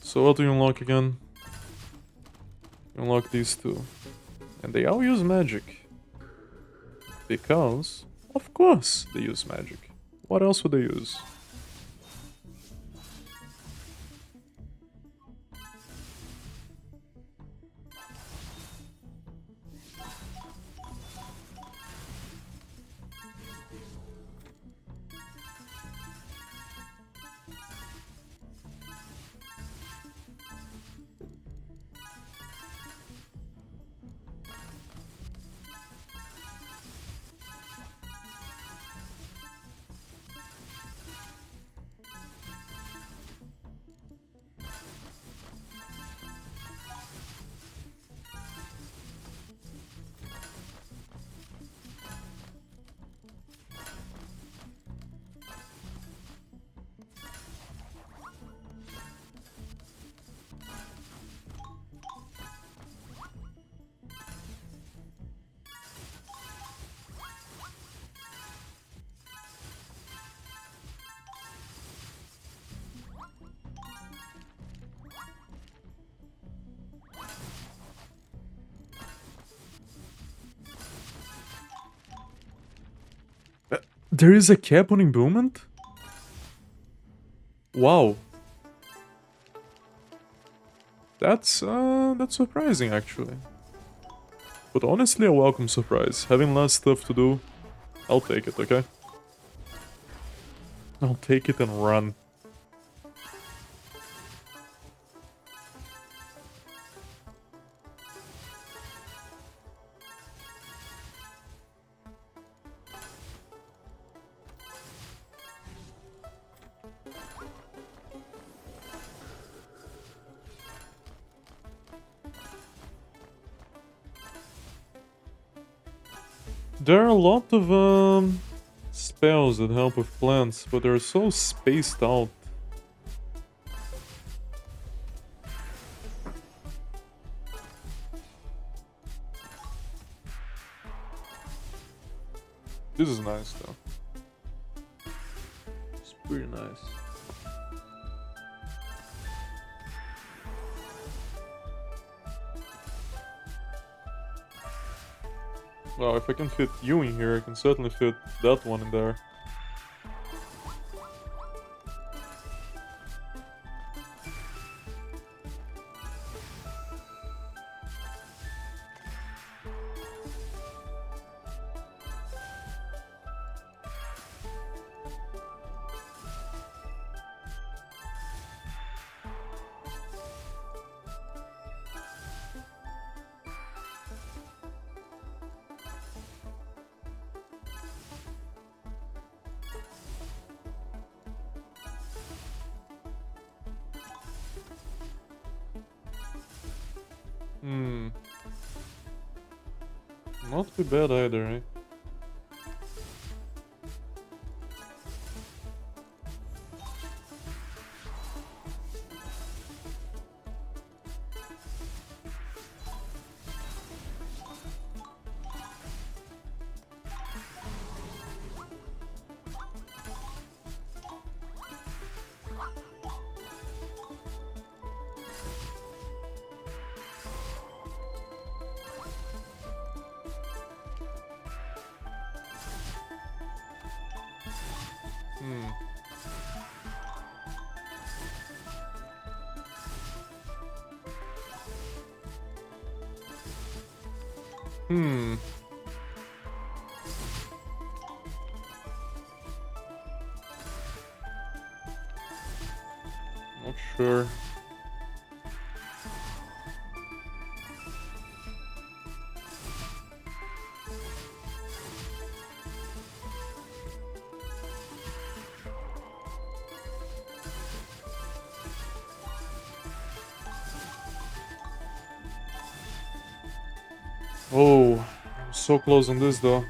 So what do you unlock again? You unlock these two. And they all use magic. Because, of course, they use magic. What else would they use? There is a cap on imbuement? Wow. That's surprising actually. But honestly a welcome surprise. Having less stuff to do, I'll take it, okay? I'll take it and run. There are a lot of spells that help with plants, but they're so spaced out. This is nice though. It's pretty nice. Well, if I can fit you in here, I can certainly fit that one in there. Not too bad either, eh? Not sure. Oh, I'm so close on this though.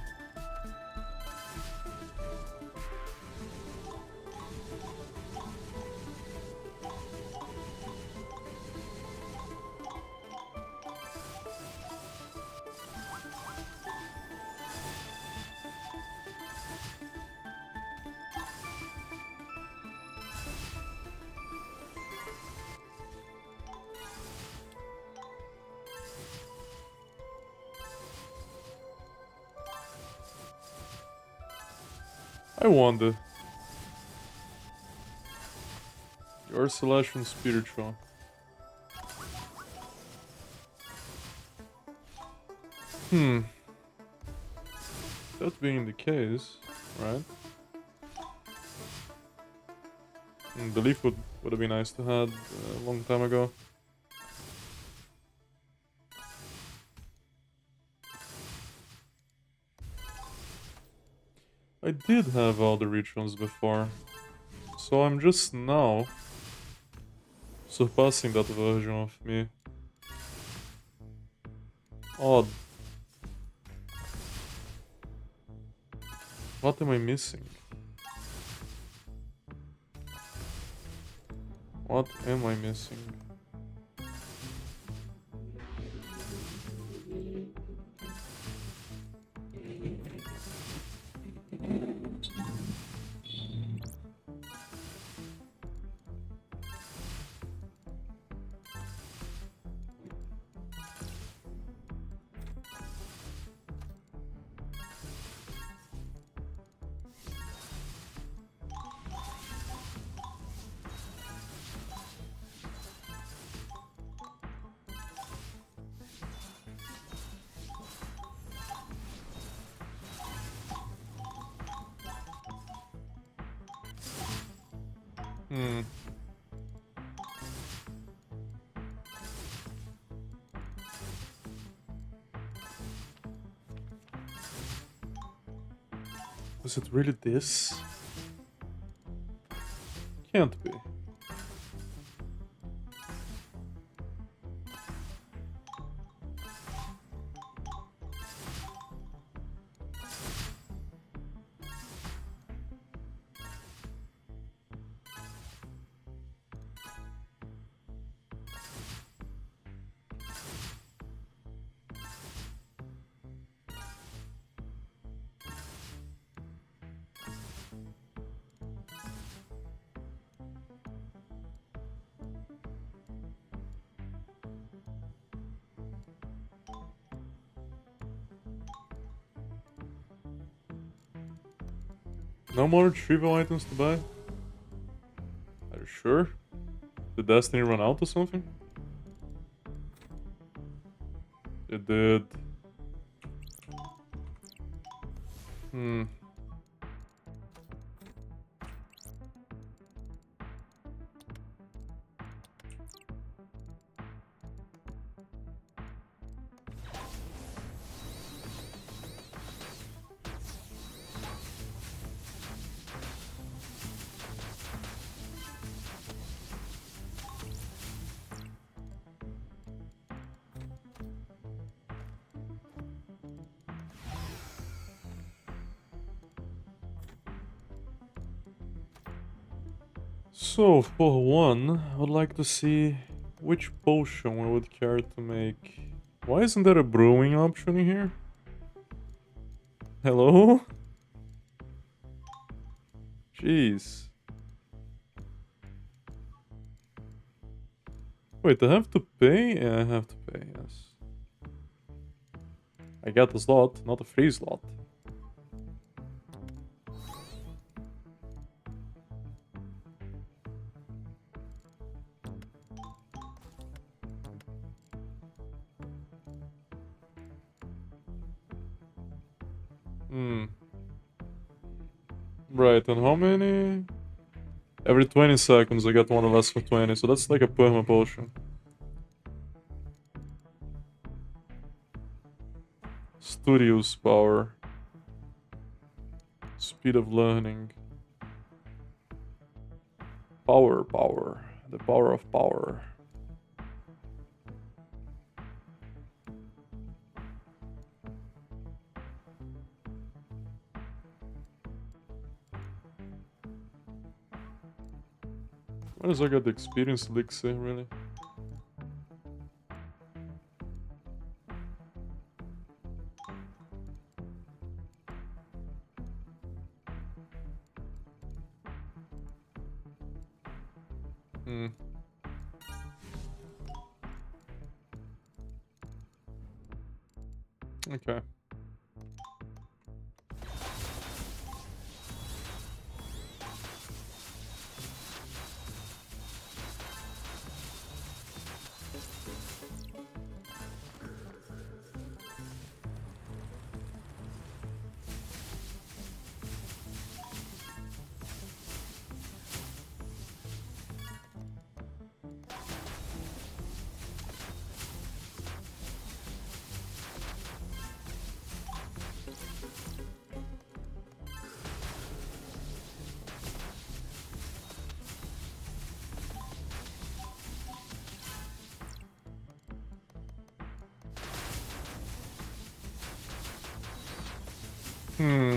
I wonder. Your selection spiritual. That being the case, right? The leaf would have been nice to have a long time ago. I did have all the rituals before, so I'm just now surpassing that version of me. Odd. What am I missing? What am I missing? Was it really this? Can't be. No more trivial items to buy? Are you sure? Did Destiny run out or something? It did. Hmm. So, for one, I would like to see which potion we would care to make. Why isn't there a brewing option in here? Hello? Jeez. Wait, I have to pay? Yeah, I have to pay, yes. I get a slot, not a free slot. Hmm. Right, and how many? Every 20 seconds I get one less for 20, so that's like a perma potion. Studios power. Speed of learning. Power. The power of power. Where does I get the experience elixir, really? Hmm. Okay. Hmm.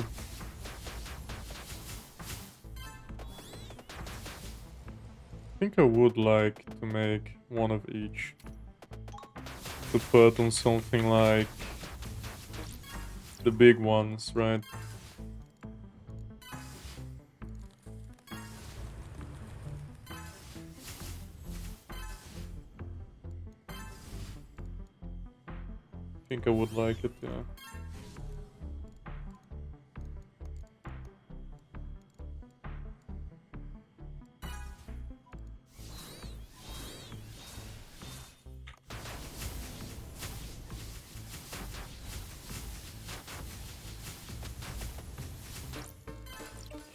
I think I would like to make one of each. To put on something like the big ones, right? I think I would like it, yeah.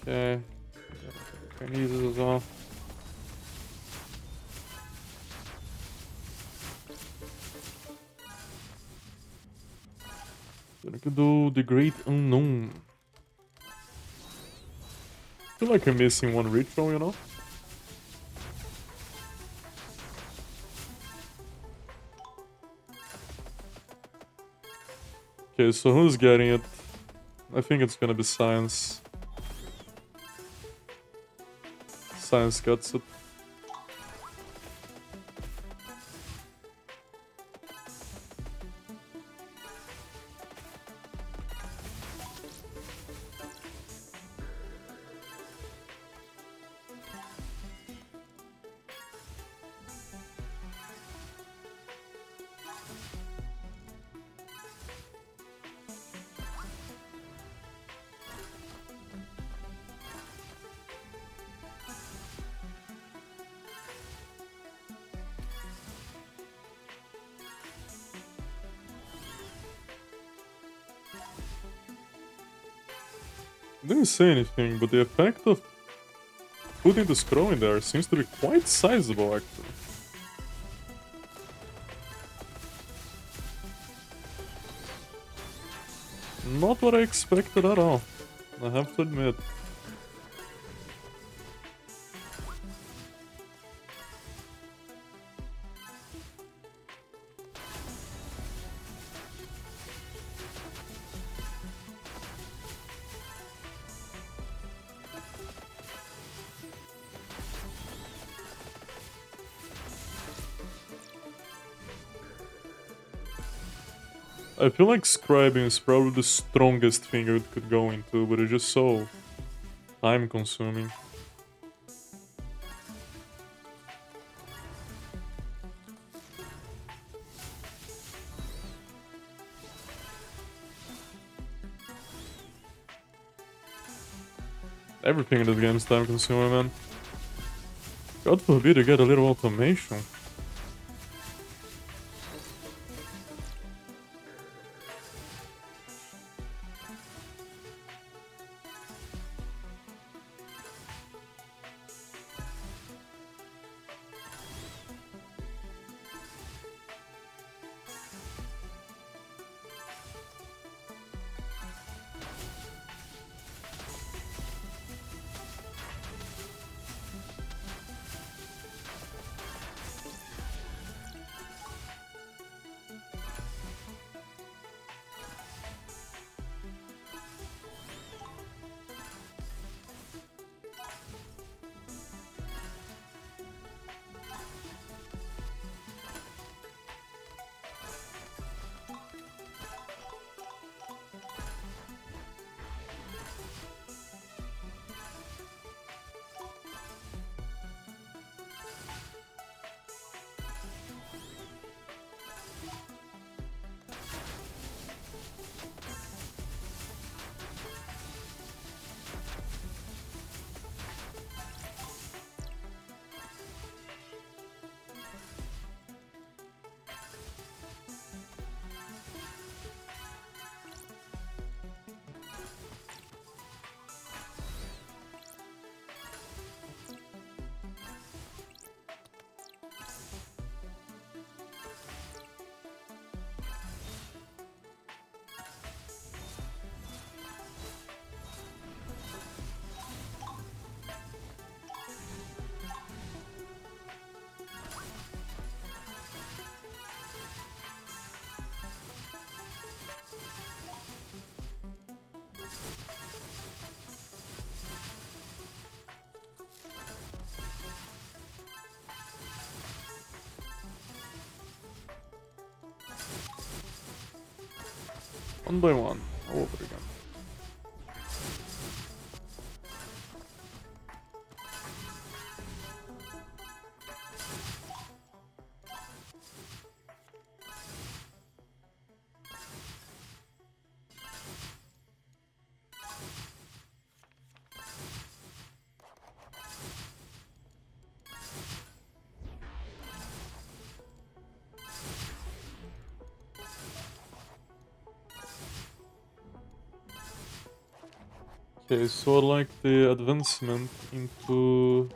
Okay. I need this as well. Then I could do the Great Unknown. I feel like I'm missing one ritual, you know? Okay, so who's getting it? I think it's gonna be Science. Science gets it. Didn't say anything, but the effect of putting the scroll in there seems to be quite sizable, actually. Not what I expected at all, I have to admit. I feel like scribing is probably the strongest thing it could go into, but it's just so time consuming. Everything in this game is time consuming, man. God forbid to get a little automation. One by one, all over again. Okay, so I like the advancement into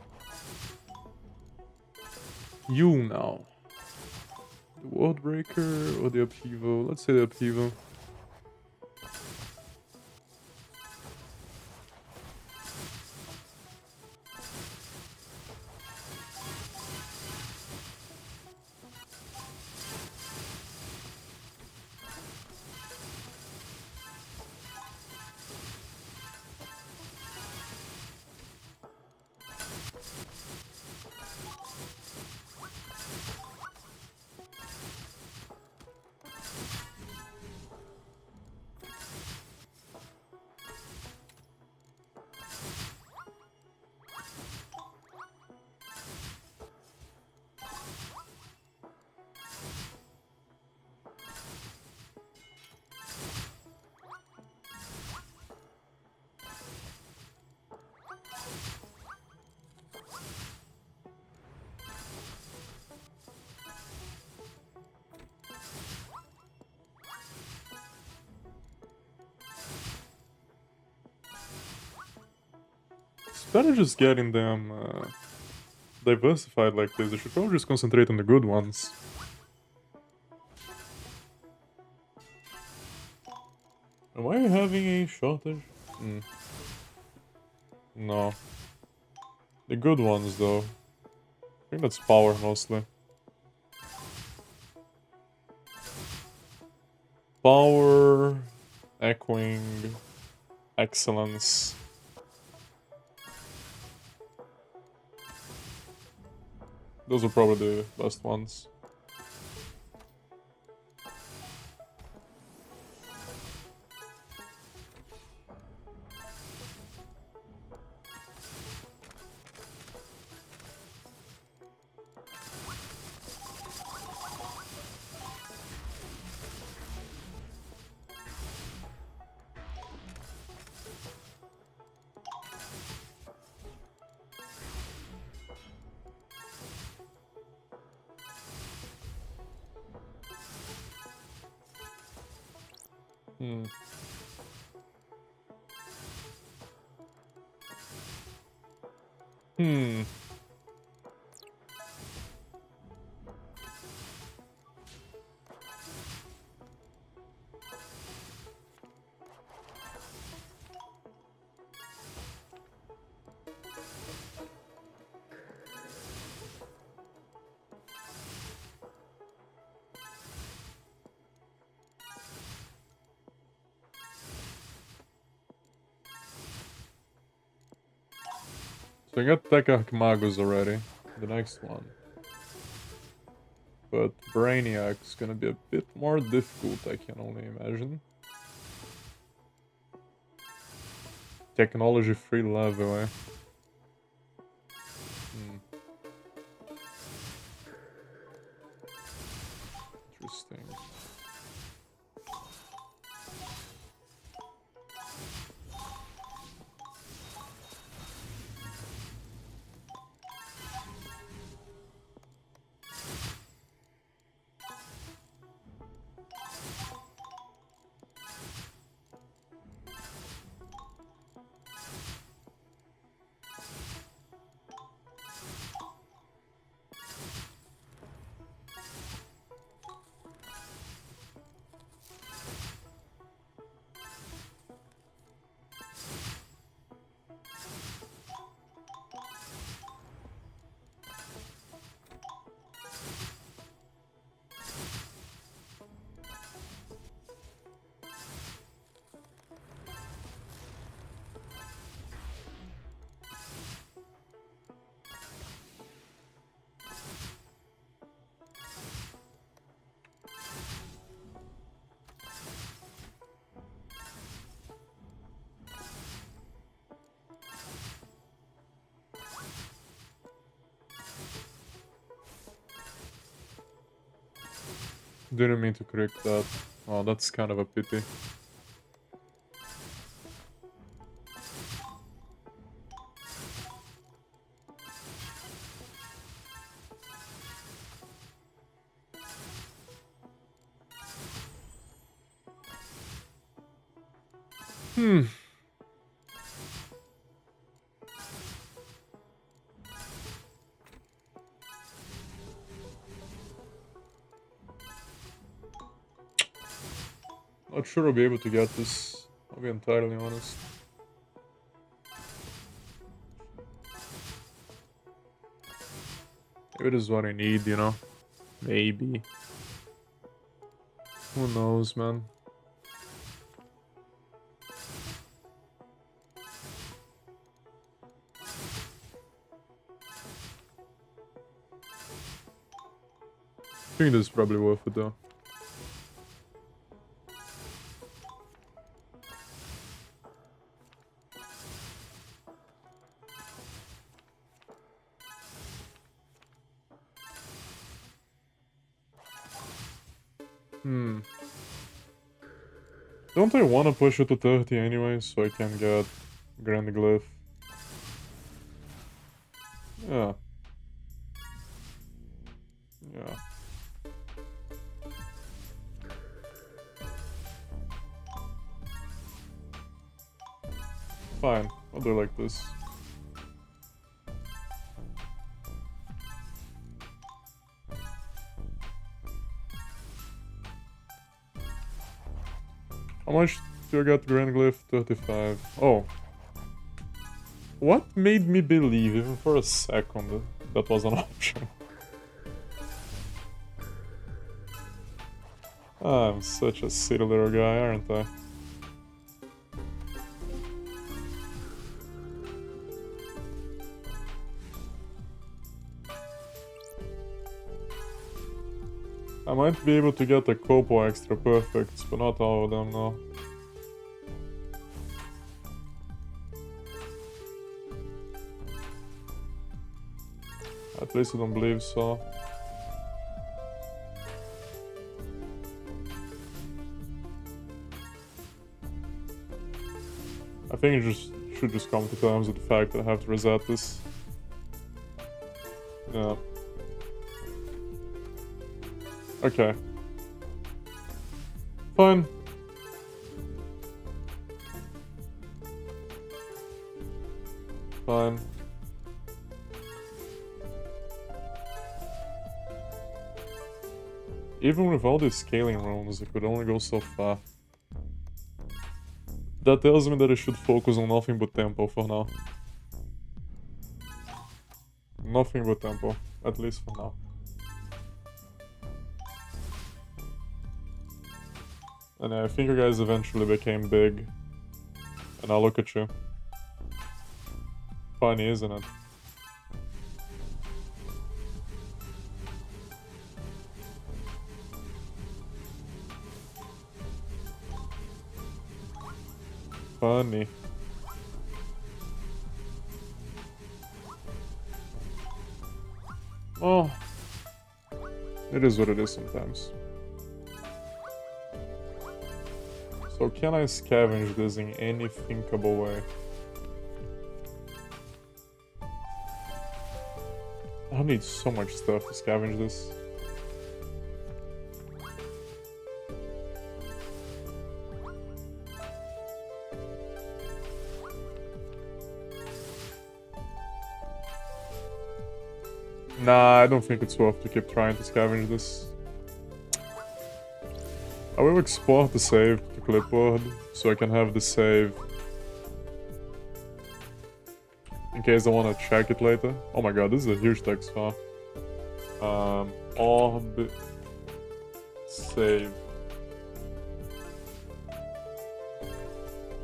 you now. The World Breaker or the Upheaval? Let's say the Upheaval. instead of just getting them diversified like this, they should probably just concentrate on the good ones. Am I having a shortage? No. The good ones, though. I think that's power, mostly. Power, echoing, excellence. Those are probably the best ones. So I got Tekak Magus already. The next one. But Brainiac's gonna be a bit more difficult, I can only imagine. Technology free level, eh? Interesting. Didn't mean to correct that. Oh, that's kind of a pity. Not sure I'll be able to get this. I'll be entirely honest. Maybe this is what I need, you know? Maybe. Who knows, man? I think this is probably worth it, though. Don't I want to push it to 30 anyway, so I can get Grand Glyph? Yeah. Yeah. Fine, I'll do like this. How much do I got Grand Glyph? 35. Oh. What made me believe, even for a second, that was an option? I'm such a silly little guy, aren't I? I might be able to get a couple extra perfects, but not all of them, no. At least I don't believe so. I think it should just come to terms with the fact that I have to reset this. Yeah. Okay. Fine. Fine. Even with all these scaling runes, it could only go so far. That tells me that I should focus on nothing but tempo for now. Nothing but tempo, at least for now. And I think you guys eventually became big. And now look at you. Funny, isn't it? Funny. Oh. It is what it is sometimes. So can I scavenge this in any thinkable way? I need so much stuff to scavenge this. Nah, I don't think it's worth to keep trying to scavenge this. I will export the save to clipboard, so I can have the save in case I want to check it later. Oh my god, this is a huge text file. Orb save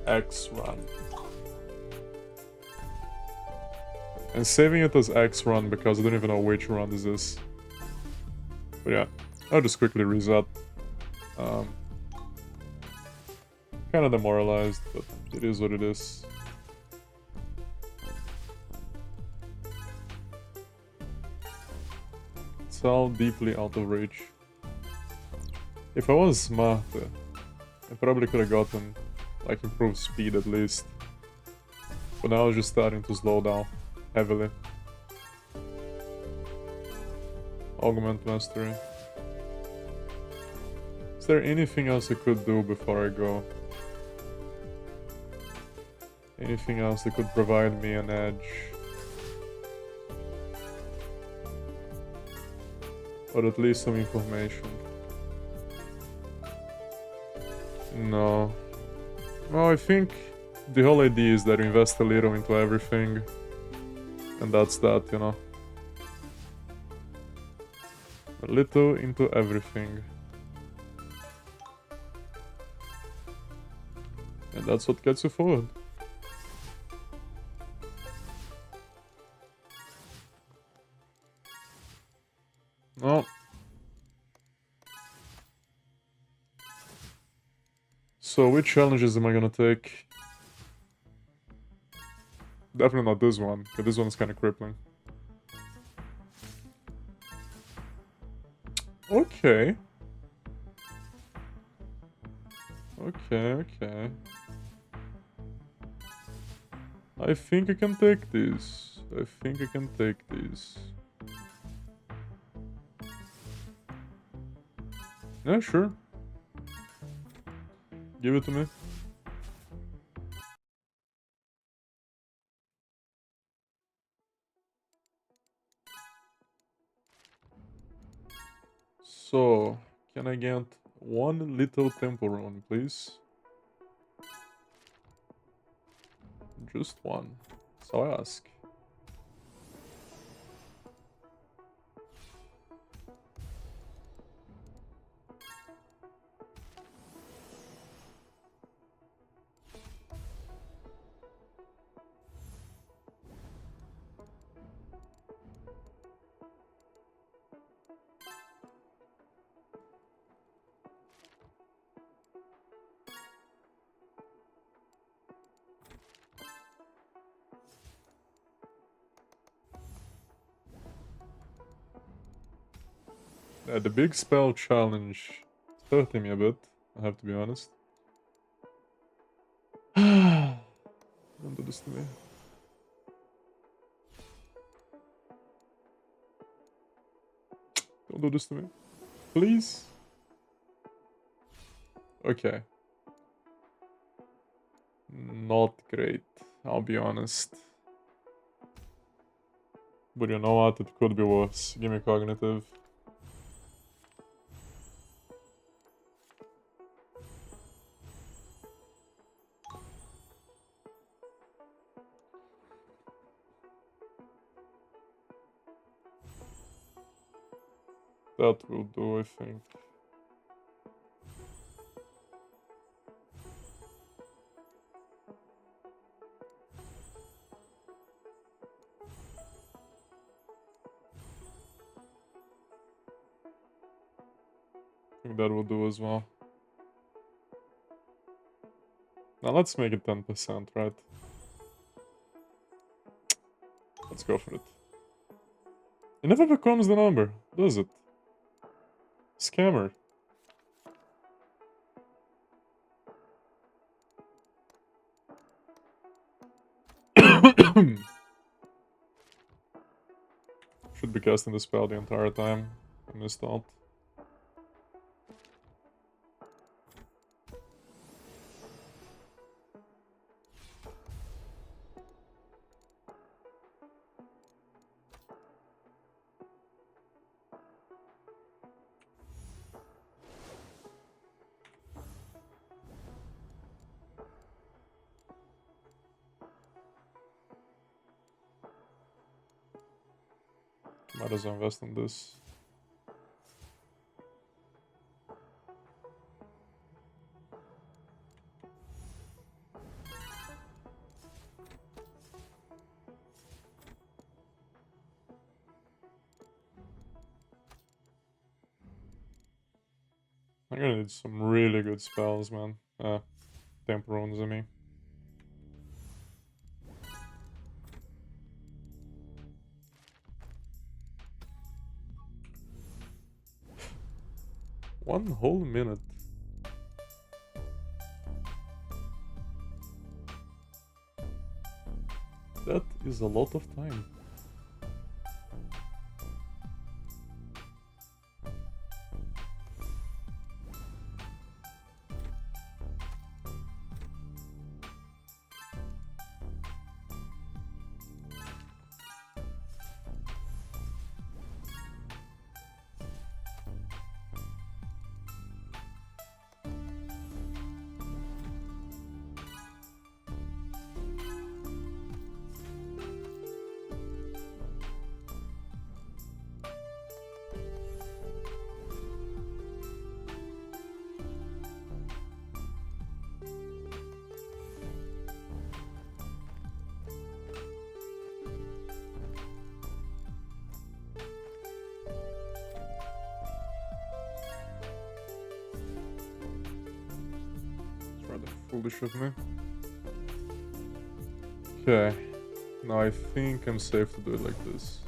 X run. And saving it as X run because I don't even know which run this is. But yeah, I'll just quickly reset. Kind of demoralized, but it is what it is. It's all deeply out of reach. If I was smarter, I probably could have gotten, like, improved speed at least. But now it's just starting to slow down heavily. Augment Mastery. Is there anything else I could do before I go? Anything else that could provide me an edge? Or at least some information? No. Well, I think the whole idea is that you invest a little into everything. And that's that, you know. A little into everything. And that's what gets you forward. Oh. So which challenges am I gonna take? Definitely not this one, because this one's kind of crippling. Okay. Okay. I think I can take these. Yeah, sure. Give it to me. So, can I get one little tempo rune, please? Just one. So I ask. The big spell challenge is hurting me a bit, I have to be honest. Don't do this to me. Don't do this to me. Please? Okay. Not great, I'll be honest. But you know what? It could be worse. Give me cognitive. That will do, I think. I think that will do as well. Now let's make it 10%, right? Let's go for it. It never becomes the number, does it? Scammer. Should be casting the spell the entire time. I missed out. Might as well invest in this. I'm gonna need some really good spells, man. Temperons, I mean. One whole minute. That is a lot of time. It's rather foolish of me. Okay. Now I think I'm safe to do it like this.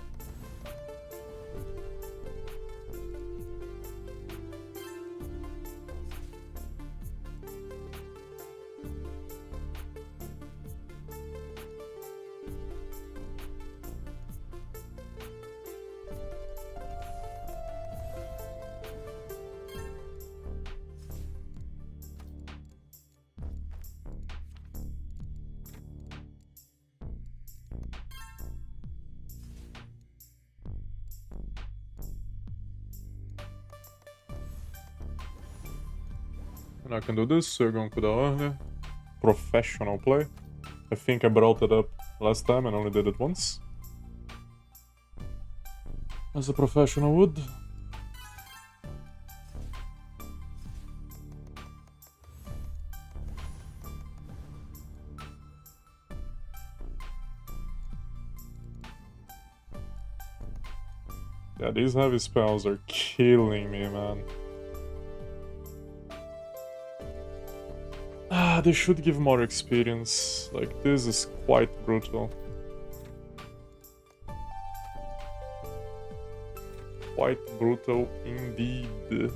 And I can do this, so you're going to the early. Professional play. I think I brought it up last time and only did it once. As a professional would. Yeah, these heavy spells are killing me, man. Ah, they should give more experience. Like, this is quite brutal. Quite brutal indeed.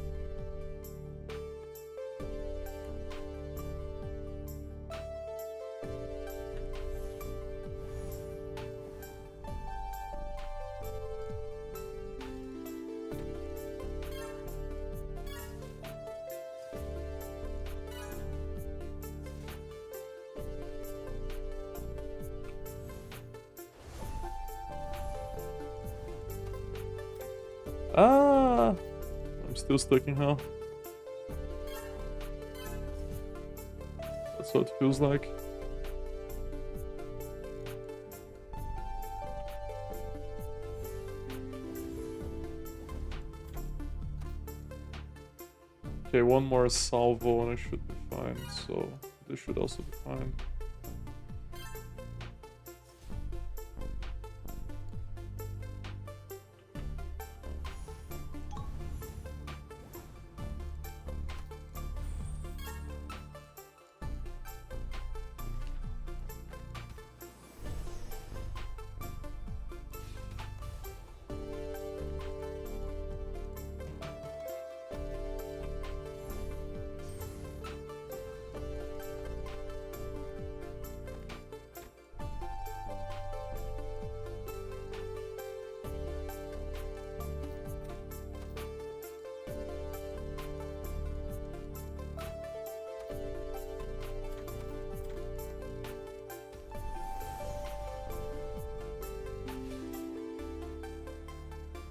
Ah! I'm still stuck in hell. That's what it feels like. Okay, one more salvo and I should be fine, so this should also be fine.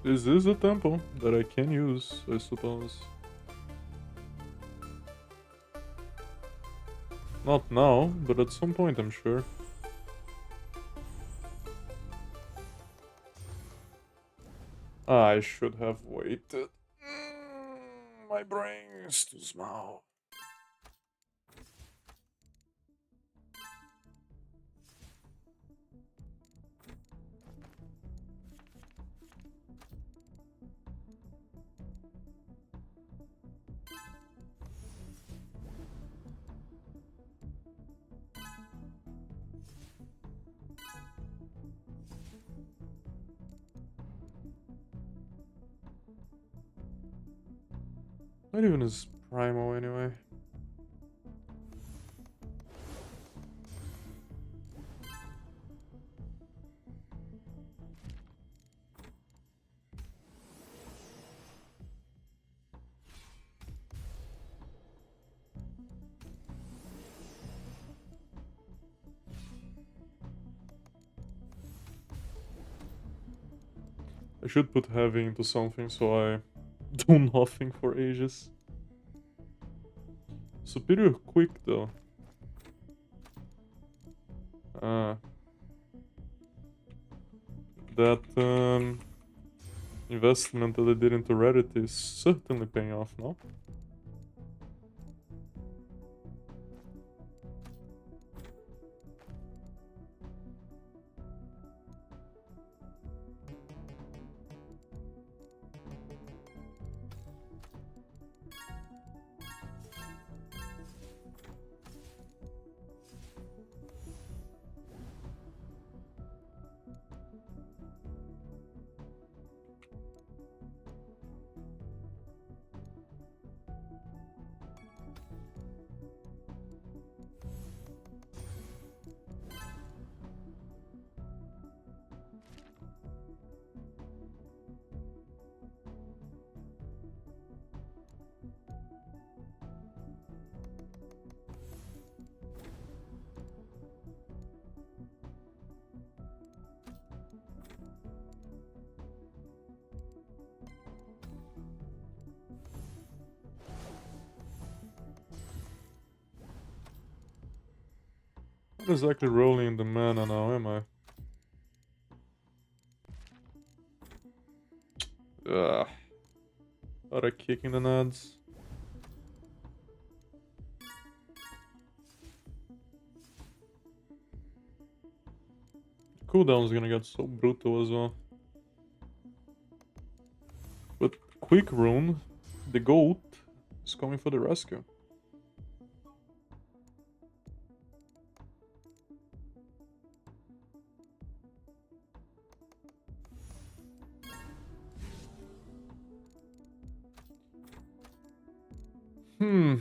This is a temple that I can use, I suppose. Not now, but at some point, I'm sure. I should have waited. My brain is too small. Not even his Primo, anyway. I should put heavy into something so I do nothing for ages. Superior quick though. That investment that I did into Reddit is certainly paying off now. Not exactly rolling the mana now, am I? Ugh. Thought I kicking the nuts. Cooldown's gonna get so brutal as well. But Quick Rune, the goat, is coming for the rescue. Hmm.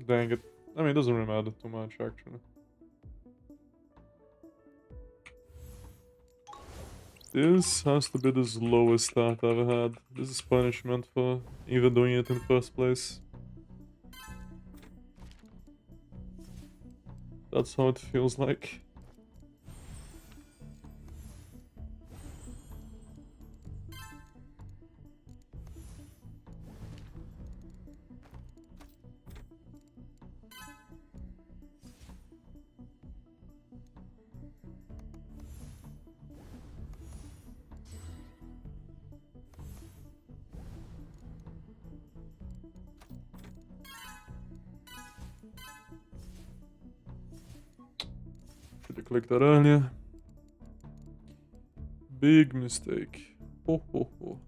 Dang it. I mean, it doesn't really matter too much, actually. This has to be the slowest start I've ever had. This is punishment for even doing it in the first place. That's how it feels like. Should've clicked that earlier. Big mistake. Ho ho ho.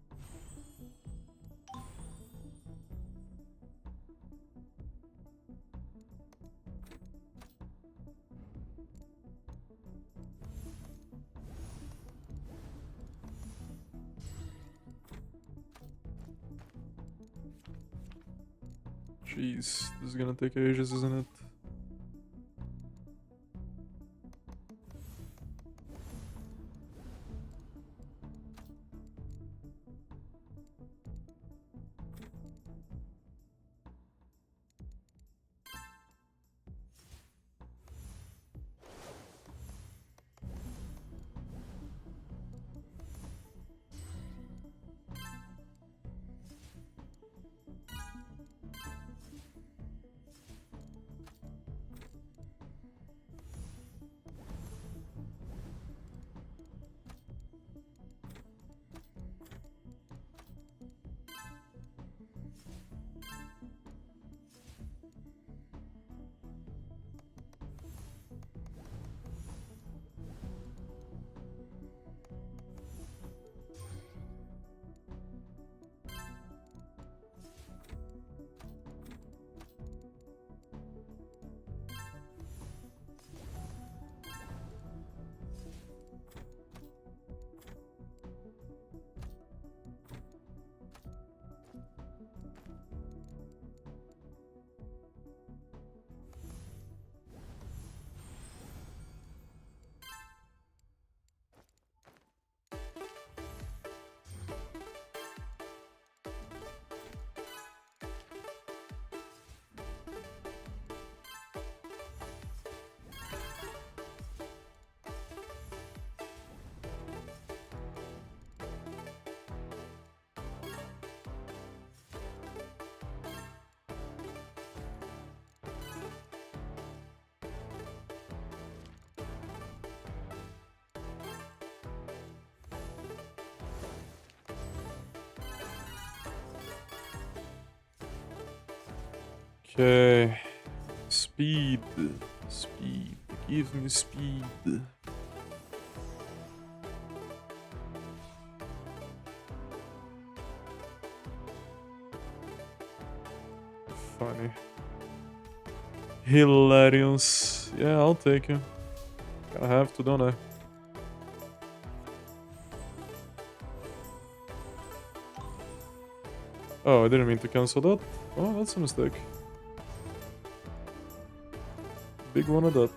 Jeez, this is gonna take ages, isn't it? Okay. Speed. Speed. Give me speed. Funny. Hilarious. Yeah, I'll take it. Gotta have to, don't I? Oh, I didn't mean to cancel that. Oh, that's a mistake. Big one of that.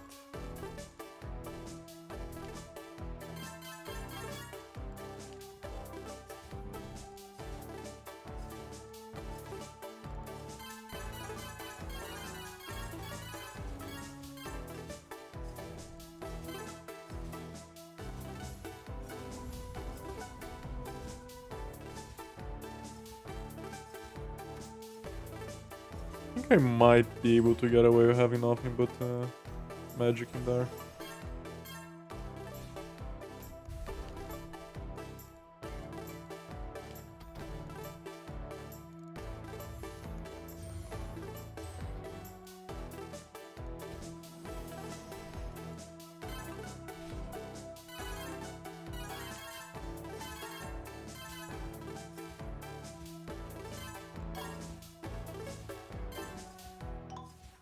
I think I might be able to get away with having nothing but magic in there.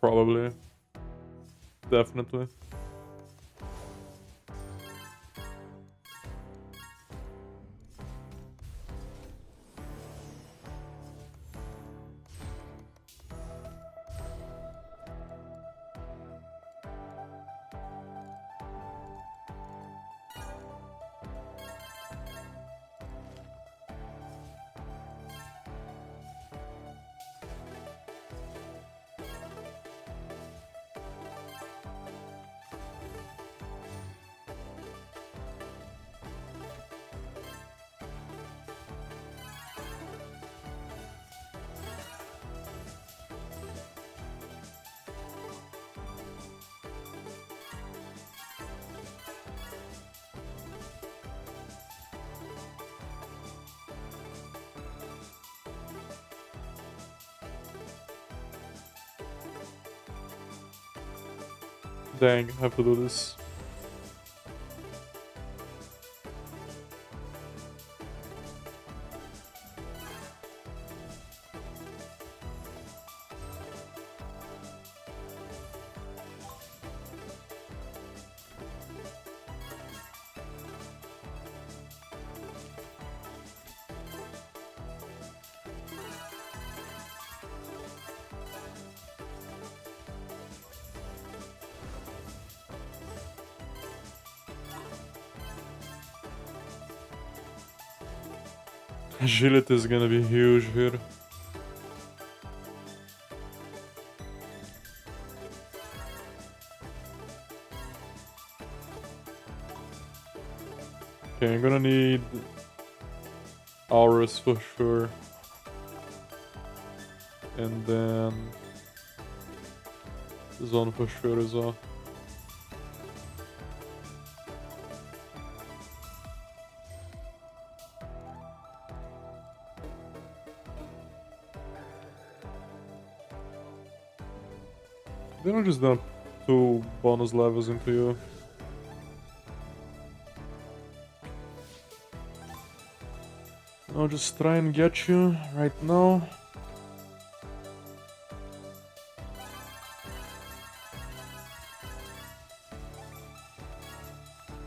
Probably. Definitely. Dang, I have to do this. Agility is gonna be huge here. Okay, I'm gonna need auras for sure. And then zone for sure as well. Then I just dump 2 bonus levels into you. I'll just try and get you right now.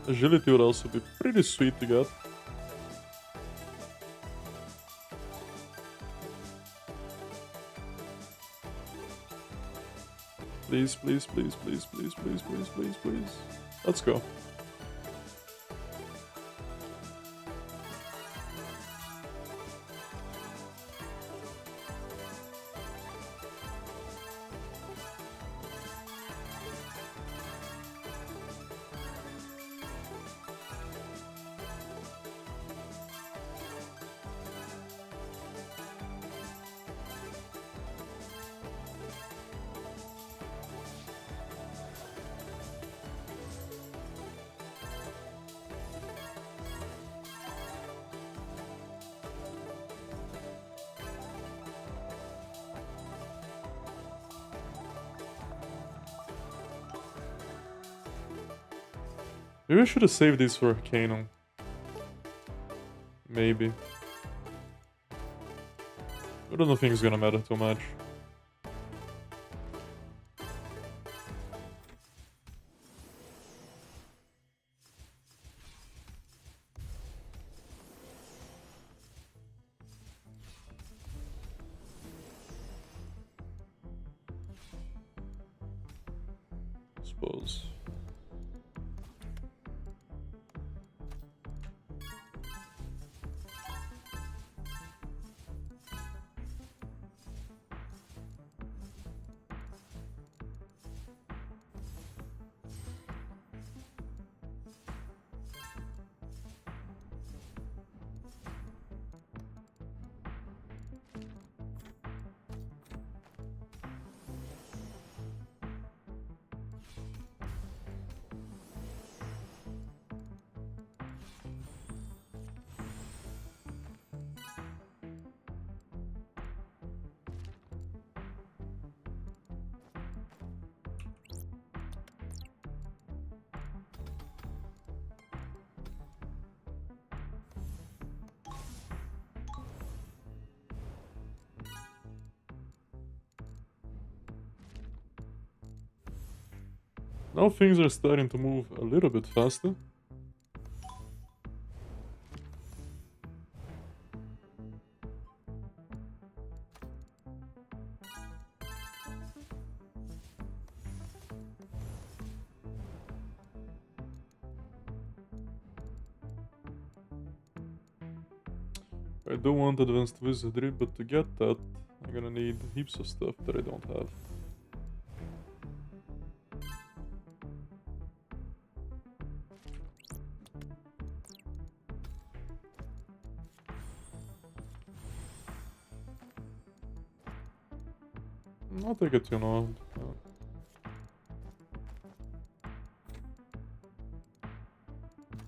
Agility would also be pretty sweet to get. Please, please, please, please, please, please, please, please, please. Let's go. Maybe I should have saved these for Arcanum. Maybe. I don't think it's gonna matter too much. suppose. Now things are starting to move a little bit faster. I do want advanced wizardry, but to get that, I'm gonna need heaps of stuff that I don't have. I'll take it, you know.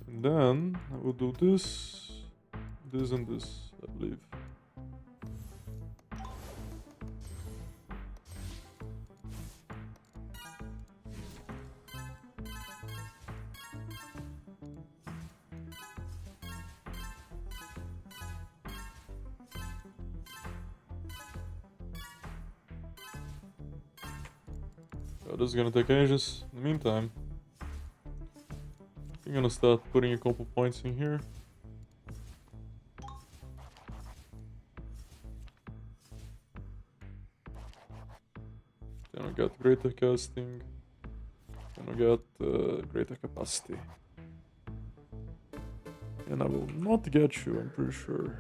And then I will do this, this, and this, I believe. This is gonna take ages. In the meantime, I'm gonna start putting a couple points in here. Then I got greater casting. Then I got greater capacity. And I will not get you, I'm pretty sure.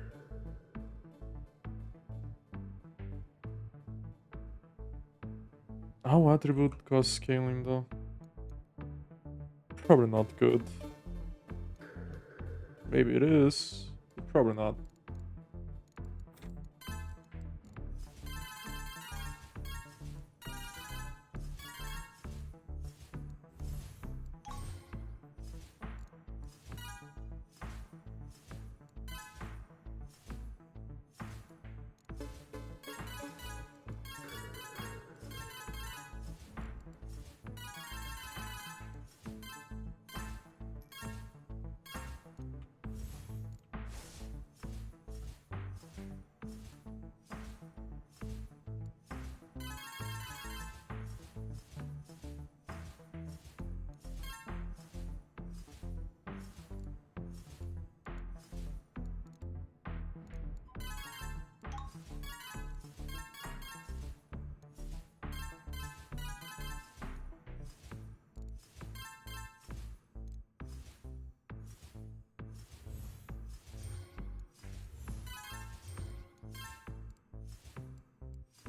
How attribute cost scaling though? Probably not good. Maybe it is, but probably not.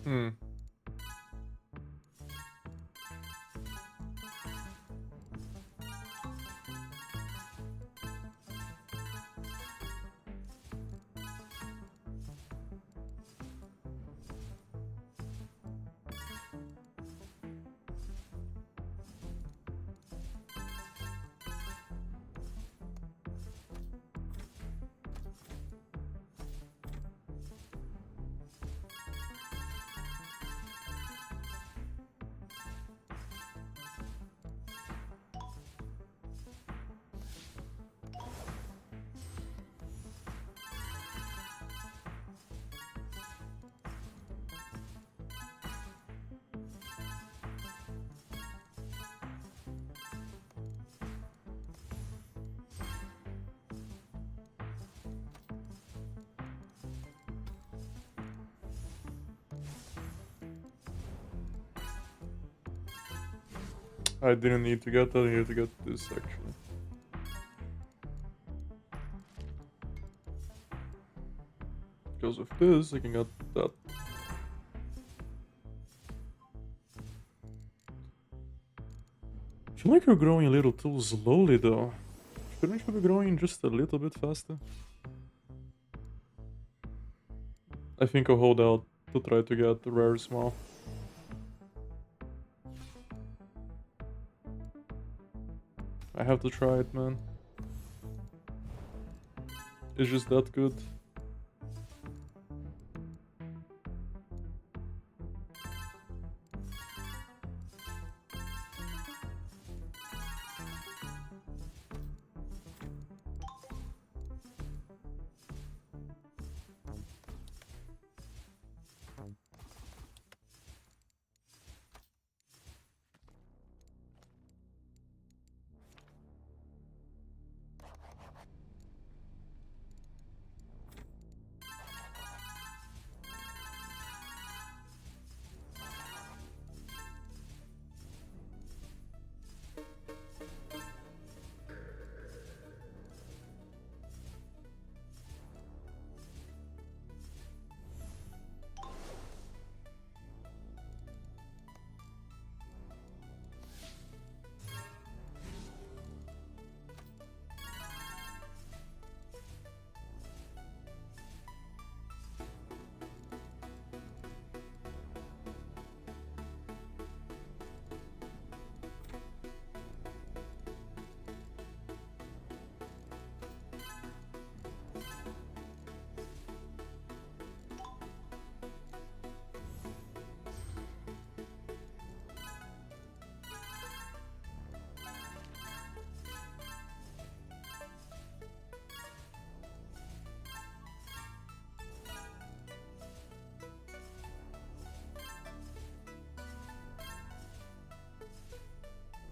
Hmm. I didn't need to get that, I need to get this actually. Because of this, I can get that. I feel like you're growing a little too slowly though. Shouldn't you be growing just a little bit faster? I think I'll hold out to try to get the rare small. I have to try it, man. It's just that good.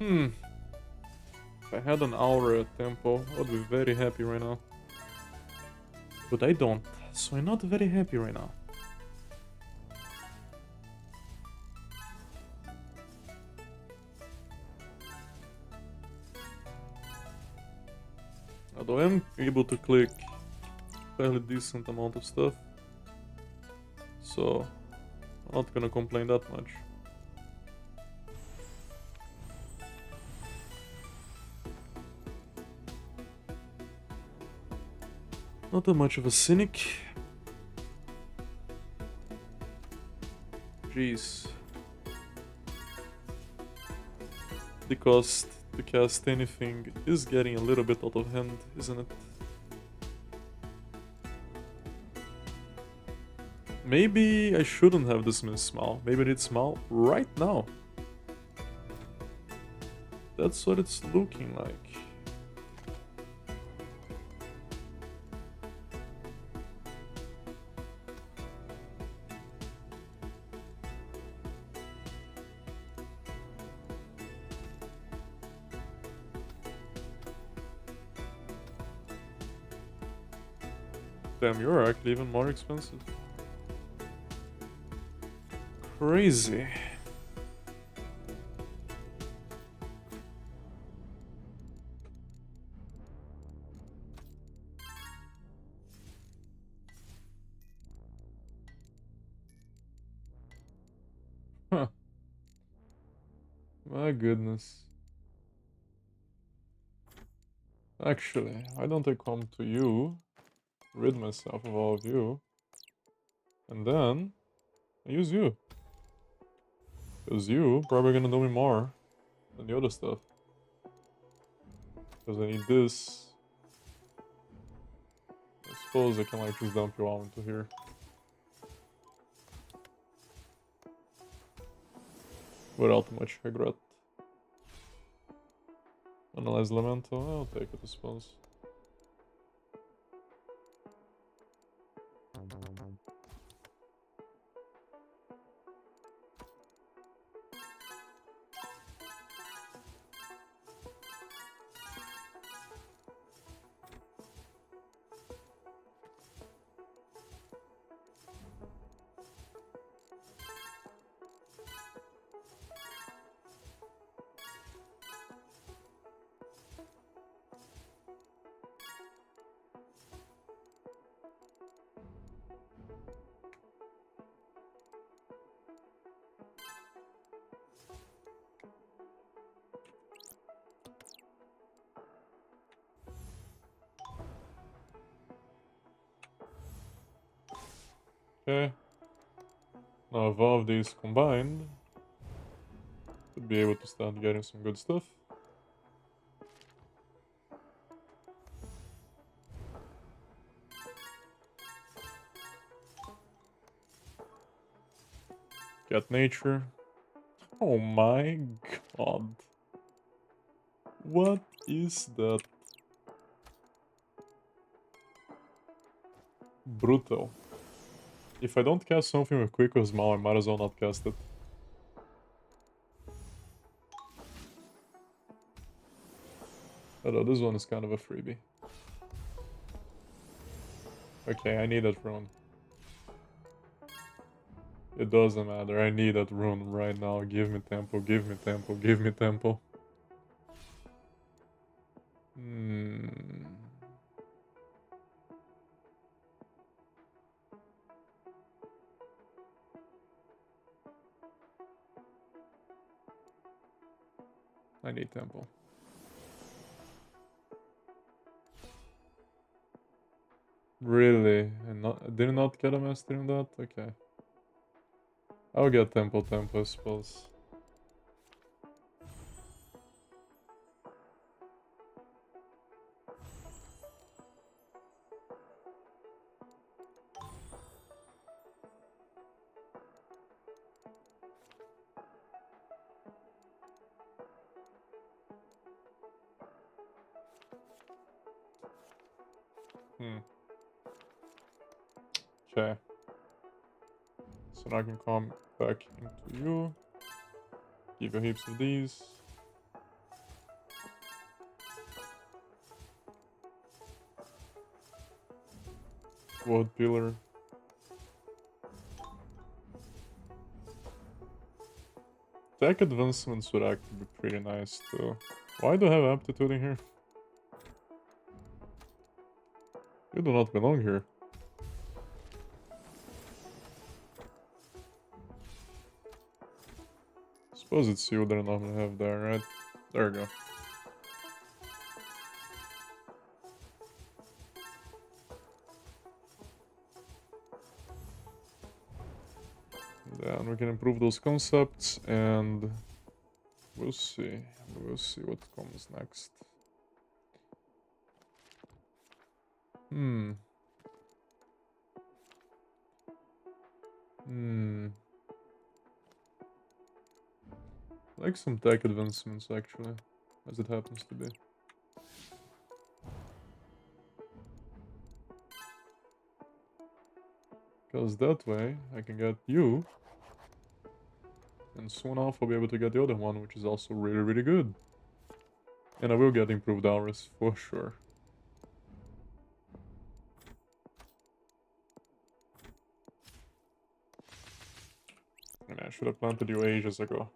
If I had an aura at tempo, I would be very happy right now. But I don't, so I'm not very happy right now. Although I'm able to click fairly decent amount of stuff, so I'm not gonna complain that much. Not that much of a cynic. Jeez. The cost to cast anything is getting a little bit out of hand, isn't it? Maybe I shouldn't have dismissed Smile. Maybe I need Smile right now. That's what it's looking like. Damn, you're actually even more expensive. Crazy. Huh. My goodness. Actually, why don't I come to you, rid myself of all of you, and then I use you. Because you probably gonna do me more than the other stuff. Because I need this. I suppose I can like just dump you out into here. Without much regret. Analyze Lamento, I'll take it I suppose. Okay. Now with all of these combined, should be able to start getting some good stuff. Get nature. Oh my god. What is that? Brutal. If I don't cast something with Quick or Small, I might as well not cast it. Although this one is kind of a freebie. Okay, I need that rune. It doesn't matter, I need that rune right now. Give me tempo, give me tempo, give me tempo. I need tempo. Really? And did not get a master in that? Okay. I'll get tempo, I suppose. Okay. So now I can come back into you. Give you heaps of these. Wood pillar. Tech advancements would actually be pretty nice too. Why do I have aptitude in here? You do not belong here. Suppose it's you that I normally have there, right? There we go. Then we can improve those concepts and we'll see. We'll see what comes next. Like some tech advancements actually, as it happens to be. Because that way I can get you. And soon enough I'll be able to get the other one, which is also really, really good. And I will get improved auras, for sure. And I should have planted you ages ago.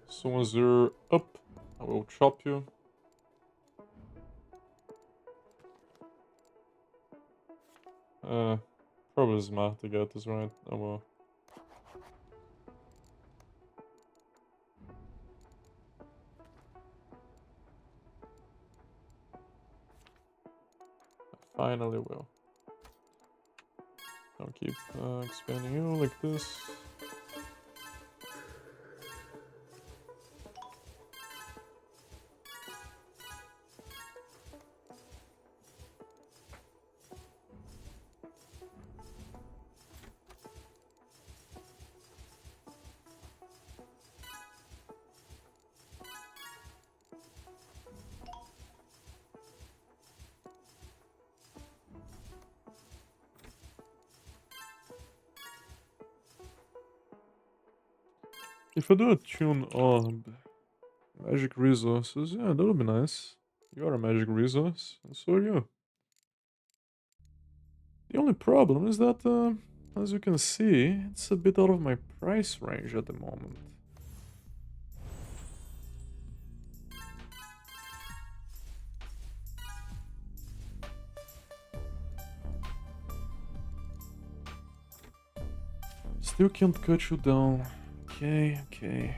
As soon as you're up, I will chop you. Probably smart to get this right. I will. I finally will. I'll keep expanding you like this. If I do a tune orb, magic resources, yeah, that would be nice. You are a magic resource, and so are you. The only problem is that, as you can see, it's a bit out of my price range at the moment. Still can't cut you down. Okay, okay.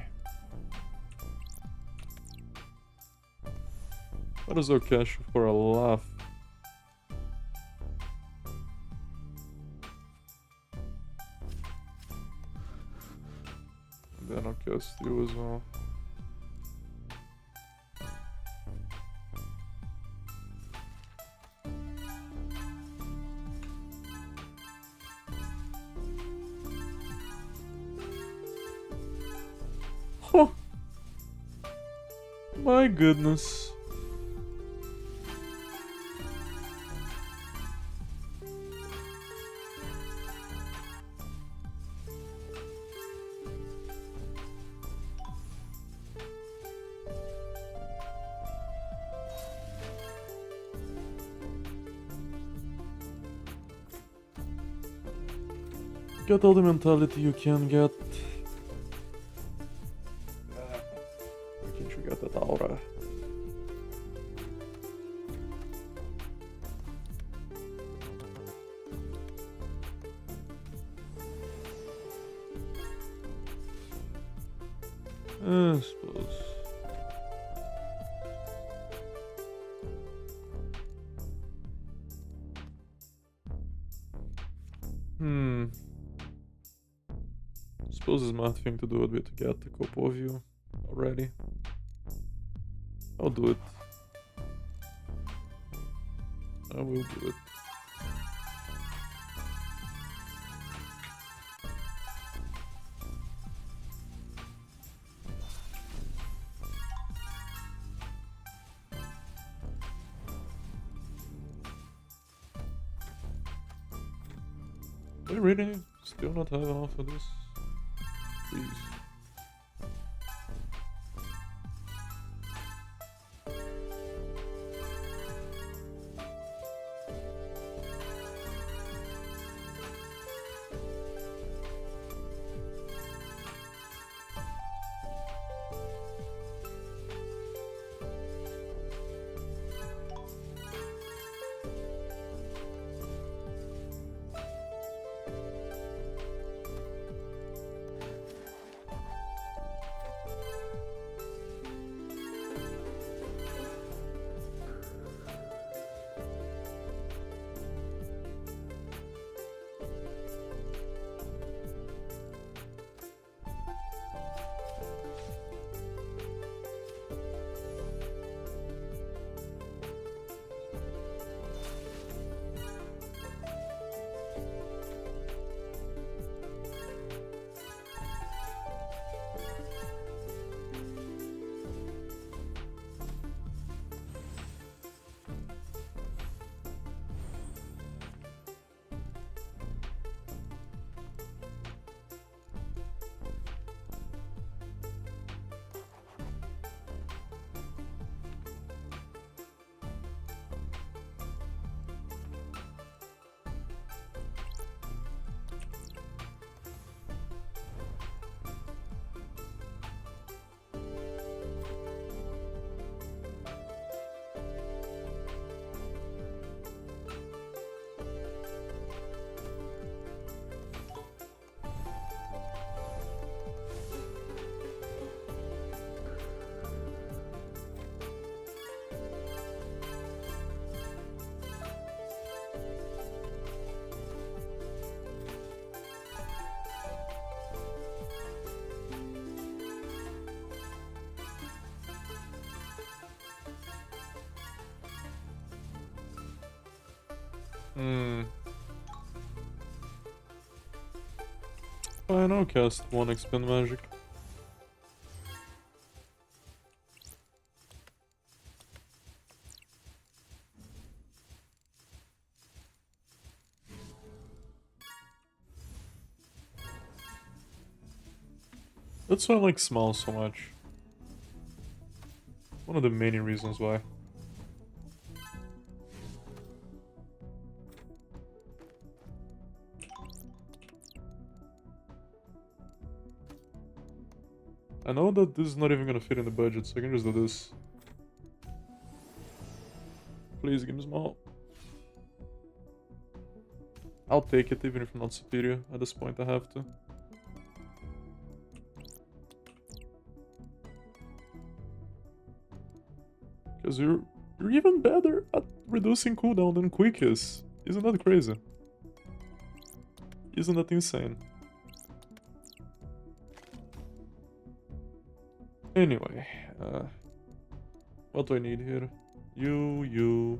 What is our cash for a laugh? And then I'll cast you as well. Oh, my goodness. Get all the mentality you can get. Why can't you get that aura? I suppose. Suppose the smart thing to do would be to get a couple of you already. I'll do it. I will do it. Do I really still not have enough of this? Please. Fine, I'll cast one expend magic. That's why I like small so much. One of the many reasons why. I know that this is not even gonna fit in the budget, so I can just do this. Please give me small. I'll take it even if I'm not superior. At this point I have to. Because you're even better at reducing cooldown than Quick is. Isn't that crazy? Isn't that insane? Anyway, what do I need here? You.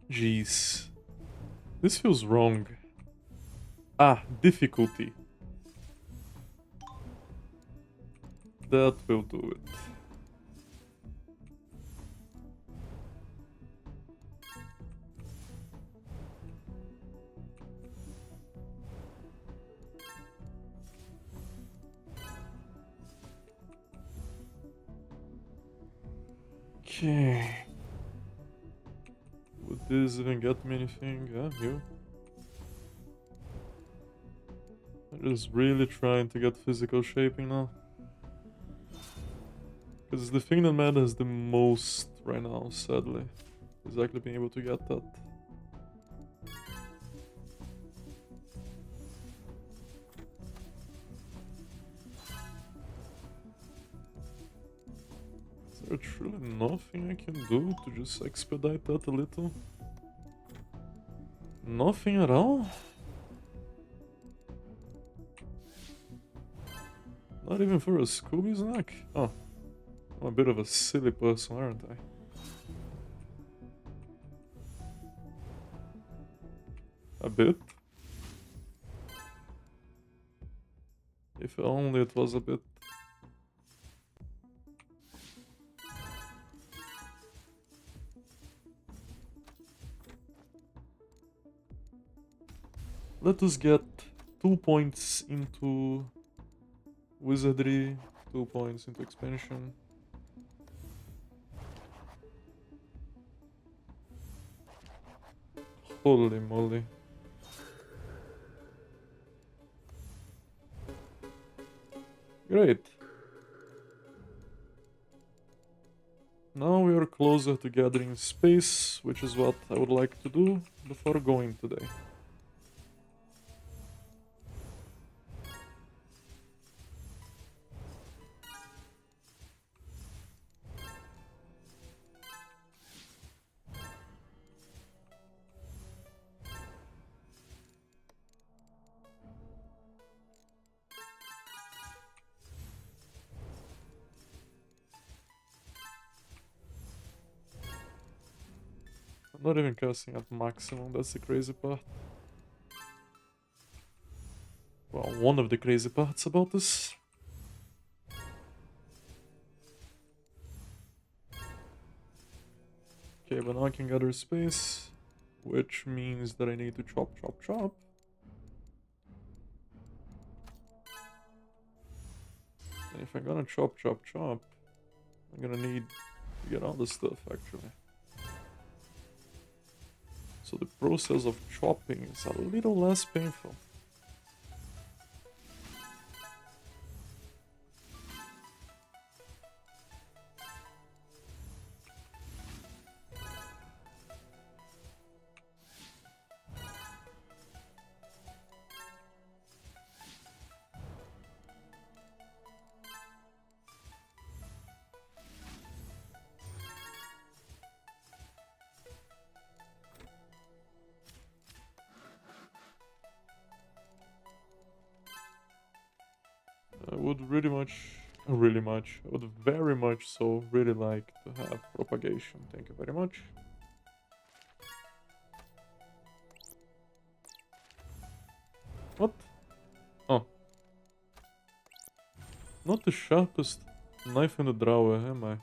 Jeez. This feels wrong. Ah, difficulty. That will do it. Okay. Would this even get me anything? Yeah, you. I'm just really trying to get physical shaping now. Because it's the thing that matters the most right now, sadly. Is actually being able to get that. Is there truly nothing I can do to just expedite that a little? Nothing at all? Not even for a Scooby snack? Oh, I'm a bit of a silly person, aren't I? A bit? If only it was a bit... Let us get 2 points into wizardry, 2 points into expansion. Holy moly. Great. Now we are closer to gathering space, which is what I would like to do before going today. I'm not even casting at maximum, that's the crazy part. Well, one of the crazy parts about this. Okay, but now I can gather space, which means that I need to chop, chop, chop. And if I'm gonna chop, chop, chop, I'm gonna need to get all this stuff, actually. So the process of chopping is a little less painful. I would I would very much so really like to have propagation. Thank you very much. What? Oh. Not the sharpest knife in the drawer, am I?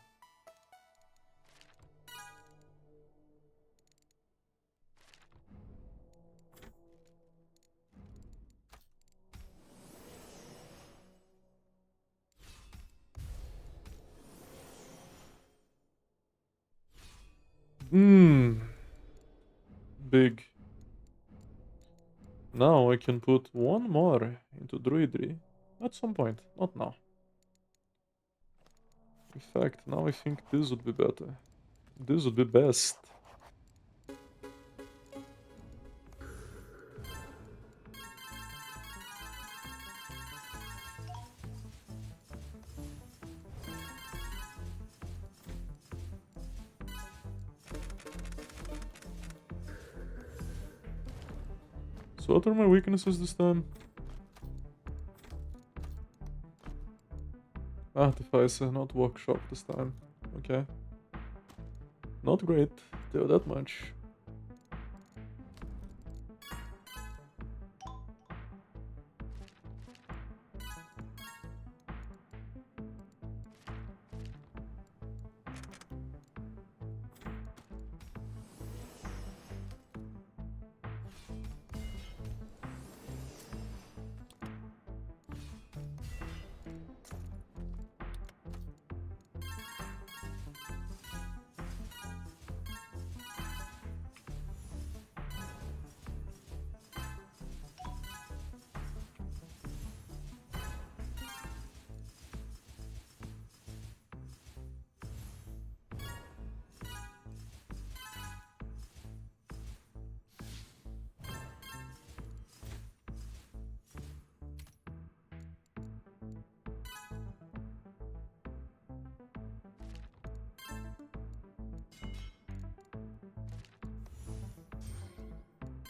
Big. Now I can put one more into druidry at some point, not now. In fact, now I think this would be better. This would be best. So what are my weaknesses this time? Artificer, not workshop this time. Okay. Not great, tell that much.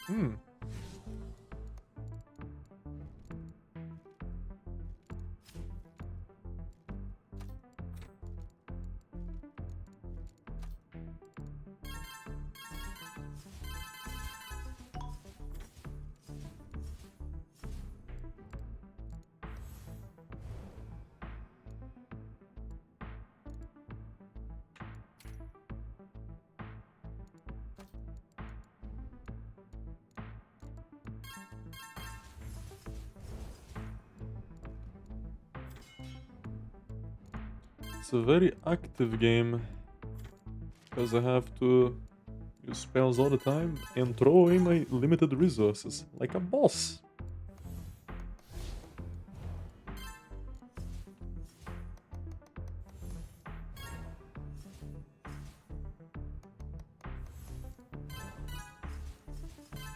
Hmm. It's a very active game. Because I have to use spells all the time and throw away my limited resources. Like a boss.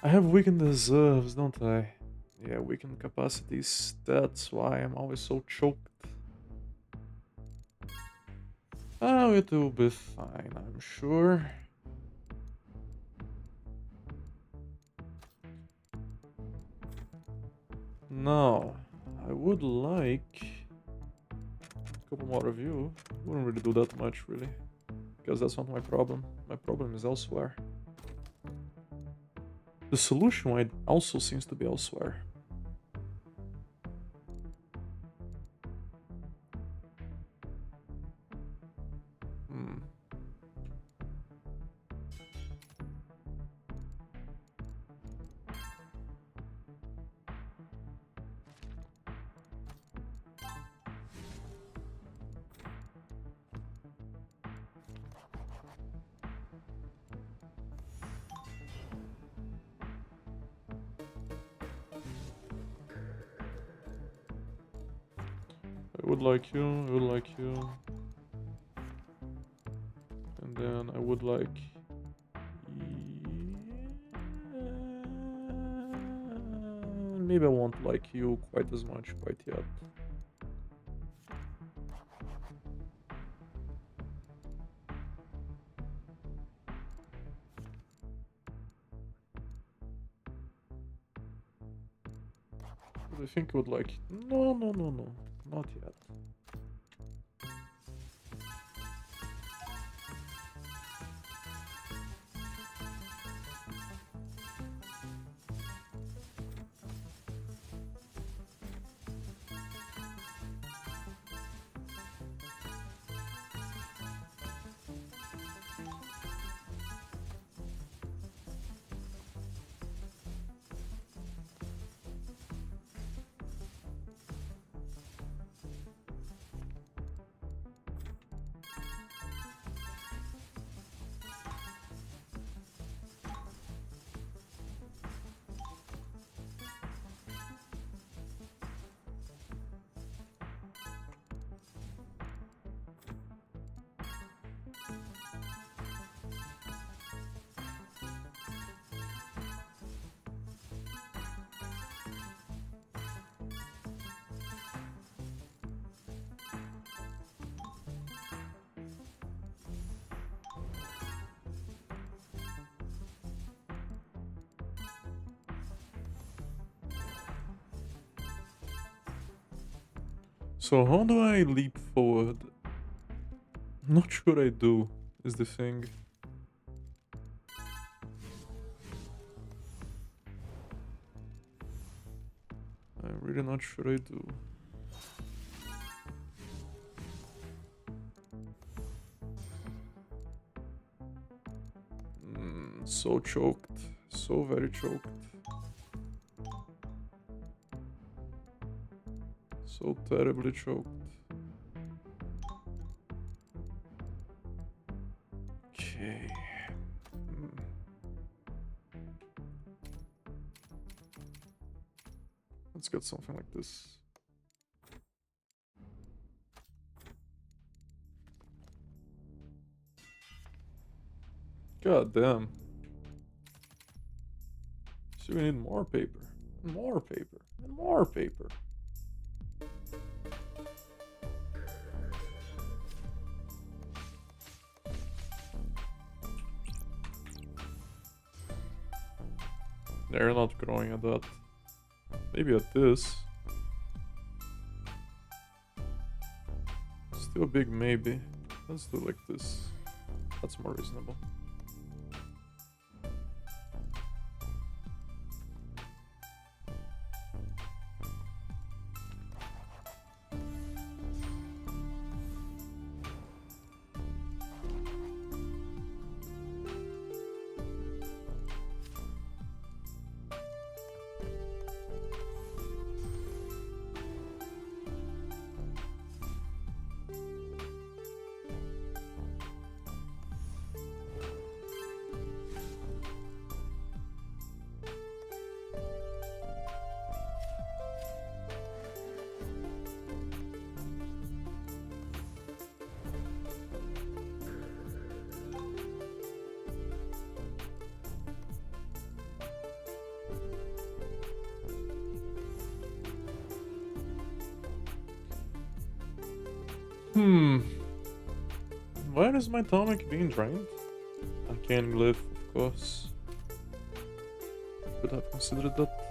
I have weakened reserves, don't I? Yeah, weakened capacities. That's why I'm always so choked. Oh, it will be fine, I'm sure. Now, I would like a couple more of you. Wouldn't really do that much, really. Because that's not my problem. My problem is elsewhere. The solution also seems to be elsewhere. Hmm. I would like you, I would like you. And then I would like... Maybe I won't like you quite as much quite yet. But I think I would like... No, no, no, no. Not yet. So how do I leap forward? Not sure I do, is the thing. I'm really not sure I do. So choked. So very choked. So terribly choked. Okay. Let's get something like this. God damn. So we need more paper. More paper. And more paper. They're not growing at that. Maybe at this. Still a big maybe. Let's do like this. That's more reasonable. Where is my tonic being drained? I can't glyph, of course. Could have considered that.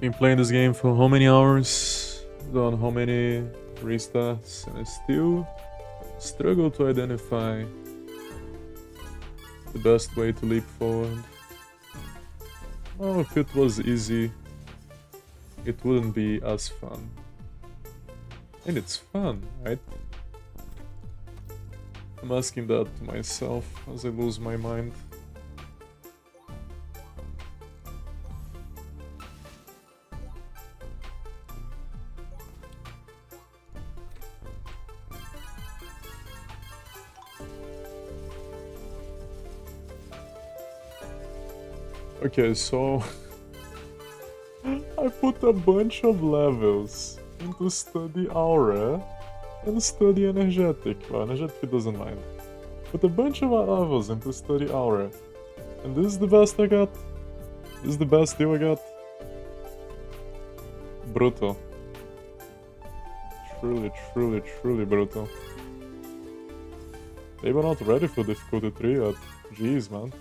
Been playing this game for how many hours? Done how many restarts? And I still struggle to identify the best way to leap forward. Oh, if it was easy, it wouldn't be as fun. And it's fun, right? I'm asking that to myself as I lose my mind. Okay, so I put a bunch of levels into study aura and study energetic. Well, energetic doesn't mind. Put a bunch of levels into study aura. And this is the best I got. This is the best deal I got. Brutal. Truly, truly, truly brutal. They were not ready for difficulty 3 yet. Jeez, man.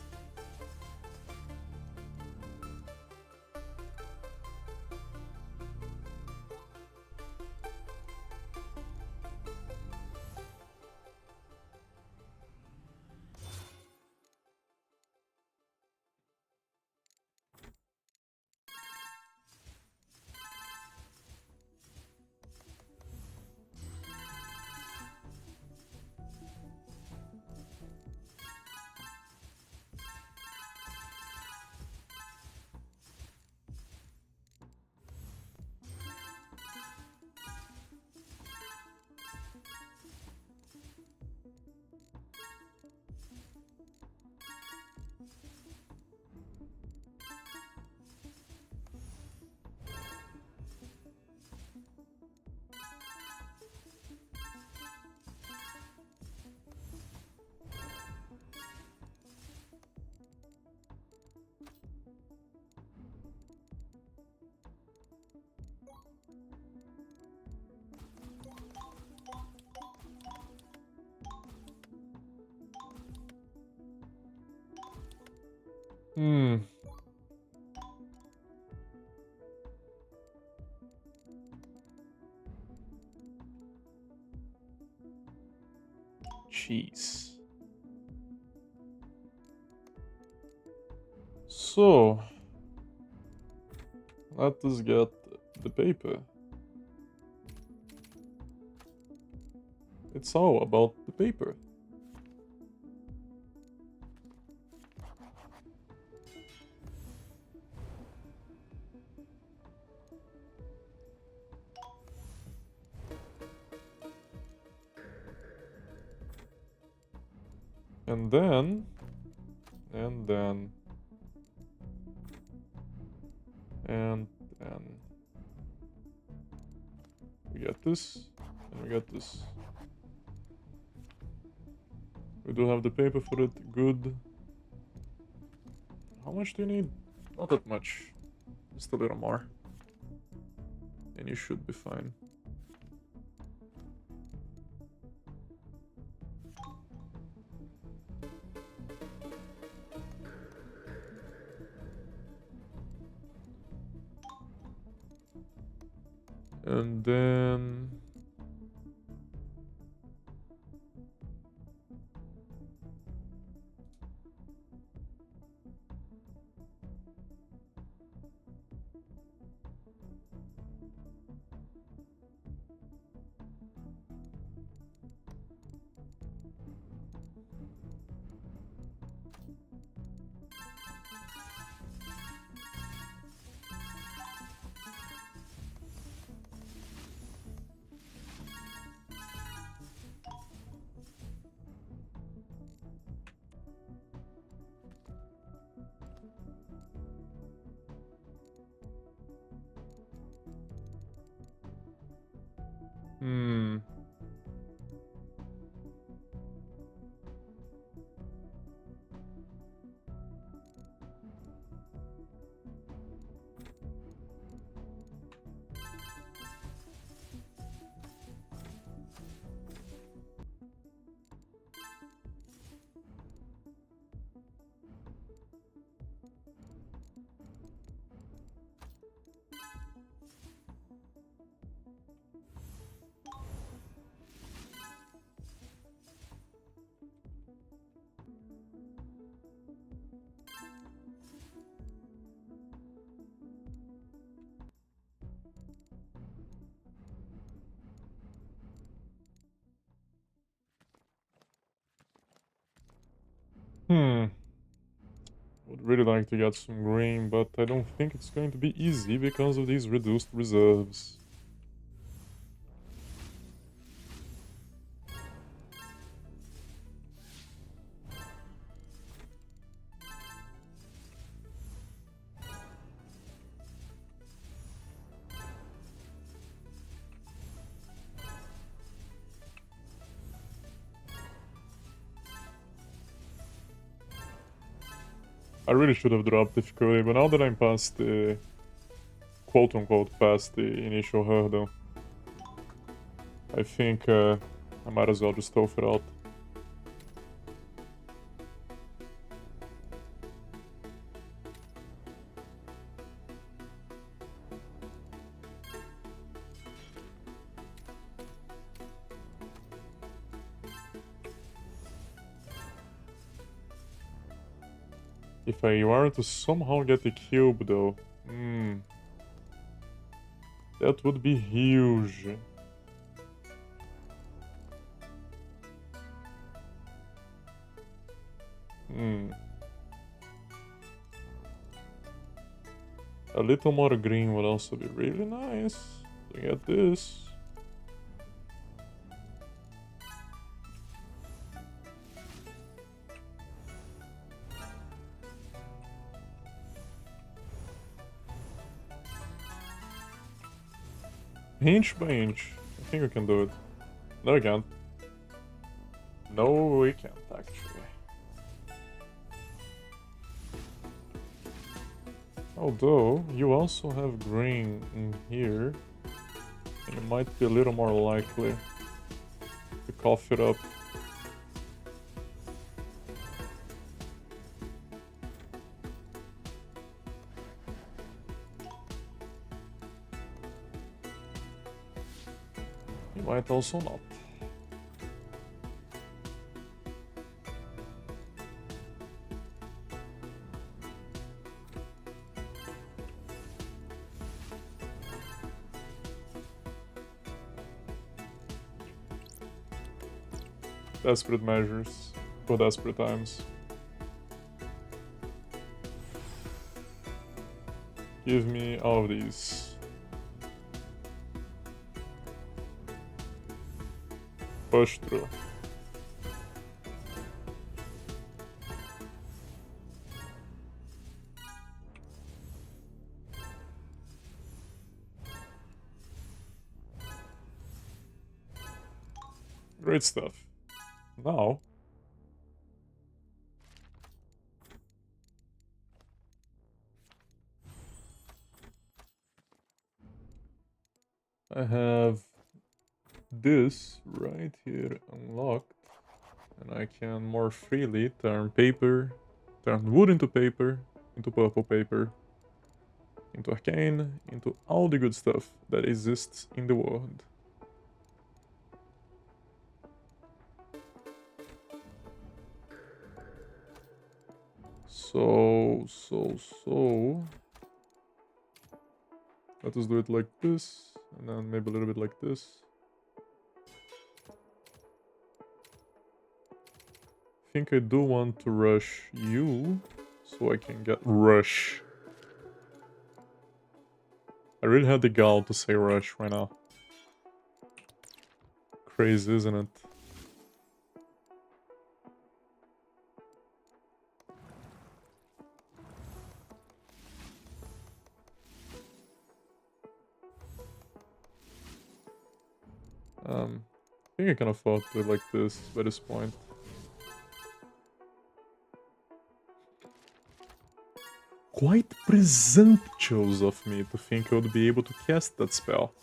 Jeez. So, let us get the paper. It's all about the paper. And then, and And we get this, and we get this. We do have the paper for it, good. How much do you need? Not that much. Just a little more. And you should be fine. And then... Hmm. Would really like to get some grain, but I don't think it's going to be easy because of these reduced reserves. I really should have dropped difficulty, but now that I'm past the... quote-unquote past the initial hurdle, I think I might as well just tough it out. If I were to somehow get the cube though, that would be huge. A little more green would also be really nice. To get this. Inch by inch. I think we can do it. No, we can't. No, we can't, actually. Although, you also have green in here. And you might be a little more likely to cough it up. You might also not. Desperate measures for desperate times. Give me all of these. Push through. Great stuff. Now... I have this right here unlocked, and I can more freely turn wood into paper, into purple paper, into arcane, into all the good stuff that exists in the world. So... Let us do it like this, and then maybe a little bit like this. I think I do want to rush you, so I can get rush. I really had the gall to say rush right now. Crazy, isn't it? I think I can afford to do it like this by this point. Quite presumptuous of me to think I would be able to cast that spell.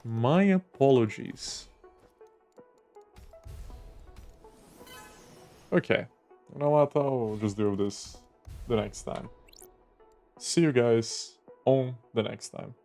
My apologies. Okay, you know what, I'll just do this the next time. See you guys on the next time.